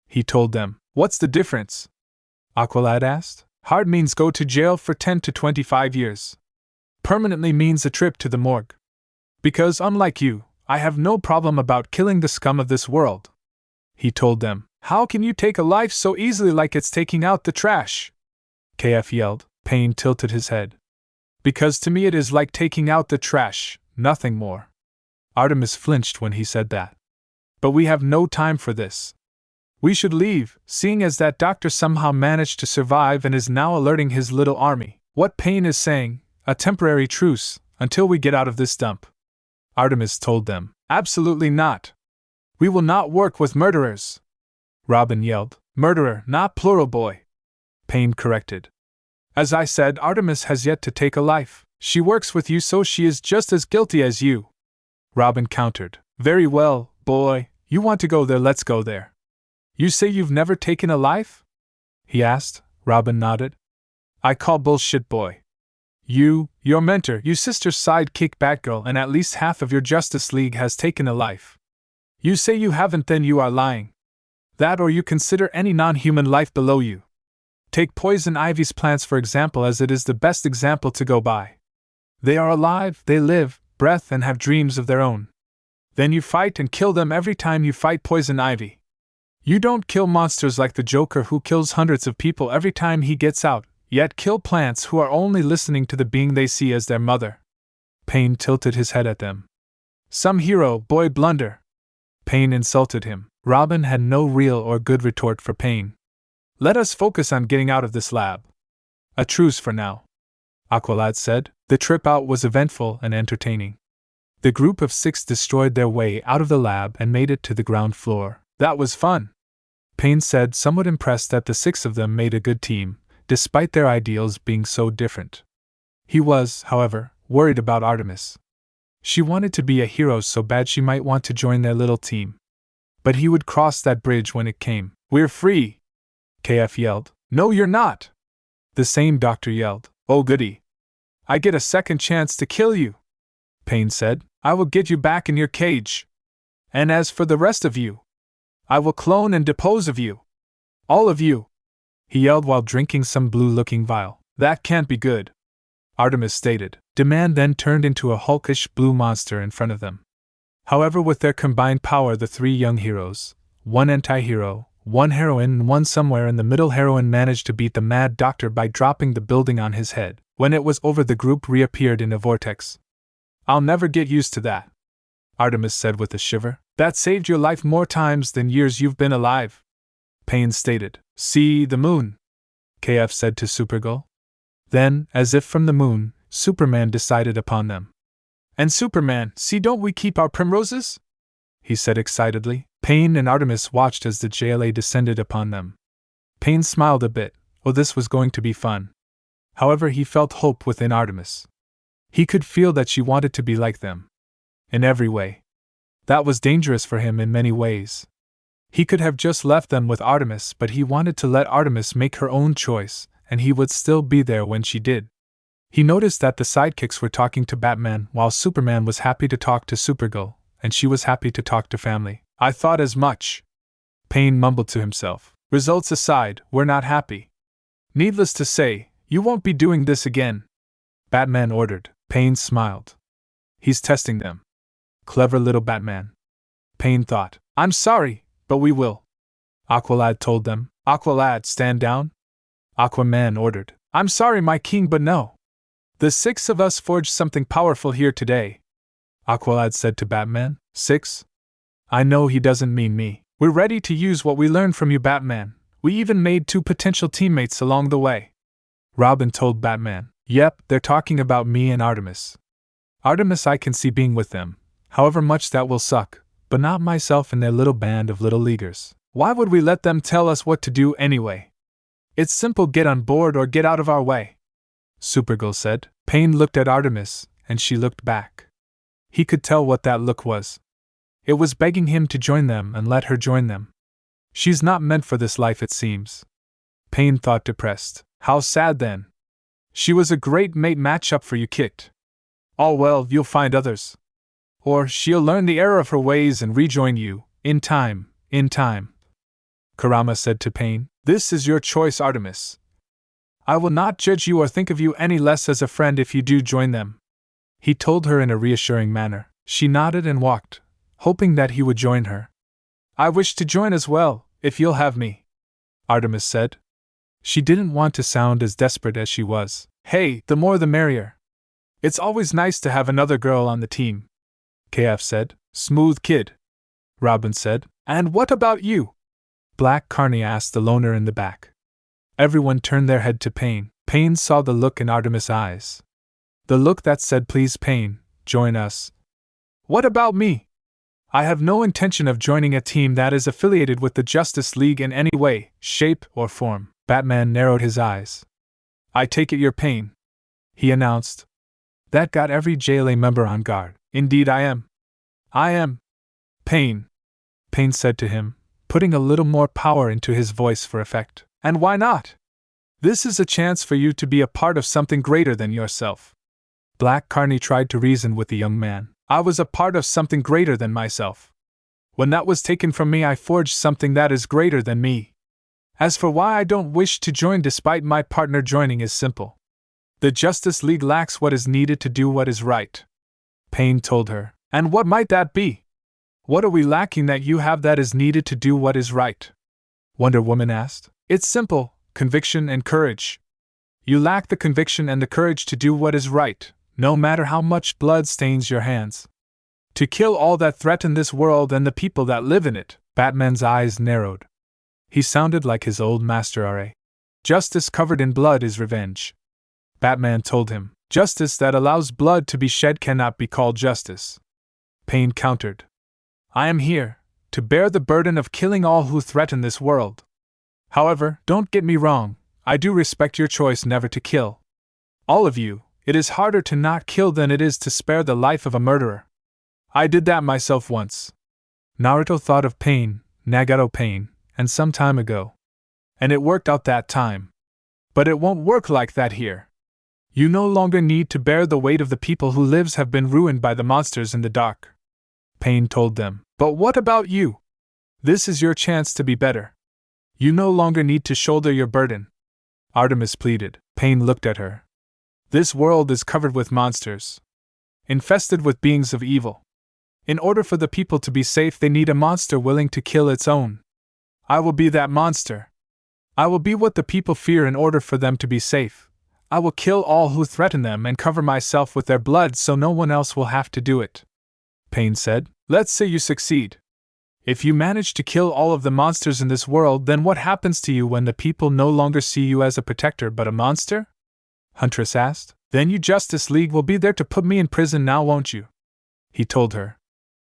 He told them. What's the difference? Aqualad asked. Hard means go to jail for 10 to 25 years. Permanently means a trip to the morgue. Because unlike you, I have no problem about killing the scum of this world. He told them. How can you take a life so easily like it's taking out the trash? KF yelled. Payne tilted his head. Because to me it is like taking out the trash, nothing more. Artemis flinched when he said that. But we have no time for this. We should leave, seeing as that doctor somehow managed to survive and is now alerting his little army. What Payne is saying, a temporary truce, until we get out of this dump. Artemis told them. Absolutely not. We will not work with murderers. Robin yelled. Murderer, not plural, boy. Payne corrected. As I said, Artemis has yet to take a life. She works with you, so she is just as guilty as you. Robin countered. Very well, boy, you want to go there, let's go there. You say you've never taken a life? He asked. Robin nodded. I call bullshit, boy. You, your mentor, your sister's sidekick Batgirl, and at least half of your Justice League has taken a life. You say you haven't, then you are lying. That or you consider any non-human life below you. Take Poison Ivy's plants for example, as it is the best example to go by. They are alive, they live, breath, and have dreams of their own. Then you fight and kill them every time you fight Poison Ivy. You don't kill monsters like the Joker who kills hundreds of people every time he gets out, yet kill plants who are only listening to the being they see as their mother. Payne tilted his head at them. Some hero, boy, blunder. Payne insulted him. Robin had no real or good retort for Payne. Let us focus on getting out of this lab. A truce for now, Aqualad said. The trip out was eventful and entertaining. The group of 6 destroyed their way out of the lab and made it to the ground floor. That was fun, Payne said, somewhat impressed that the 6 of them made a good team, despite their ideals being so different. He was, however, worried about Artemis. She wanted to be a hero so bad she might want to join their little team. But he would cross that bridge when it came. We're free, KF yelled. No, you're not, the same doctor yelled. Oh goody. I get a second chance to kill you, Payne said. I will get you back in your cage. And as for the rest of you, I will clone and depose of you. All of you, he yelled while drinking some blue-looking vial. That can't be good, Artemis stated. Demand then turned into a hulkish blue monster in front of them. However, with their combined power, the 3 young heroes, 1 anti-hero, 1 heroine, and 1 somewhere in the middle heroine, managed to beat the mad doctor by dropping the building on his head. When it was over, the group reappeared in a vortex. I'll never get used to that, Artemis said with a shiver. That saved your life more times than years you've been alive, Payne stated. See the moon, KF said to Supergirl. Then, as if from the moon, Superman decided upon them. And Superman, see, don't we keep our primroses? He said excitedly. Payne and Artemis watched as the JLA descended upon them. Payne smiled a bit. Oh, this was going to be fun. However, he felt hope within Artemis. He could feel that she wanted to be like them. In every way. That was dangerous for him in many ways. He could have just left them with Artemis, but he wanted to let Artemis make her own choice, and he would still be there when she did. He noticed that the sidekicks were talking to Batman, while Superman was happy to talk to Supergirl, and she was happy to talk to family. I thought as much, Payne mumbled to himself. Results aside, we're not happy. Needless to say, you won't be doing this again, Batman ordered. Payne smiled. He's testing them. Clever little Batman, Payne thought. I'm sorry, but we will, Aqualad told them. Aqualad, stand down, Aquaman ordered. I'm sorry, my king, but no. The 6 of us forged something powerful here today, Aqualad said to Batman. 6? I know he doesn't mean me. We're ready to use what we learned from you, Batman. We even made 2 potential teammates along the way. Robin told Batman. Yep, they're talking about me and Artemis. Artemis I can see being with them, however much that will suck, but not myself and their little band of little leaguers. Why would we let them tell us what to do anyway? It's simple, get on board or get out of our way. Supergirl said. Payne looked at Artemis, and she looked back. He could tell what that look was. It was begging him to join them and let her join them. She's not meant for this life, it seems. Payne thought, depressed. How sad then. She was a great mate matchup for you, Kit. All well, you'll find others. Or she'll learn the error of her ways and rejoin you, in time. Kurama said to Payne. This is your choice, Artemis. I will not judge you or think of you any less as a friend if you do join them. He told her in a reassuring manner. She nodded and walked, hoping that he would join her. I wish to join as well, if you'll have me, Artemis said. She didn't want to sound as desperate as she was. Hey, the more the merrier. It's always nice to have another girl on the team, KF said. Smooth kid, Robin said. And what about you? Black Carney asked the loner in the back. Everyone turned their head to Payne. Payne saw the look in Artemis' eyes. The look that said, please Payne, join us. What about me? I have no intention of joining a team that is affiliated with the Justice League in any way, shape, or form. Batman narrowed his eyes. I take it you're Payne, he announced. That got every JLA member on guard. Indeed I am. I am Payne, Payne said to him, putting a little more power into his voice for effect. And why not? This is a chance for you to be a part of something greater than yourself. Black Carney tried to reason with the young man. I was a part of something greater than myself. When that was taken from me, I forged something that is greater than me. As for why I don't wish to join despite my partner joining is simple. The Justice League lacks what is needed to do what is right, Payne told her. And what might that be? What are we lacking that you have that is needed to do what is right? Wonder Woman asked. It's simple, conviction and courage. You lack the conviction and the courage to do what is right, no matter how much blood stains your hands. To kill all that threaten this world and the people that live in it. Batman's eyes narrowed. He sounded like his old master R.A. Justice covered in blood is revenge, Batman told him. Justice that allows blood to be shed cannot be called justice, Payne countered. I am here to bear the burden of killing all who threaten this world. However, don't get me wrong, I do respect your choice never to kill. All of you, it is harder to not kill than it is to spare the life of a murderer. I did that myself once. Naruto thought of Pain, Nagato Pain, and some time ago. And it worked out that time. But it won't work like that here. You no longer need to bear the weight of the people whose lives have been ruined by the monsters in the dark, Pain told them. But what about you? This is your chance to be better. You no longer need to shoulder your burden, Artemis pleaded. Pain looked at her. This world is covered with monsters, infested with beings of evil. In order for the people to be safe, they need a monster willing to kill its own. I will be that monster. I will be what the people fear in order for them to be safe. I will kill all who threaten them and cover myself with their blood so no one else will have to do it, Pain said. Let's say you succeed. If you manage to kill all of the monsters in this world, then what happens to you when the people no longer see you as a protector but a monster? Huntress asked. Then you Justice League will be there to put me in prison now, won't you? He told her.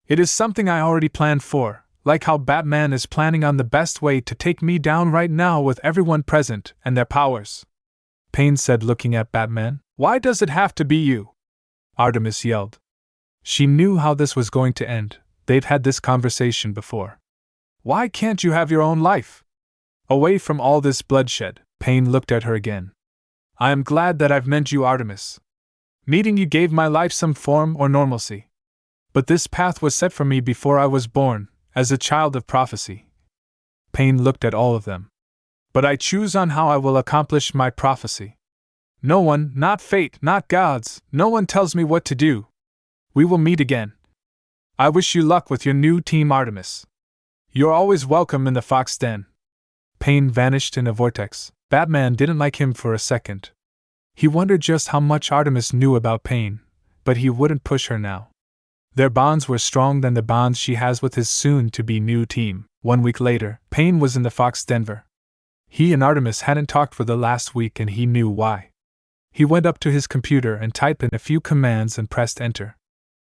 It is something I already planned for, like how Batman is planning on the best way to take me down right now with everyone present and their powers. Pain said, looking at Batman. Why does it have to be you? Artemis yelled. She knew how this was going to end. They've had this conversation before. Why can't you have your own life? Away from all this bloodshed. Pain looked at her again. I am glad that I've met you, Artemis. Meeting you gave my life some form or normalcy. But this path was set for me before I was born, as a child of prophecy. Pain looked at all of them. But I choose on how I will accomplish my prophecy. No one, not fate, not gods, no one tells me what to do. We will meet again. I wish you luck with your new team, Artemis. You're always welcome in the Fox Den. Pain vanished in a vortex. Batman didn't like him for a second. He wondered just how much Artemis knew about Pain, but he wouldn't push her now. Their bonds were stronger than the bonds she has with his soon-to-be new team. 1 week later, Pain was in the Fox Denver. He and Artemis hadn't talked for the last week and he knew why. He went up to his computer and typed in a few commands and pressed enter.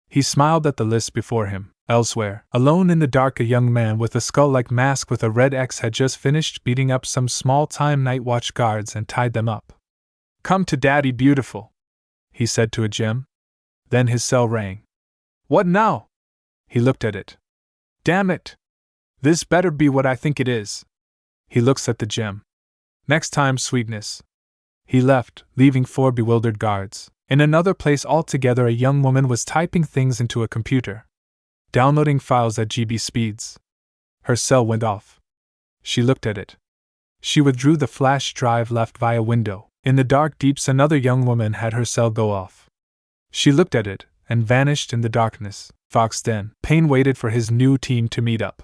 He smiled at the list before him. Elsewhere, alone in the dark, a young man with a skull-like mask with a red X had just finished beating up some small-time night watch guards and tied them up. "Come to Daddy, beautiful," he said to a gem. Then his cell rang. "What now?" He looked at it. "Damn it! This better be what I think it is." He looks at the gem. "Next time, sweetness." He left, leaving 4 bewildered guards. In another place altogether, a young woman was typing things into a computer, downloading files at GB speeds. Her cell went off. She looked at it. She withdrew the flash drive left via window. In the dark deeps, another young woman had her cell go off. She looked at it and vanished in the darkness. Fox Den. Payne waited for his new team to meet up.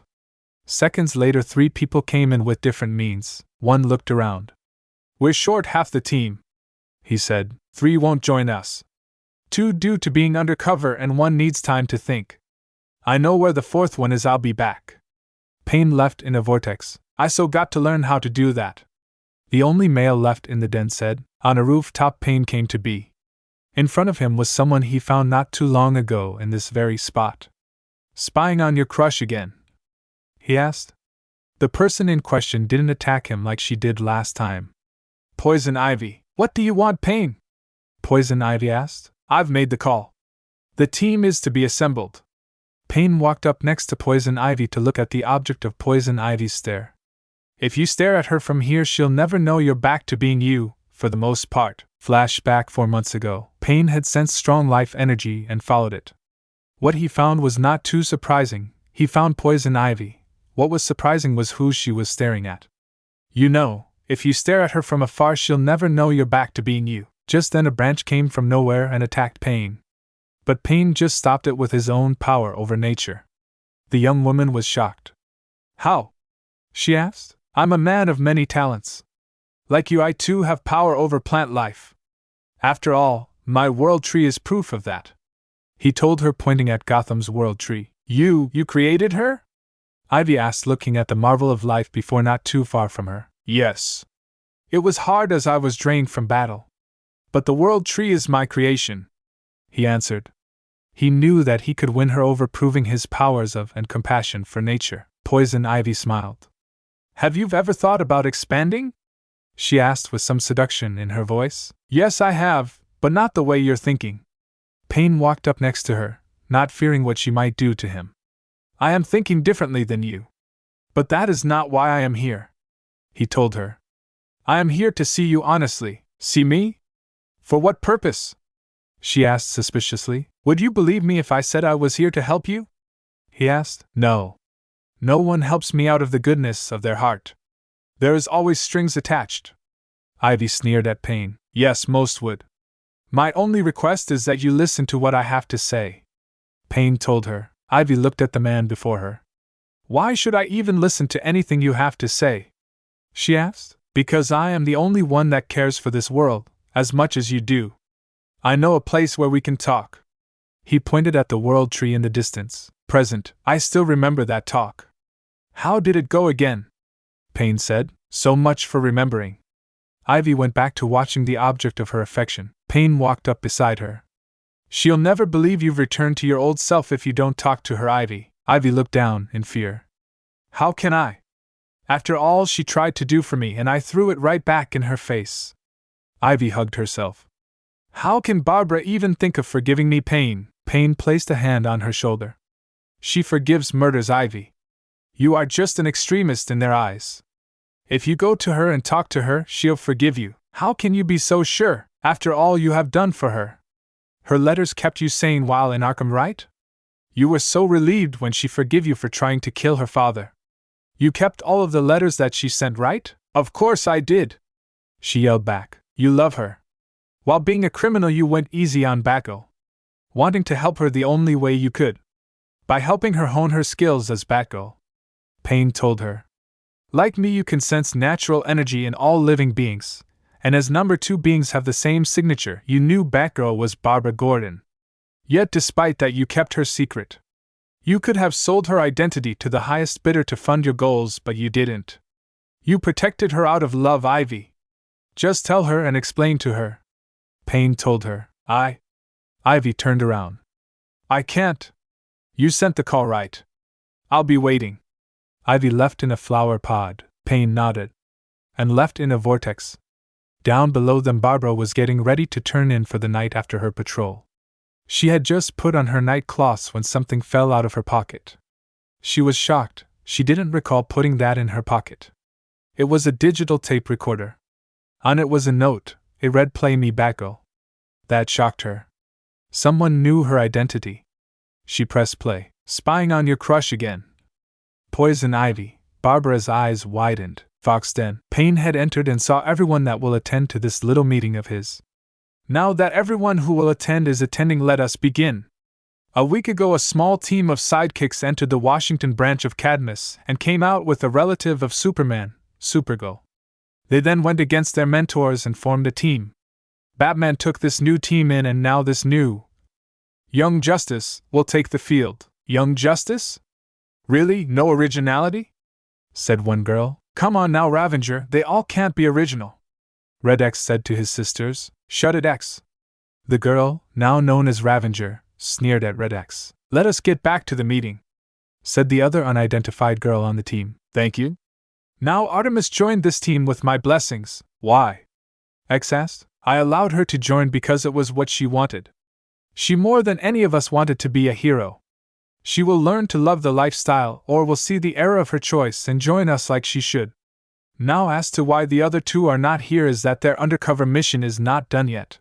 Seconds later, 3 people came in with different means. One looked around. "We're short half the team," he said. 3 won't join us. 2 due to being undercover and 1 needs time to think. I know where the 4th one is, I'll be back. Payne left in a vortex. "I so got to learn how to do that." The only male left in the den said. On a rooftop Payne came to be. In front of him was someone he found not too long ago in this very spot. "Spying on your crush again?" he asked. The person in question didn't attack him like she did last time. "Poison Ivy." "What do you want, Payne?" Poison Ivy asked. "I've made the call. The team is to be assembled." Payne walked up next to Poison Ivy to look at the object of Poison Ivy's stare. "If you stare at her from here, she'll never know you're back to being you, for the most part." Flashback 4 months ago. Payne had sensed strong life energy and followed it. What he found was not too surprising. He found Poison Ivy. What was surprising was who she was staring at. "You know, if you stare at her from afar, she'll never know you're back to being you." Just then a branch came from nowhere and attacked Payne. But Payne just stopped it with his own power over nature. The young woman was shocked. "How?" she asked. "I'm a man of many talents. Like you, I too have power over plant life. After all, my world tree is proof of that," he told her, pointing at Gotham's world tree. You created her?" Ivy asked, looking at the marvel of life before not too far from her. "Yes. It was hard as I was drained from battle. But the world tree is my creation," he answered. He knew that he could win her over, proving his powers of and compassion for nature. Poison Ivy smiled. "Have you ever thought about expanding?" she asked with some seduction in her voice. "Yes, I have, but not the way you're thinking." Payne walked up next to her, not fearing what she might do to him. "I am thinking differently than you. But that is not why I am here," he told her. "I am here to see you honestly." "See me? For what purpose?" she asked suspiciously. "Would you believe me if I said I was here to help you?" he asked. "No. No one helps me out of the goodness of their heart. There is always strings attached." Ivy sneered at Payne. "Yes, most would. My only request is that you listen to what I have to say," Payne told her. Ivy looked at the man before her. "Why should I even listen to anything you have to say?" she asked. "Because I am the only one that cares for this world, as much as you do. I know a place where we can talk." He pointed at the world tree in the distance. "Present, I still remember that talk." "How did it go again?" Payne said. "So much for remembering." Ivy went back to watching the object of her affection. Payne walked up beside her. "She'll never believe you've returned to your old self if you don't talk to her, Ivy." Ivy looked down in fear. "How can I? After all she tried to do for me, and I threw it right back in her face." Ivy hugged herself. "How can Barbara even think of forgiving me, Payne?" Payne placed a hand on her shoulder. "She forgives murders, Ivy. You are just an extremist in their eyes. If you go to her and talk to her, she'll forgive you." "How can you be so sure, after all you have done for her? Her letters kept you sane while in Arkham, right? You were so relieved when she forgave you for trying to kill her father. You kept all of the letters that she sent, right?" "Of course I did," she yelled back. "You love her. While being a criminal you went easy on Batgirl, wanting to help her the only way you could. By helping her hone her skills as Batgirl," Payne told her. "Like me, you can sense natural energy in all living beings, and as number 2 beings have the same signature, you knew Batgirl was Barbara Gordon. Yet despite that you kept her secret. You could have sold her identity to the highest bidder to fund your goals, but you didn't. You protected her out of love, Ivy. Just tell her and explain to her. Payne told her. Ivy turned around. I can't. You sent the call, right? I'll be waiting. Ivy left in a flower pod, Payne nodded. And left in a vortex. Down below them, Barbara was getting ready to turn in for the night after her patrol. She had just put on her night cloths when something fell out of her pocket. She was shocked. She didn't recall putting that in her pocket. It was a digital tape recorder. On it was a note. It read, "Play me, Batgirl." That shocked her. Someone knew her identity. She pressed play. Spying on your crush again. Poison Ivy. Barbara's eyes widened. Fox Den. Payne had entered and saw everyone that will attend to this little meeting of his. Now that everyone who will attend is attending, let us begin. A week ago, a small team of sidekicks entered the Washington branch of Cadmus and came out with a relative of Superman, Supergirl. They then went against their mentors and formed a team. Batman took this new team in, and now this new Young Justice will take the field. Young Justice? Really? No originality? Said one girl. Come on now, Ravenger, they all can't be original. Red X said to his sisters. Shut it, X. The girl, now known as Ravenger, sneered at Red X. Let us get back to the meeting, said the other unidentified girl on the team. Thank you. Now Artemis joined this team with my blessings. Why? X asked. I allowed her to join because it was what she wanted. She more than any of us wanted to be a hero. She will learn to love the lifestyle, or will see the error of her choice and join us like she should. Now, as to why the other two are not here, is that their undercover mission is not done yet.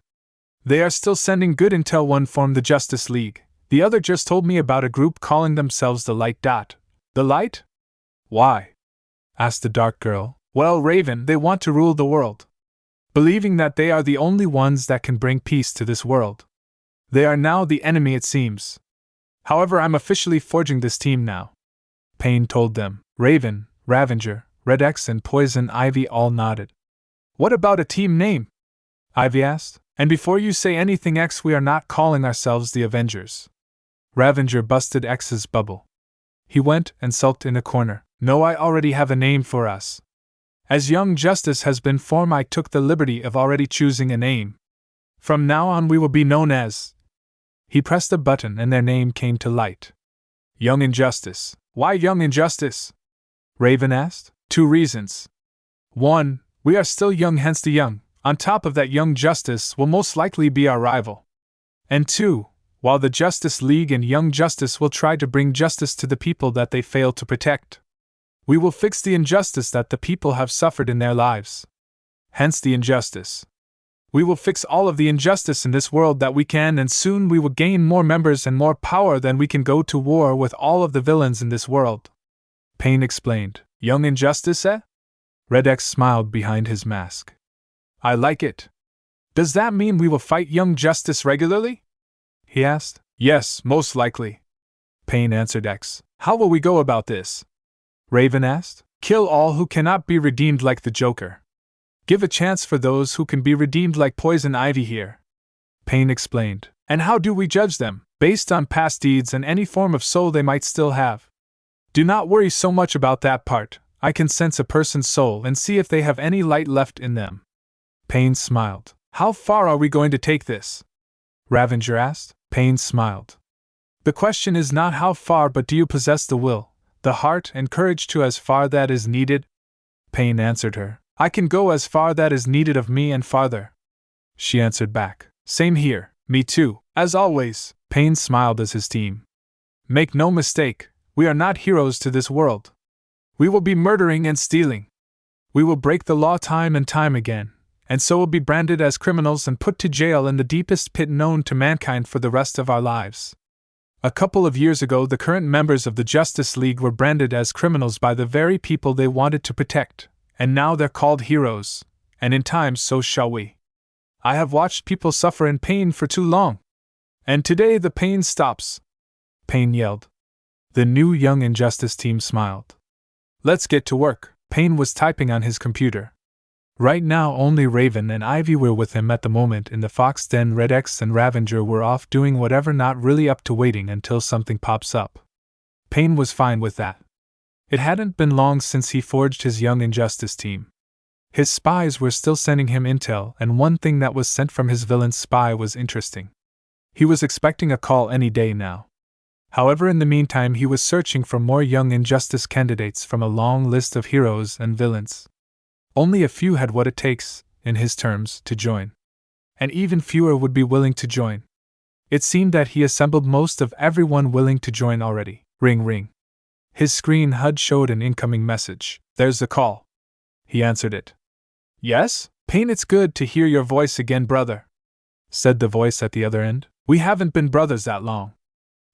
They are still sending good intel. One formed the Justice League. The other just told me about a group calling themselves the Light. The Light? Why? Asked the dark girl. Well, Raven, they want to rule the world. Believing that they are the only ones that can bring peace to this world. They are now the enemy, it seems. However, I'm officially forging this team now. Payne told them. Raven, Ravenger, Red X and Poison Ivy all nodded. What about a team name? Ivy asked. And before you say anything, X, we are not calling ourselves the Avengers. Ravenger busted X's bubble. He went and sulked in a corner. No, I already have a name for us. As Young Justice has been formed, I took the liberty of already choosing a name. From now on we will be known as... He pressed a button and their name came to light. Young Injustice. Why Young Injustice? Raven asked. 2 reasons. 1. We are still young, hence the young. On top of that, Young Justice will most likely be our rival. And 2. While the Justice League and Young Justice will try to bring justice to the people that they fail to protect, we will fix the injustice that the people have suffered in their lives. Hence the injustice. We will fix all of the injustice in this world that we can, and soon we will gain more members and more power than we can go to war with all of the villains in this world. Payne explained. Young Injustice, eh? Red X smiled behind his mask. I like it. Does that mean we will fight Young Justice regularly? He asked. Yes, most likely. Payne answered. X. How will we go about this? Raven asked. Kill all who cannot be redeemed like the Joker. Give a chance for those who can be redeemed like Poison Ivy here. Payne explained. And how do we judge them? Based on past deeds and any form of soul they might still have. Do not worry so much about that part. I can sense a person's soul and see if they have any light left in them. Payne smiled. How far are we going to take this? Ravenger asked. Payne smiled. The question is not how far, but do you possess the will, the heart and courage to as far that is needed? Payne answered her. I can go as far that is needed of me and farther. She answered back. Same here, me too, as always. Payne smiled as his team. Make no mistake, we are not heroes to this world. We will be murdering and stealing. We will break the law time and time again, and so will be branded as criminals and put to jail in the deepest pit known to mankind for the rest of our lives. A couple of years ago, the current members of the Justice League were branded as criminals by the very people they wanted to protect. And now they're called heroes, and in time so shall we. I have watched people suffer in pain for too long. And today the pain stops. Payne yelled. The new Young Injustice team smiled. Let's get to work. Payne was typing on his computer. Right now only Raven and Ivy were with him at the moment in the Fox Den. Red X and Ravenger were off doing whatever, not really up to waiting until something pops up. Payne was fine with that. It hadn't been long since he forged his Young Injustice team. His spies were still sending him intel, and one thing that was sent from his villain spy was interesting. He was expecting a call any day now. However, in the meantime, he was searching for more Young Injustice candidates from a long list of heroes and villains. Only a few had what it takes, in his terms, to join. And even fewer would be willing to join. It seemed that he assembled most of everyone willing to join already. Ring ring. His screen HUD showed an incoming message. "There's the call." He answered it. "Yes, Payne, it's good to hear your voice again, brother," said the voice at the other end. "We haven't been brothers that long.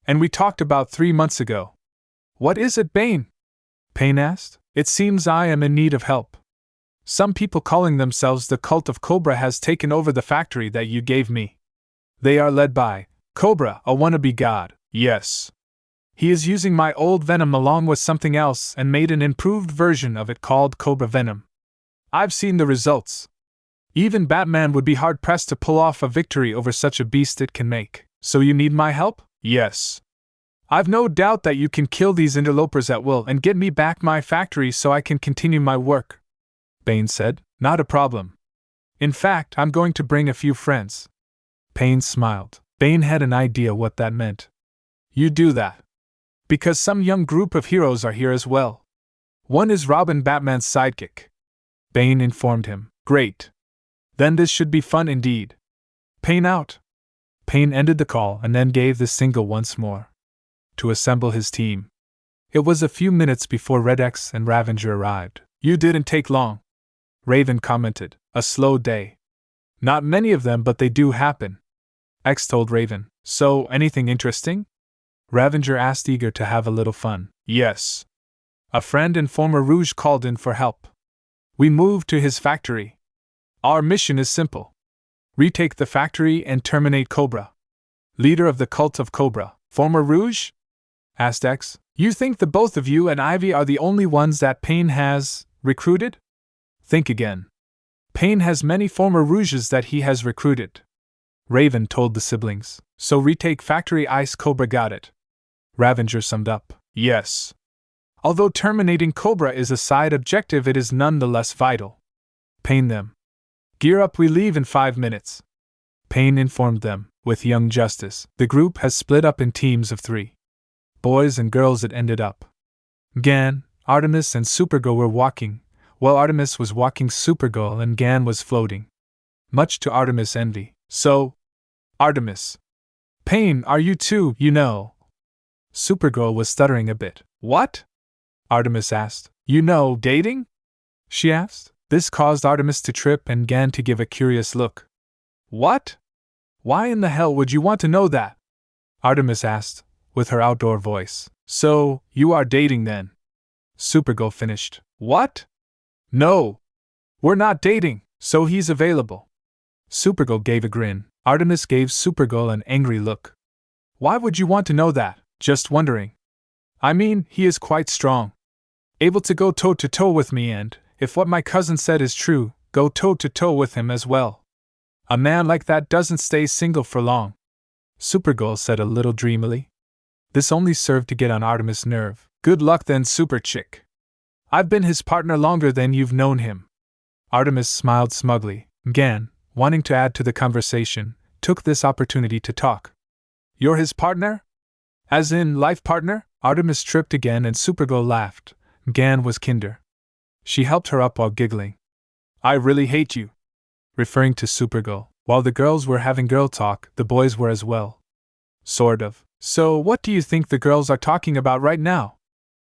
And we talked about 3 months ago." "What is it, Bane?" Payne asked. "It seems I am in need of help. Some people calling themselves the Cult of Cobra has taken over the factory that you gave me. They are led by Cobra, a wannabe god. Yes. He is using my old venom along with something else and made an improved version of it called Cobra Venom. I've seen the results. Even Batman would be hard-pressed to pull off a victory over such a beast it can make. So you need my help?" "Yes. I've no doubt that you can kill these interlopers at will and get me back my factory so I can continue my work," Bane said. "Not a problem. In fact, I'm going to bring a few friends." Payne smiled. Bane had an idea what that meant. "You do that. Because some young group of heroes are here as well. One is Robin, Batman's sidekick," Bane informed him. "Great. Then this should be fun indeed. Payne out." Payne ended the call and then gave the signal once more. To assemble his team. It was a few minutes before Red X and Ravager arrived. "You didn't take long," Raven commented. "A slow day." "Not many of them, but they do happen," X told Raven. "So, anything interesting?" Ravager asked, eager to have a little fun. "Yes. A friend and former Rouge called in for help. We moved to his factory. Our mission is simple. Retake the factory and terminate Cobra." "Leader of the Cult of Cobra, former Rouge?" asked X. "You think the both of you and Ivy are the only ones that Payne has recruited? Think again. Payne has many former Rouges that he has recruited," Raven told the siblings. "So retake factory, Ice Cobra, got it?" Ravager summed up. "Yes. Although terminating Cobra is a side objective, it is nonetheless vital. Payne them. Gear up, we leave in 5 minutes." Payne informed them. With Young Justice, the group has split up in teams of 3. Boys and girls it ended up. Gan, Artemis and Supergirl were walking, while Artemis was walking Supergirl and Gan was floating. Much to Artemis' envy. "So, Artemis. Payne, are you two, you know?" Supergirl was stuttering a bit. "What?" Artemis asked. "You know, dating?" she asked. This caused Artemis to trip and Gan to give a curious look. "What? Why in the hell would you want to know that?" Artemis asked, with her outdoor voice. "So, you are dating then?" Supergirl finished. "What? No. We're not dating, so he's available." Supergirl gave a grin. Artemis gave Supergirl an angry look. "Why would you want to know that? Just wondering. I mean, he is quite strong. Able to go toe-to-toe with me and, if what my cousin said is true, go toe-to-toe with him as well. A man like that doesn't stay single for long," Supergirl said a little dreamily. This only served to get on Artemis' nerve. "Good luck then, Super Chick. I've been his partner longer than you've known him." Artemis smiled smugly. Gan, wanting to add to the conversation, took this opportunity to talk. "You're his partner? As in, life partner?" Artemis tripped again and Supergirl laughed. Gan was kinder. She helped her up while giggling. "I really hate you," referring to Supergirl. While the girls were having girl talk, the boys were as well. "Sort of. So what do you think the girls are talking about right now?"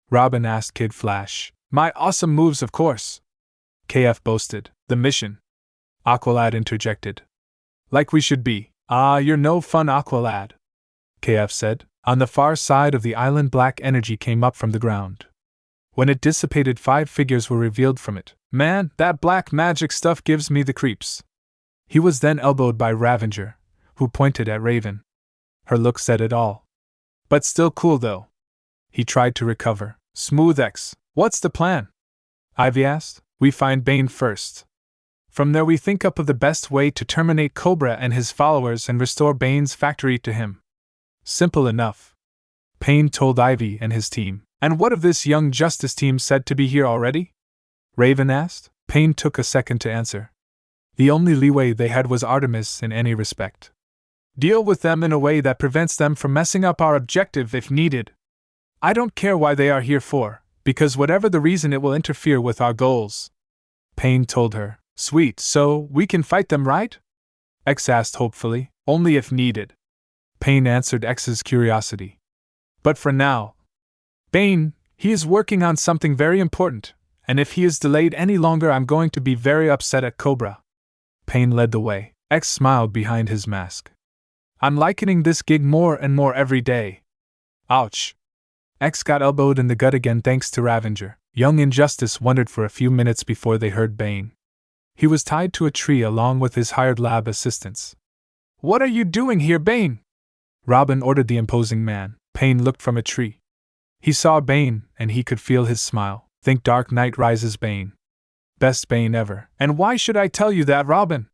Robin asked Kid Flash. "My awesome moves, of course," KF boasted. "The mission," Aqualad interjected. "Like we should be." "Ah, you're no fun, Aqualad," KF said. On the far side of the island, black energy came up from the ground. When it dissipated, 5 figures were revealed from it. "Man, that black magic stuff gives me the creeps." He was then elbowed by Ravager, who pointed at Raven. Her look said it all. "But still cool though." He tried to recover. "Smooth X, what's the plan?" Ivy asked. "We find Bane first. From there we think up of the best way to terminate Cobra and his followers and restore Bane's factory to him." "Simple enough," Payne told Ivy and his team. And what of this young justice team said to be here already? Raven asked. Payne took a second to answer. The only leeway they had was Artemis in any respect. Deal with them in a way that prevents them from messing up our objective if needed. I don't care why they are here for, because whatever the reason it will interfere with our goals. Payne told her. Sweet, so we can fight them, right? X asked hopefully. Only if needed. Payne answered X's curiosity. But for now. Bane, he is working on something very important, and if he is delayed any longer I'm going to be very upset at Cobra. Payne led the way. X smiled behind his mask. I'm likening this gig more and more every day. Ouch. X got elbowed in the gut again thanks to Ravenger. Young Injustice wondered for a few minutes before they heard Bane. He was tied to a tree along with his hired lab assistants. What are you doing here, Bane? Robin ordered the imposing man. Payne looked from a tree. He saw Bane, and he could feel his smile. Think Dark Knight Rises Bane. Best Bane ever. And why should I tell you that, Robin?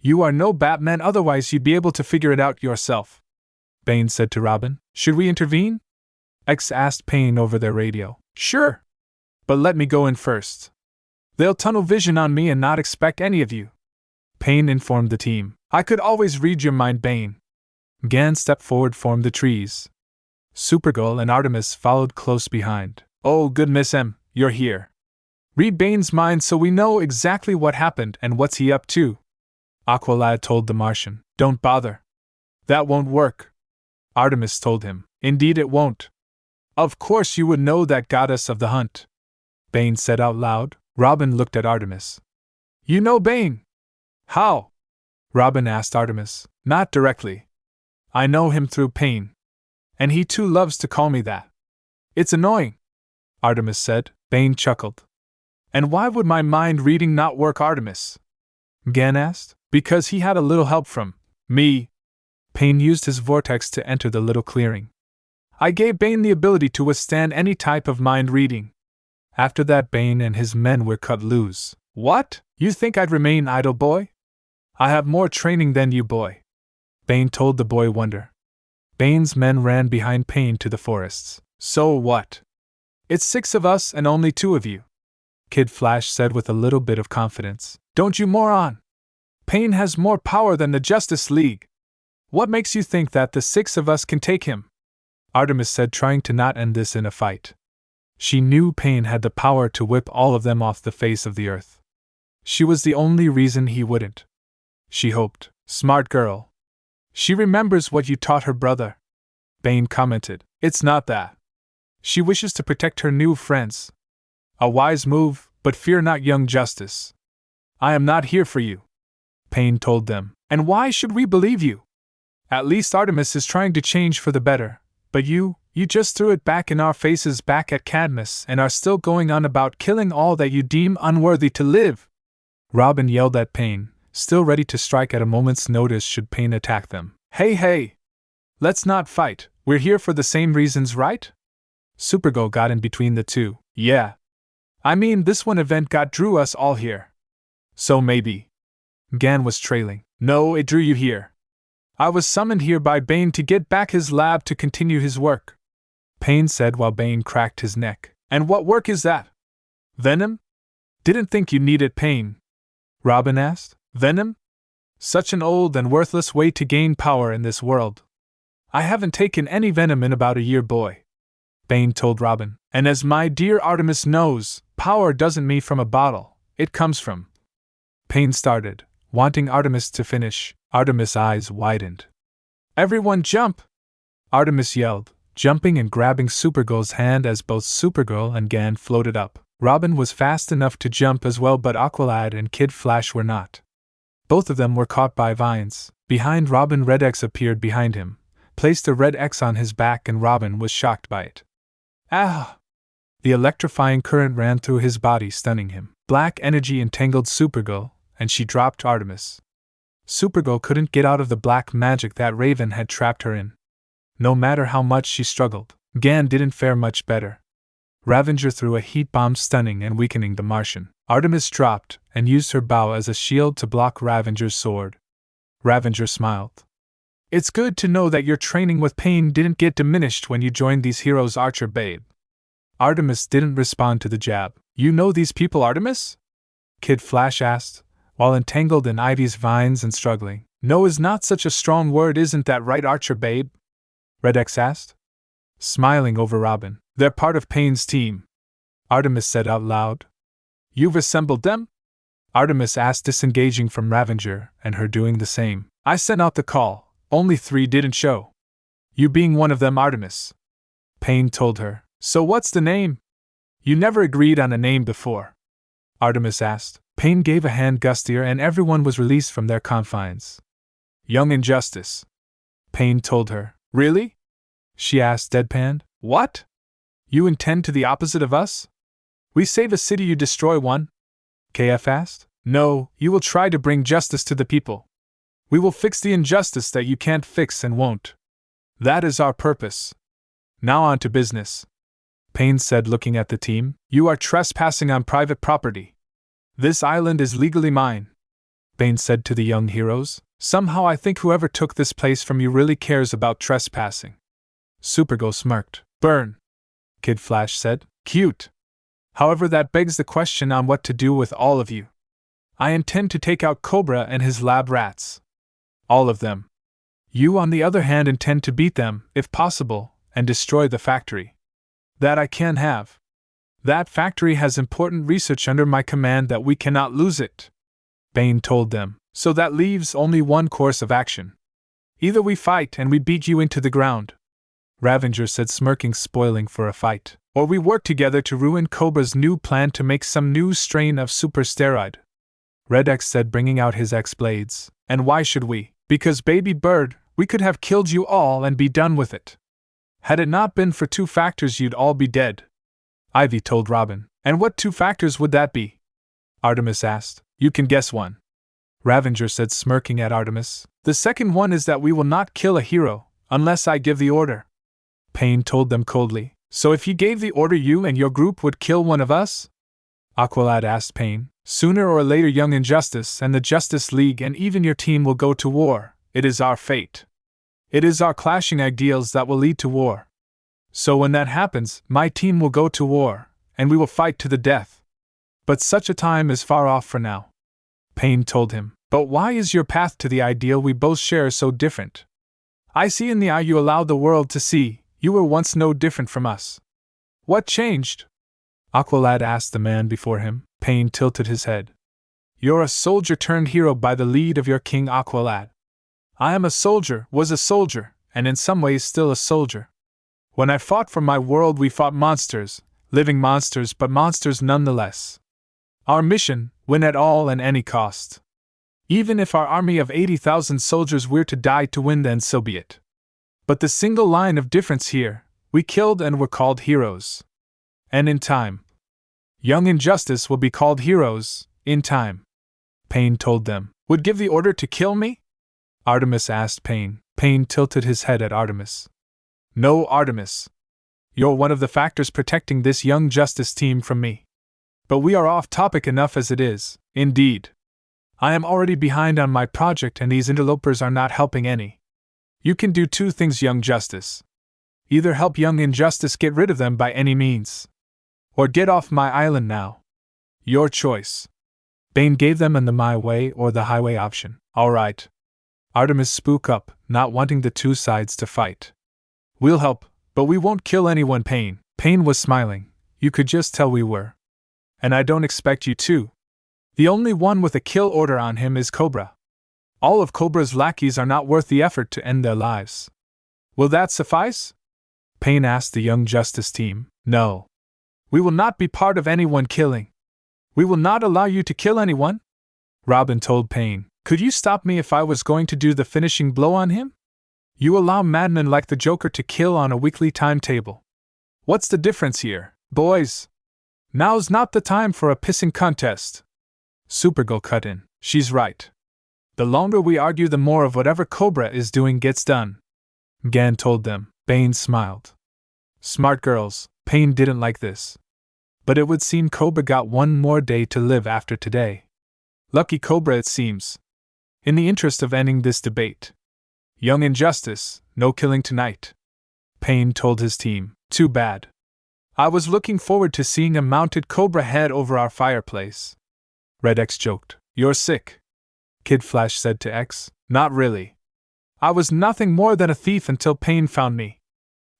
You are no Batman, otherwise you'd be able to figure it out yourself. Bane said to Robin. Should we intervene? X asked Payne over their radio. Sure. But let me go in first. They'll tunnel vision on me and not expect any of you. Payne informed the team. I could always read your mind, Bane. Gan stepped forward, formed the trees. Supergirl and Artemis followed close behind. Oh, good Miss M, you're here. Read Bane's mind so we know exactly what happened and what's he up to. Aqualad told the Martian. Don't bother. That won't work. Artemis told him. Indeed it won't. Of course you would know that, goddess of the hunt. Bane said out loud. Robin looked at Artemis. You know Bane? How? Robin asked Artemis. Not directly. I know him through Payne. And he too loves to call me that. It's annoying, Artemis said. Bane chuckled. And why would my mind reading not work, Artemis? Gan asked. Because he had a little help from me. Payne used his vortex to enter the little clearing. I gave Bane the ability to withstand any type of mind reading. After that, Bane and his men were cut loose. What? You think I'd remain idle, boy? I have more training than you, boy. Bane told the boy Wonder. Bane's men ran behind Payne to the forests. So what? It's 6 of us and only 2 of you, Kid Flash said with a little bit of confidence. Don't you moron? Payne has more power than the Justice League. What makes you think that the 6 of us can take him? Artemis said, trying to not end this in a fight. She knew Payne had the power to whip all of them off the face of the earth. She was the only reason he wouldn't. She hoped. Smart girl. She remembers what you taught her brother. Bane commented. It's not that. She wishes to protect her new friends. A wise move, but fear not, young Justice. I am not here for you, Payne told them. And why should we believe you? At least Artemis is trying to change for the better, but you just threw it back in our faces back at Cadmus and are still going on about killing all that you deem unworthy to live. Robin yelled at Payne, still ready to strike at a moment's notice should Payne attack them. Hey! Let's not fight, we're here for the same reasons, right? Supergirl got in between the two. Yeah. I mean, this one event drew us all here. So maybe. Gan was trailing. No, it drew you here. I was summoned here by Bane to get back his lab to continue his work, Payne said while Bane cracked his neck. And what work is that? Venom? Didn't think you needed Payne. Robin asked. Venom? Such an old and worthless way to gain power in this world. I haven't taken any venom in about a year, boy, Bane told Robin. And as my dear Artemis knows, power doesn't mean from a bottle, it comes from. Payne started, wanting Artemis to finish. Artemis' eyes widened. Everyone jump! Artemis yelled, jumping and grabbing Supergirl's hand as both Supergirl and Gan floated up. Robin was fast enough to jump as well, but Aqualad and Kid Flash were not. Both of them were caught by vines. Behind Robin, Red X appeared behind him, placed a red X on his back, and Robin was shocked by it. Ah! The electrifying current ran through his body, stunning him. Black energy entangled Supergirl, and she dropped Artemis. Supergirl couldn't get out of the black magic that Raven had trapped her in. No matter how much she struggled, Gan didn't fare much better. Ravenger threw a heat bomb, stunning and weakening the Martian. Artemis dropped and used her bow as a shield to block Ravenger's sword. Ravenger smiled. It's good to know that your training with Payne didn't get diminished when you joined these heroes, Archer babe. Artemis didn't respond to the jab. You know these people, Artemis? Kid Flash asked, while entangled in Ivy's vines and struggling. No is not such a strong word, isn't that right, Archer babe? Red X asked, smiling over Robin. They're part of Payne's team, Artemis said out loud. You've assembled them? Artemis asked, disengaging from Ravenger and her doing the same. I sent out the call, only 3 didn't show. You being one of them, Artemis, Payne told her. So what's the name? You never agreed on a name before, Artemis asked. Payne gave a hand gesture and everyone was released from their confines. Young Injustice, Payne told her. Really? She asked deadpan. What? You intend to the opposite of us? We save a city, you destroy one? KF asked. No, you will try to bring justice to the people. We will fix the injustice that you can't fix and won't. That is our purpose. Now on to business, Payne said, looking at the team. You are trespassing on private property. This island is legally mine, Payne said to the young heroes. Somehow I think whoever took this place from you really cares about trespassing. Supergirl smirked. Burn, Kid Flash said. Cute. However, that begs the question on what to do with all of you. I intend to take out Cobra and his lab rats. All of them. You, on the other hand, intend to beat them, if possible, and destroy the factory. That I can have. That factory has important research under my command that we cannot lose it, Payne told them. So that leaves only one course of action. Either we fight and we beat you into the ground, Ravenger said, smirking, spoiling for a fight, or we work together to ruin Cobra's new plan to make some new strain of super steroid. Red X said, bringing out his X-blades. And why should we? Because, baby bird, we could have killed you all and be done with it. Had it not been for 2 factors, you'd all be dead, Ivy told Robin. And what 2 factors would that be? Artemis asked. You can guess one, Ravenger said, smirking at Artemis. The second one is that we will not kill a hero, unless I give the order, Payne told them coldly. So if he gave the order, you and your group would kill one of us? Aqualad asked Payne. Sooner or later, Young Injustice and the Justice League and even your team will go to war. It is our fate. It is our clashing ideals that will lead to war. So when that happens, my team will go to war, and we will fight to the death. But such a time is far off for now, Payne told him. But why is your path to the ideal we both share so different? I see in the eye you allowed the world to see, you were once no different from us. What changed? Aqualad asked the man before him. Payne tilted his head. You're a soldier turned hero by the lead of your king, Aqualad. I am a soldier, was a soldier, and in some ways still a soldier. When I fought for my world, we fought monsters, living monsters, but monsters nonetheless. Our mission, win at all and any cost. Even if our army of 80,000 soldiers were to die to win, then so be it. But the single line of difference here, we killed and were called heroes. And in time, Young Injustice will be called heroes, in time, Payne told them. Would give the order to kill me? Artemis asked Payne. Payne tilted his head at Artemis. No, Artemis. You're one of the factors protecting this Young Justice team from me. But we are off topic enough as it is, indeed. I am already behind on my project and these interlopers are not helping any. You can do 2 things, Young Justice. Either help Young Injustice get rid of them by any means, or get off my island now. Your choice. Payne gave them the my way or the highway option. All right. Artemis spoke up, not wanting the 2 sides to fight. We'll help, but we won't kill anyone, Payne. Payne was smiling. You could just tell we were. And I don't expect you to. The only one with a kill order on him is Cobra. All of Cobra's lackeys are not worth the effort to end their lives. Will that suffice? Payne asked the Young Justice team. No. We will not be part of anyone killing. We will not allow you to kill anyone, Robin told Payne. Could you stop me if I was going to do the finishing blow on him? You allow madmen like the Joker to kill on a weekly timetable. What's the difference here, boys? Now's not the time for a pissing contest. Supergirl cut in. She's right. The longer we argue, the more of whatever Cobra is doing gets done, Gan told them. Payne smiled. Smart girls. Payne didn't like this. But it would seem Cobra got one more day to live after today. Lucky Cobra, it seems. In the interest of ending this debate. Young Injustice, no killing tonight, Payne told his team. Too bad. I was looking forward to seeing a mounted cobra head over our fireplace. Red X joked. You're sick. Kid Flash said to X. Not really. I was nothing more than a thief until Pain found me.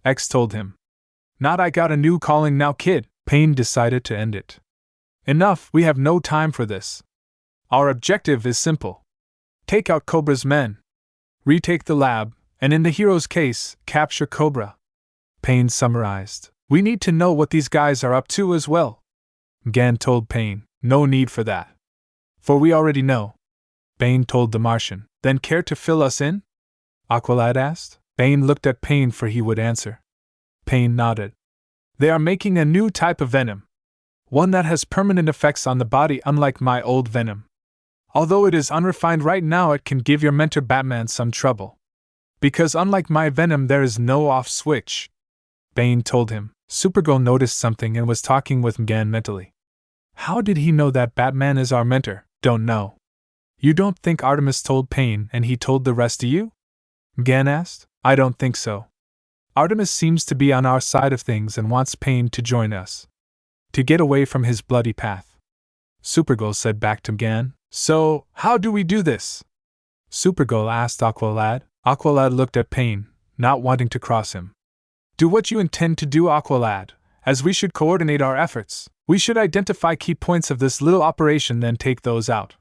X told him. Not I got a new calling now, kid. Pain decided to end it. Enough, we have no time for this. Our objective is simple. Take out Cobra's men. Retake the lab, and in the hero's case, capture Cobra. Pain summarized. We need to know what these guys are up to as well. Gan told Pain. No need for that. For we already know. Bane told the Martian. Then care to fill us in? Aqualad asked. Bane looked at Pain for he would answer. Pain nodded. They are making a new type of venom. One that has permanent effects on the body unlike my old venom. Although it is unrefined right now, it can give your mentor Batman some trouble. Because unlike my venom, there is no off switch. Bane told him. Supergirl noticed something and was talking with Mgan mentally. How did he know that Batman is our mentor? Don't know. You don't think Artemis told Pain and he told the rest of you? Mgan asked. I don't think so. Artemis seems to be on our side of things and wants Pain to join us. To get away from his bloody path. Supergirl said back to Mgan. So, how do we do this? Supergirl asked Aqualad. Aqualad looked at Pain, not wanting to cross him. Do what you intend to do, Aqualad, as we should coordinate our efforts. We should identify key points of this little operation, then take those out.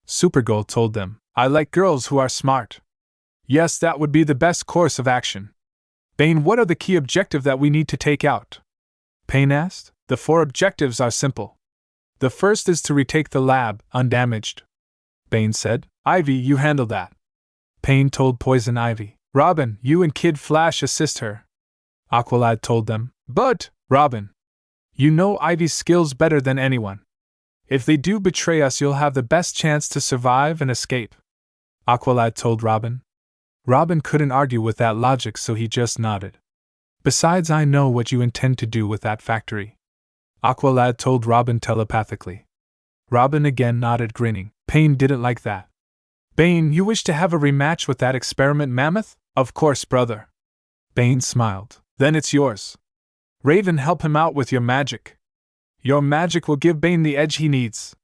Supergirl told them. I like girls who are smart. Yes, that would be the best course of action. Bane, what are the key objectives that we need to take out? Pain asked. The 4 objectives are simple. The first is to retake the lab, undamaged. Bane said. Ivy, you handle that. Pain told Poison Ivy. Robin, you and Kid Flash assist her. Aqualad told them. But, Robin, you know Ivy's skills better than anyone. If they do betray us, you'll have the best chance to survive and escape. Aqualad told Robin. Robin couldn't argue with that logic, so he just nodded. Besides, I know what you intend to do with that factory. Aqualad told Robin telepathically. Robin again nodded, grinning. Pain didn't like that. Bane, you wish to have a rematch with that experiment mammoth? Of course, brother. Bane smiled. Then it's yours. Raven, help him out with your magic. Your magic will give Bane the edge he needs.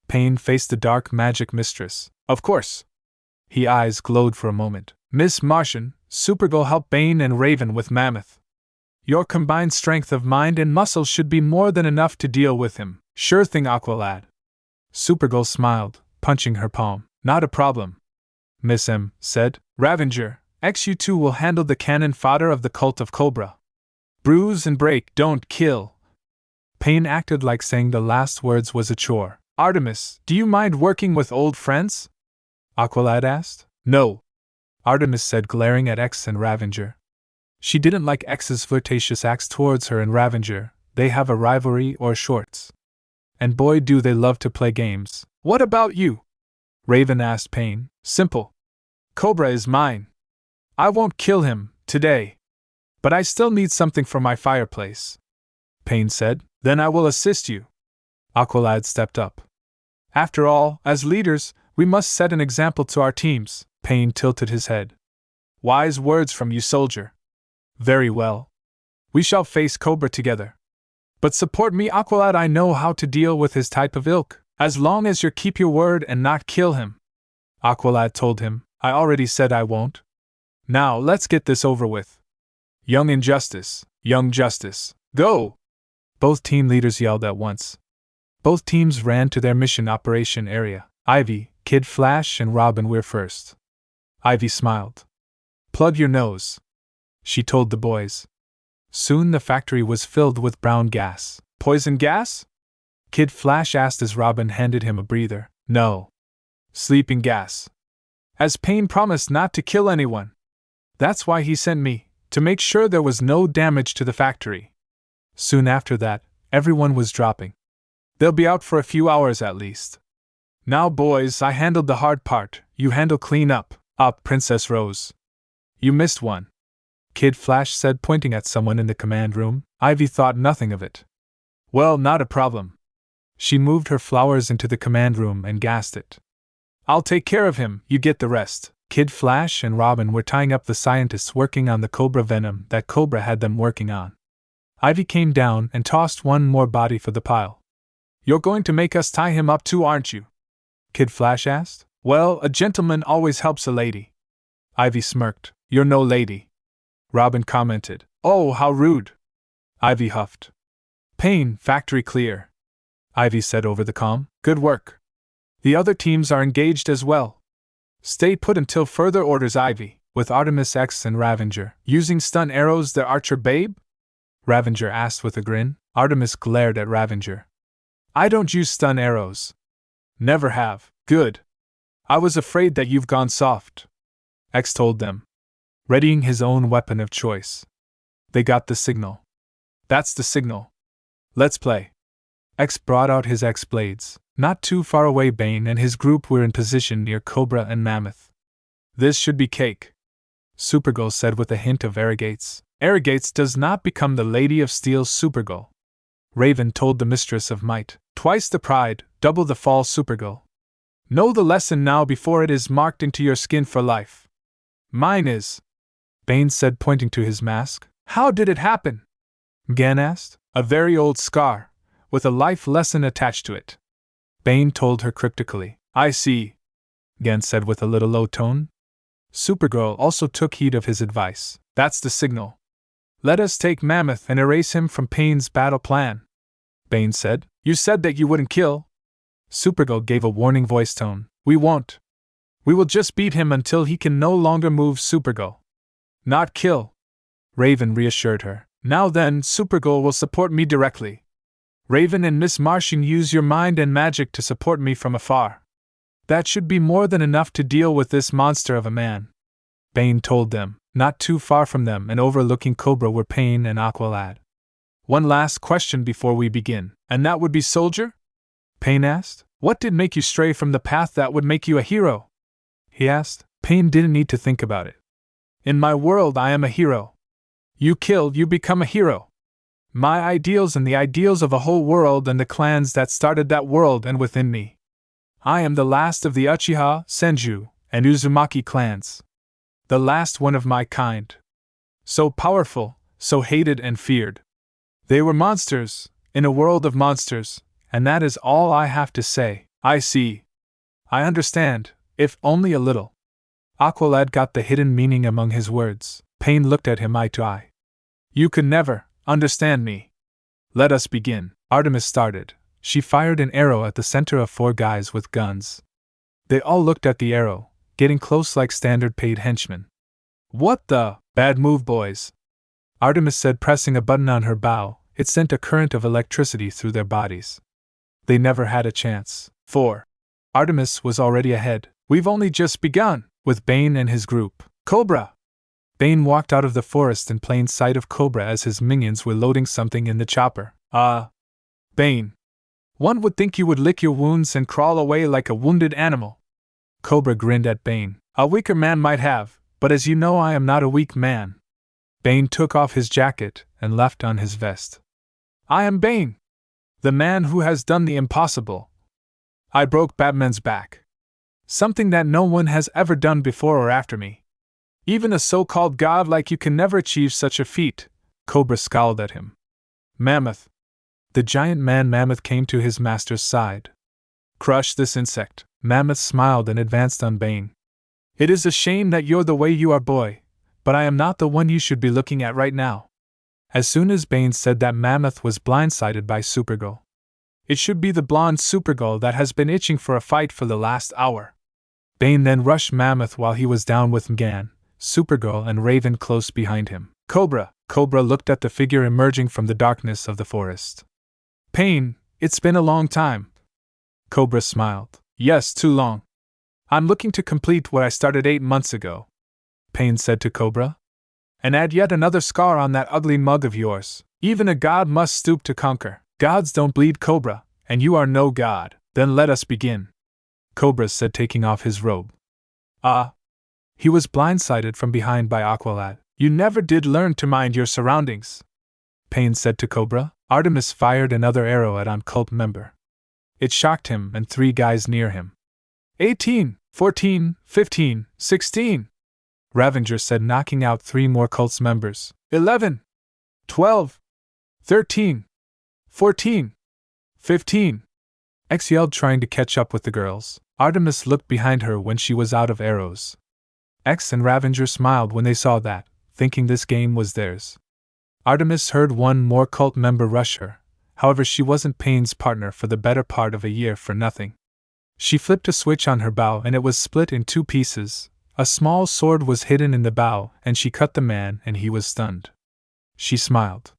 Pain faced the dark magic mistress. Of course. His eyes glowed for a moment. Miss Martian, Supergirl, help Bane and Raven with Mammoth. Your combined strength of mind and muscle should be more than enough to deal with him. Sure thing, Aqualad. Supergirl smiled, punching her palm. Not a problem. Miss M said. Ravenger, XU2 will handle the cannon fodder of the cult of Cobra. Bruise and break, don't kill. Pain acted like saying the last words was a chore. Artemis, do you mind working with old friends? Aqualad asked. No. Artemis said, glaring at X and Ravenger. She didn't like X's flirtatious acts towards her and Ravenger. They have a rivalry or shorts. And boy, do they love to play games. What about you? Raven asked Pain. Simple. Cobra is mine. I won't kill him today. But I still need something for my fireplace. Pain said. Then I will assist you. Aqualad stepped up. After all, as leaders, we must set an example to our teams. Pain tilted his head. Wise words from you, soldier. Very well. We shall face Cobra together. But support me, Aqualad. I know how to deal with his type of ilk, as long as you keep your word and not kill him. Aqualad told him. I already said I won't. Now let's get this over with. Young Injustice, Young Justice, go! Both team leaders yelled at once. Both teams ran to their mission operation area. Ivy, Kid Flash, and Robin were first. Ivy smiled. Plug your nose, she told the boys. Soon the factory was filled with brown gas. Poison gas? Kid Flash asked as Robin handed him a breather. No. Sleeping gas. As Pain promised not to kill anyone. That's why he sent me, to make sure there was no damage to the factory. Soon after that, everyone was dropping. They'll be out for a few hours at least. Now boys, I handled the hard part, you handle clean up. Up, Princess Rose. You missed one. Kid Flash said, pointing at someone in the command room. Ivy thought nothing of it. Well, not a problem. She moved her flowers into the command room and gassed it. I'll take care of him, you get the rest. Kid Flash and Robin were tying up the scientists working on the Cobra venom that Cobra had them working on. Ivy came down and tossed one more body for the pile. You're going to make us tie him up too, aren't you? Kid Flash asked. Well, a gentleman always helps a lady. Ivy smirked. You're no lady. Robin commented. Oh, how rude. Ivy huffed. Pain, factory clear. Ivy said over the comm. Good work. The other teams are engaged as well. Stay put until further orders, Ivy, with Artemis X and Ravenger. Using stun arrows, the archer babe? Ravenger asked with a grin. Artemis glared at Ravenger. I don't use stun arrows. Never have. Good. I was afraid that you've gone soft. X told them, readying his own weapon of choice. They got the signal. That's the signal. Let's play. X brought out his X-blades. Not too far away, Bane and his group were in position near Cobra and Mammoth. This should be cake, Supergirl said with a hint of arrogates. Arrogates does not become the Lady of Steel's Supergirl. Raven told the Mistress of Might. Twice the pride, double the fall, Supergirl. Know the lesson now before it is marked into your skin for life. Mine is, Bane said, pointing to his mask. How did it happen? Gan asked. A very old scar, with a life lesson attached to it. Bane told her cryptically. I see, Gan said with a little low tone. Supergirl also took heed of his advice. That's the signal. Let us take Mammoth and erase him from Payne's battle plan, Bane said. You said that you wouldn't kill. Supergirl gave a warning voice tone. We won't. We will just beat him until he can no longer move, Supergirl. Not kill, Raven reassured her. Now then, Supergirl will support me directly. Raven and Miss Martian, use your mind and magic to support me from afar. That should be more than enough to deal with this monster of a man, Bane told them. Not too far from them and overlooking Cobra were Payne and Aqualad. One last question before we begin, and that would be, Soldier? Payne asked. What did make you stray from the path that would make you a hero? He asked. Payne didn't need to think about it. In my world, I am a hero. You kill, you become a hero. My ideals and the ideals of a whole world and the clans that started that world and within me. I am the last of the Uchiha, Senju, and Uzumaki clans. The last one of my kind. So powerful, so hated and feared. They were monsters, in a world of monsters, and that is all I have to say. I see. I understand, if only a little. Aqualad got the hidden meaning among his words. Payne looked at him eye to eye. You could never understand me. Let us begin. Artemis started. She fired an arrow at the center of 4 guys with guns. They all looked at the arrow, getting close like standard paid henchmen. What the? Bad move, boys, Artemis said, pressing a button on her bow. It sent a current of electricity through their bodies. They never had a chance. 4. Artemis was already ahead. We've only just begun, with Bane and his group. Cobra! Bane walked out of the forest in plain sight of Cobra as his minions were loading something in the chopper. Bane. One would think you would lick your wounds and crawl away like a wounded animal. Cobra grinned at Bane. A weaker man might have, but as you know, I am not a weak man. Bane took off his jacket and left on his vest. I am Bane, the man who has done the impossible. I broke Batman's back. Something that no one has ever done before or after me. Even a so-called god like you can never achieve such a feat, Cobra scowled at him. Mammoth. The giant man Mammoth came to his master's side. Crush this insect. Mammoth smiled and advanced on Bane. It is a shame that you're the way you are, boy, but I am not the one you should be looking at right now. As soon as Bane said that, Mammoth was blindsided by Supergirl. It should be the blonde Supergirl that has been itching for a fight for the last hour. Bane then rushed Mammoth while he was down with Gan, Supergirl and Raven close behind him. Cobra! Cobra looked at the figure emerging from the darkness of the forest. Payne, it's been a long time. Cobra smiled. Yes, too long. I'm looking to complete what I started 8 months ago, Payne said to Cobra. And add yet another scar on that ugly mug of yours. Even a god must stoop to conquer. Gods don't bleed, Cobra, and you are no god. Then let us begin, Cobra said, taking off his robe. He was blindsided from behind by Aqualad. You never did learn to mind your surroundings, Payne said to Cobra. Artemis fired another arrow at on-cult member. It shocked him and 3 guys near him. 18, 14, 15, 16, Ravenger said, knocking out 3 more cult's members. 11, 12. 13. 14. 15. X yelled, trying to catch up with the girls. Artemis looked behind her when she was out of arrows. X and Ravenger smiled when they saw that, thinking this game was theirs. Artemis heard one more cult member rush her, however she wasn't Payne's partner for the better part of a year for nothing. She flipped a switch on her bow and it was split in 2 pieces. A small sword was hidden in the bow and she cut the man and he was stunned. She smiled.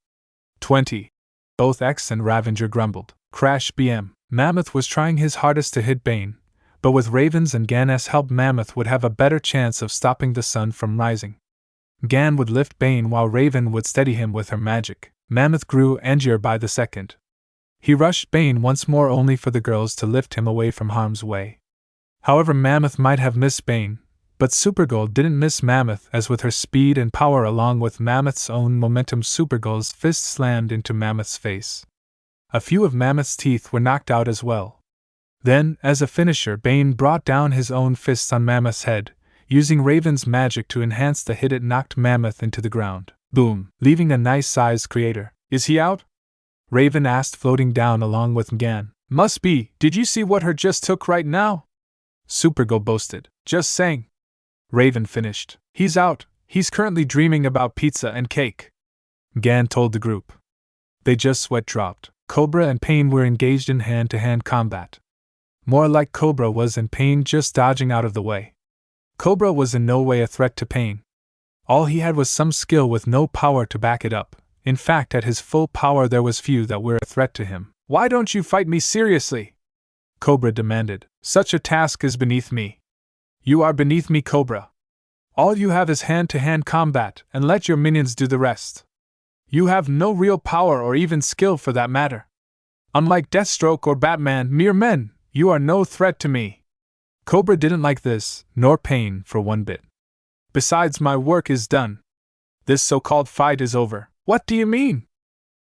20. Both X and Ravenger grumbled. Crash BM. Mammoth was trying his hardest to hit Bane, but with Raven's and Gan's help Mammoth would have a better chance of stopping the sun from rising. Gan would lift Bane while Raven would steady him with her magic. Mammoth grew angrier by the second. He rushed Bane once more only for the girls to lift him away from harm's way. However, Mammoth might have missed Bane, but Supergirl didn't miss Mammoth, as with her speed and power along with Mammoth's own momentum, Supergirl's fist slammed into Mammoth's face. A few of Mammoth's teeth were knocked out as well. Then, as a finisher, Bane brought down his own fists on Mammoth's head, using Raven's magic to enhance the hit. It knocked Mammoth into the ground. Boom, leaving a nice-sized crater. Is he out? Raven asked, floating down along with Gan. Must be. Did you see what her just took right now? Supergirl boasted. Just saying. Raven finished. He's out. He's currently dreaming about pizza and cake. Gan told the group. They just sweat dropped. Cobra and Payne were engaged in hand-to-hand combat. More like Cobra was and Payne just dodging out of the way. Cobra was in no way a threat to Payne. All he had was some skill with no power to back it up. In fact, at his full power there was few that were a threat to him. Why don't you fight me seriously? Cobra demanded. Such a task is beneath me. You are beneath me, Cobra. All you have is hand-to-hand combat, and let your minions do the rest. You have no real power or even skill for that matter. Unlike Deathstroke or Batman, mere men, you are no threat to me. Cobra didn't like this, nor Payne, for one bit. Besides, my work is done. This so-called fight is over. What do you mean?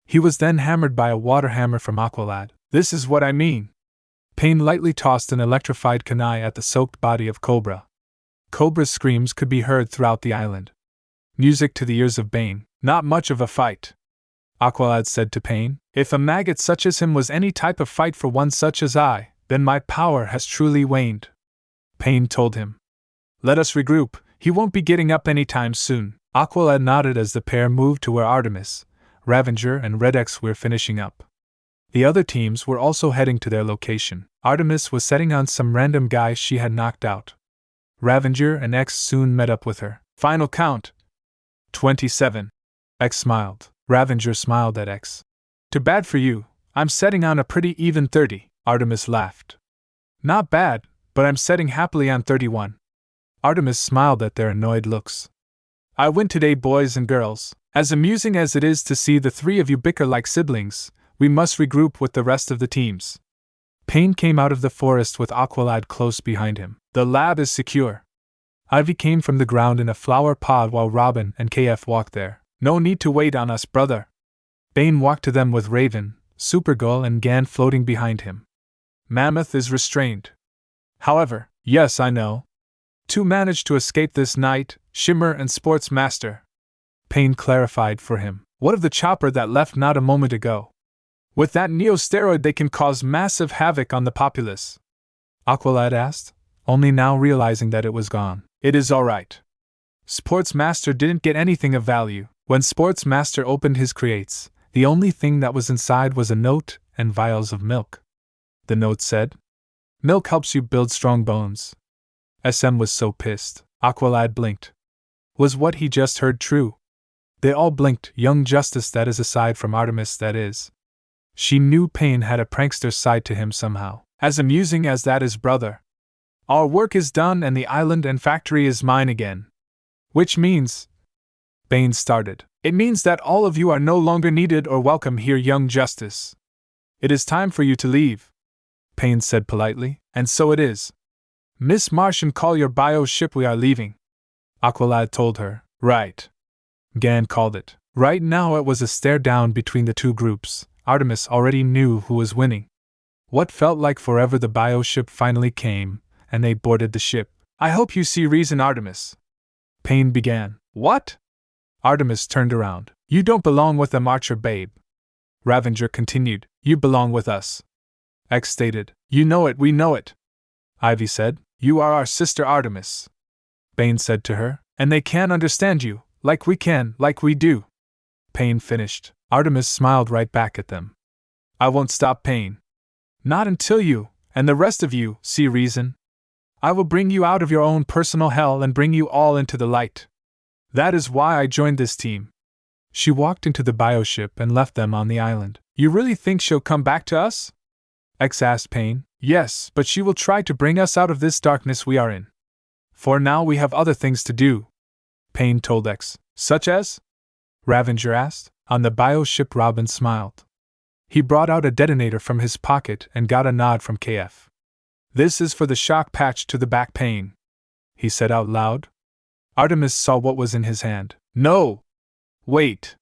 He was then hammered by a water hammer from Aqualad. This is what I mean. Payne lightly tossed an electrified kunai at the soaked body of Cobra. Cobra's screams could be heard throughout the island. Music to the ears of Bane. Not much of a fight. Aqualad said to Payne. If a maggot such as him was any type of fight for one such as I, then my power has truly waned. Payne told him. Let us regroup, he won't be getting up anytime soon. Aqualad nodded as the pair moved to where Artemis, Ravenger and Red X were finishing up. The other teams were also heading to their location. Artemis was setting on some random guy she had knocked out. Ravenger and X soon met up with her. Final count. 27. X smiled. Ravenger smiled at X. Too bad for you, I'm setting on a pretty even 30. Artemis laughed. Not bad, but I'm setting happily on 31. Artemis smiled at their annoyed looks. I win today, boys and girls. As amusing as it is to see the 3 of you bicker like siblings, we must regroup with the rest of the teams. Payne came out of the forest with Aqualad close behind him. The lab is secure. Ivy came from the ground in a flower pod while Robin and KF walked there. No need to wait on us, brother. Bane walked to them with Raven, Supergirl and Gan floating behind him. Mammoth is restrained. However, yes, I know. 2 managed to escape this night, Shimmer and Sports Master. Payne clarified for him. What of the chopper that left not a moment ago? With that neo-steroid they can cause massive havoc on the populace. Aqualad asked, only now realizing that it was gone. It is alright. Sports Master didn't get anything of value. When Sports Master opened his crates, the only thing that was inside was a note and vials of milk. The note said, Milk helps you build strong bones. SM was so pissed. Aqualad blinked. Was what he just heard true? They all blinked. Young Justice, that is, aside from Artemis, that is. She knew Payne had a prankster side to him somehow. As amusing as that is, brother. Our work is done and the island and factory is mine again. Which means... Bane started. It means that all of you are no longer needed or welcome here, Young Justice. It is time for you to leave. Payne said politely, and so it is. Miss Martian, call your bio ship, we are leaving. Aqualad told her. Right. Gan called it. Right now it was a stare down between the 2 groups. Artemis already knew who was winning. What felt like forever, the bio ship finally came, and they boarded the ship. I hope you see reason, Artemis. Payne began. What? Artemis turned around. You don't belong with them, Archer babe. Ravager continued. You belong with us. X stated. You know it, we know it. Ivy said. You are our sister Artemis. Bane said to her. And they can't understand you, like we can, like we do. Pain finished. Artemis smiled right back at them. I won't stop Pain. Not until you, and the rest of you, see reason. I will bring you out of your own personal hell and bring you all into the light. That is why I joined this team. She walked into the bioship and left them on the island. You really think she'll come back to us? X asked Pain. Yes, but she will try to bring us out of this darkness we are in. For now we have other things to do, Pain told X. Such as? Ravager asked. On the bioship Robin smiled. He brought out a detonator from his pocket and got a nod from KF. This is for the shock patch to the back Pain, he said out loud. Artemis saw what was in his hand. No! Wait!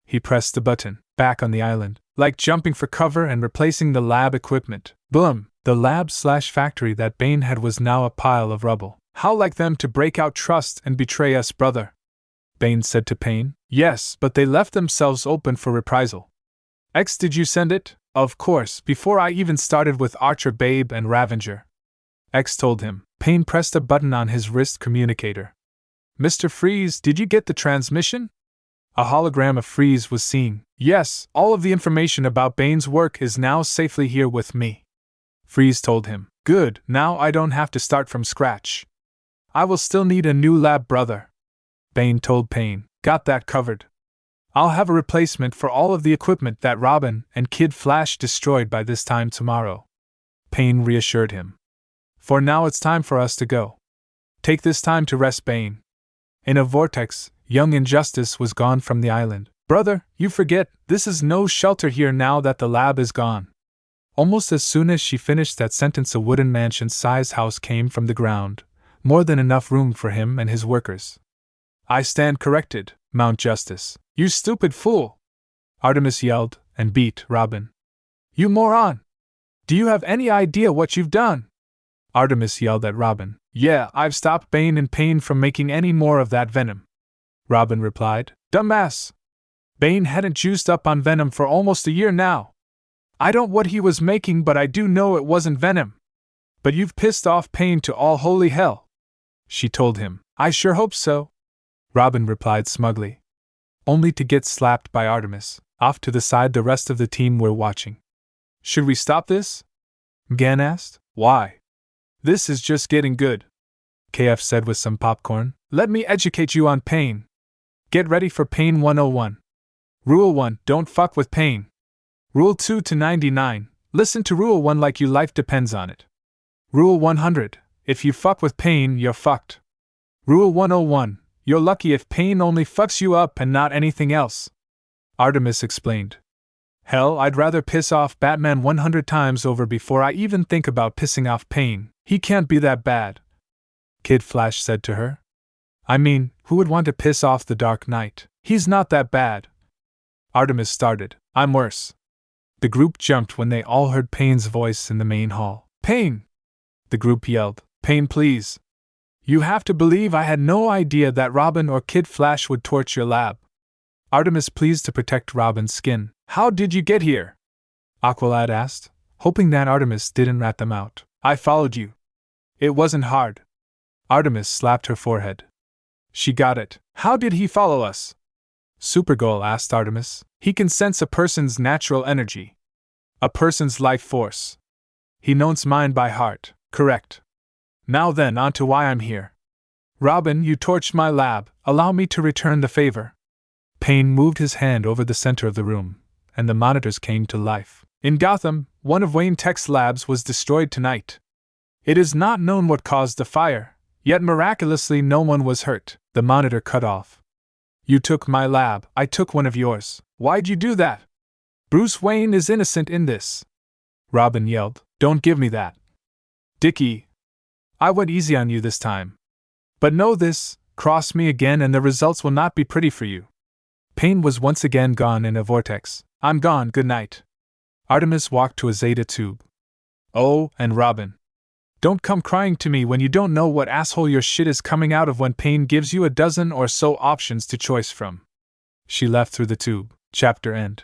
He pressed the button. Back on the island, like jumping for cover and replacing the lab equipment. Boom! The lab/factory that Bane had was now a pile of rubble. How like them to break out trust and betray us, brother? Bane said to Pain. Yes, but they left themselves open for reprisal. X, did you send it? Of course, before I even started with Archer Babe and Ravager. X told him. Pain pressed a button on his wrist communicator. Mr. Freeze, did you get the transmission? A hologram of Freeze was seen. Yes, all of the information about Bane's work is now safely here with me. Freeze told him. Good, now I don't have to start from scratch. I will still need a new lab, brother. Bane told Pain. Got that covered. I'll have a replacement for all of the equipment that Robin and Kid Flash destroyed by this time tomorrow. Pain reassured him. For now it's time for us to go. Take this time to rest, Bane. In a vortex, young Injustice was gone from the island. Brother, you forget, this is no shelter here now that the lab is gone. Almost as soon as she finished that sentence, a wooden mansion-sized house came from the ground, more than enough room for him and his workers. I stand corrected, Mount Justice. You stupid fool! Artemis yelled, and beat Robin. You moron! Do you have any idea what you've done? Artemis yelled at Robin. Yeah, I've stopped Bane and Pain from making any more of that venom. Robin replied. Dumbass! Bane hadn't juiced up on venom for almost a year now. I don't know what he was making, but I do know it wasn't venom. But you've pissed off Pain to all holy hell, she told him. I sure hope so, Robin replied smugly. Only to get slapped by Artemis. Off to the side, the rest of the team were watching. Should we stop this? Gan asked. Why? This is just getting good, KF said with some popcorn. Let me educate you on Pain. Get ready for Pain 101. Rule 1, don't fuck with Pain. Rule 2 to 99, listen to Rule 1 like your life depends on it. Rule 100, if you fuck with Pain, you're fucked. Rule 101, you're lucky if Pain only fucks you up and not anything else. Artemis explained. Hell, I'd rather piss off Batman 100 times over before I even think about pissing off Pain. He can't be that bad, Kid Flash said to her. I mean, who would want to piss off the Dark Knight? He's not that bad. Artemis started. I'm worse. The group jumped when they all heard Pain's voice in the main hall. Pain! The group yelled. Pain, please. You have to believe I had no idea that Robin or Kid Flash would torch your lab. Artemis pleased to protect Robin's skin. How did you get here? Aqualad asked, hoping that Artemis didn't rat them out. I followed you. It wasn't hard. Artemis slapped her forehead. She got it. How did he follow us? Supergirl asked Artemis. He can sense a person's natural energy. A person's life force. He knows mine by heart. Correct. Now then, on to why I'm here. Robin, you torched my lab. Allow me to return the favor. Pain moved his hand over the center of the room, and the monitors came to life. In Gotham, one of Wayne Tech's labs was destroyed tonight. It is not known what caused the fire, yet miraculously no one was hurt. The monitor cut off. You took my lab, I took one of yours. Why'd you do that? Bruce Wayne is innocent in this. Robin yelled. Don't give me that. Dickie. I went easy on you this time. But know this, cross me again and the results will not be pretty for you. Pain was once again gone in a vortex. I'm gone, good night. Artemis walked to a Zeta tube. Oh, and Robin. Don't come crying to me when you don't know what asshole your shit is coming out of when Pain gives you a dozen or so options to choice from. She left through the tube. Chapter end.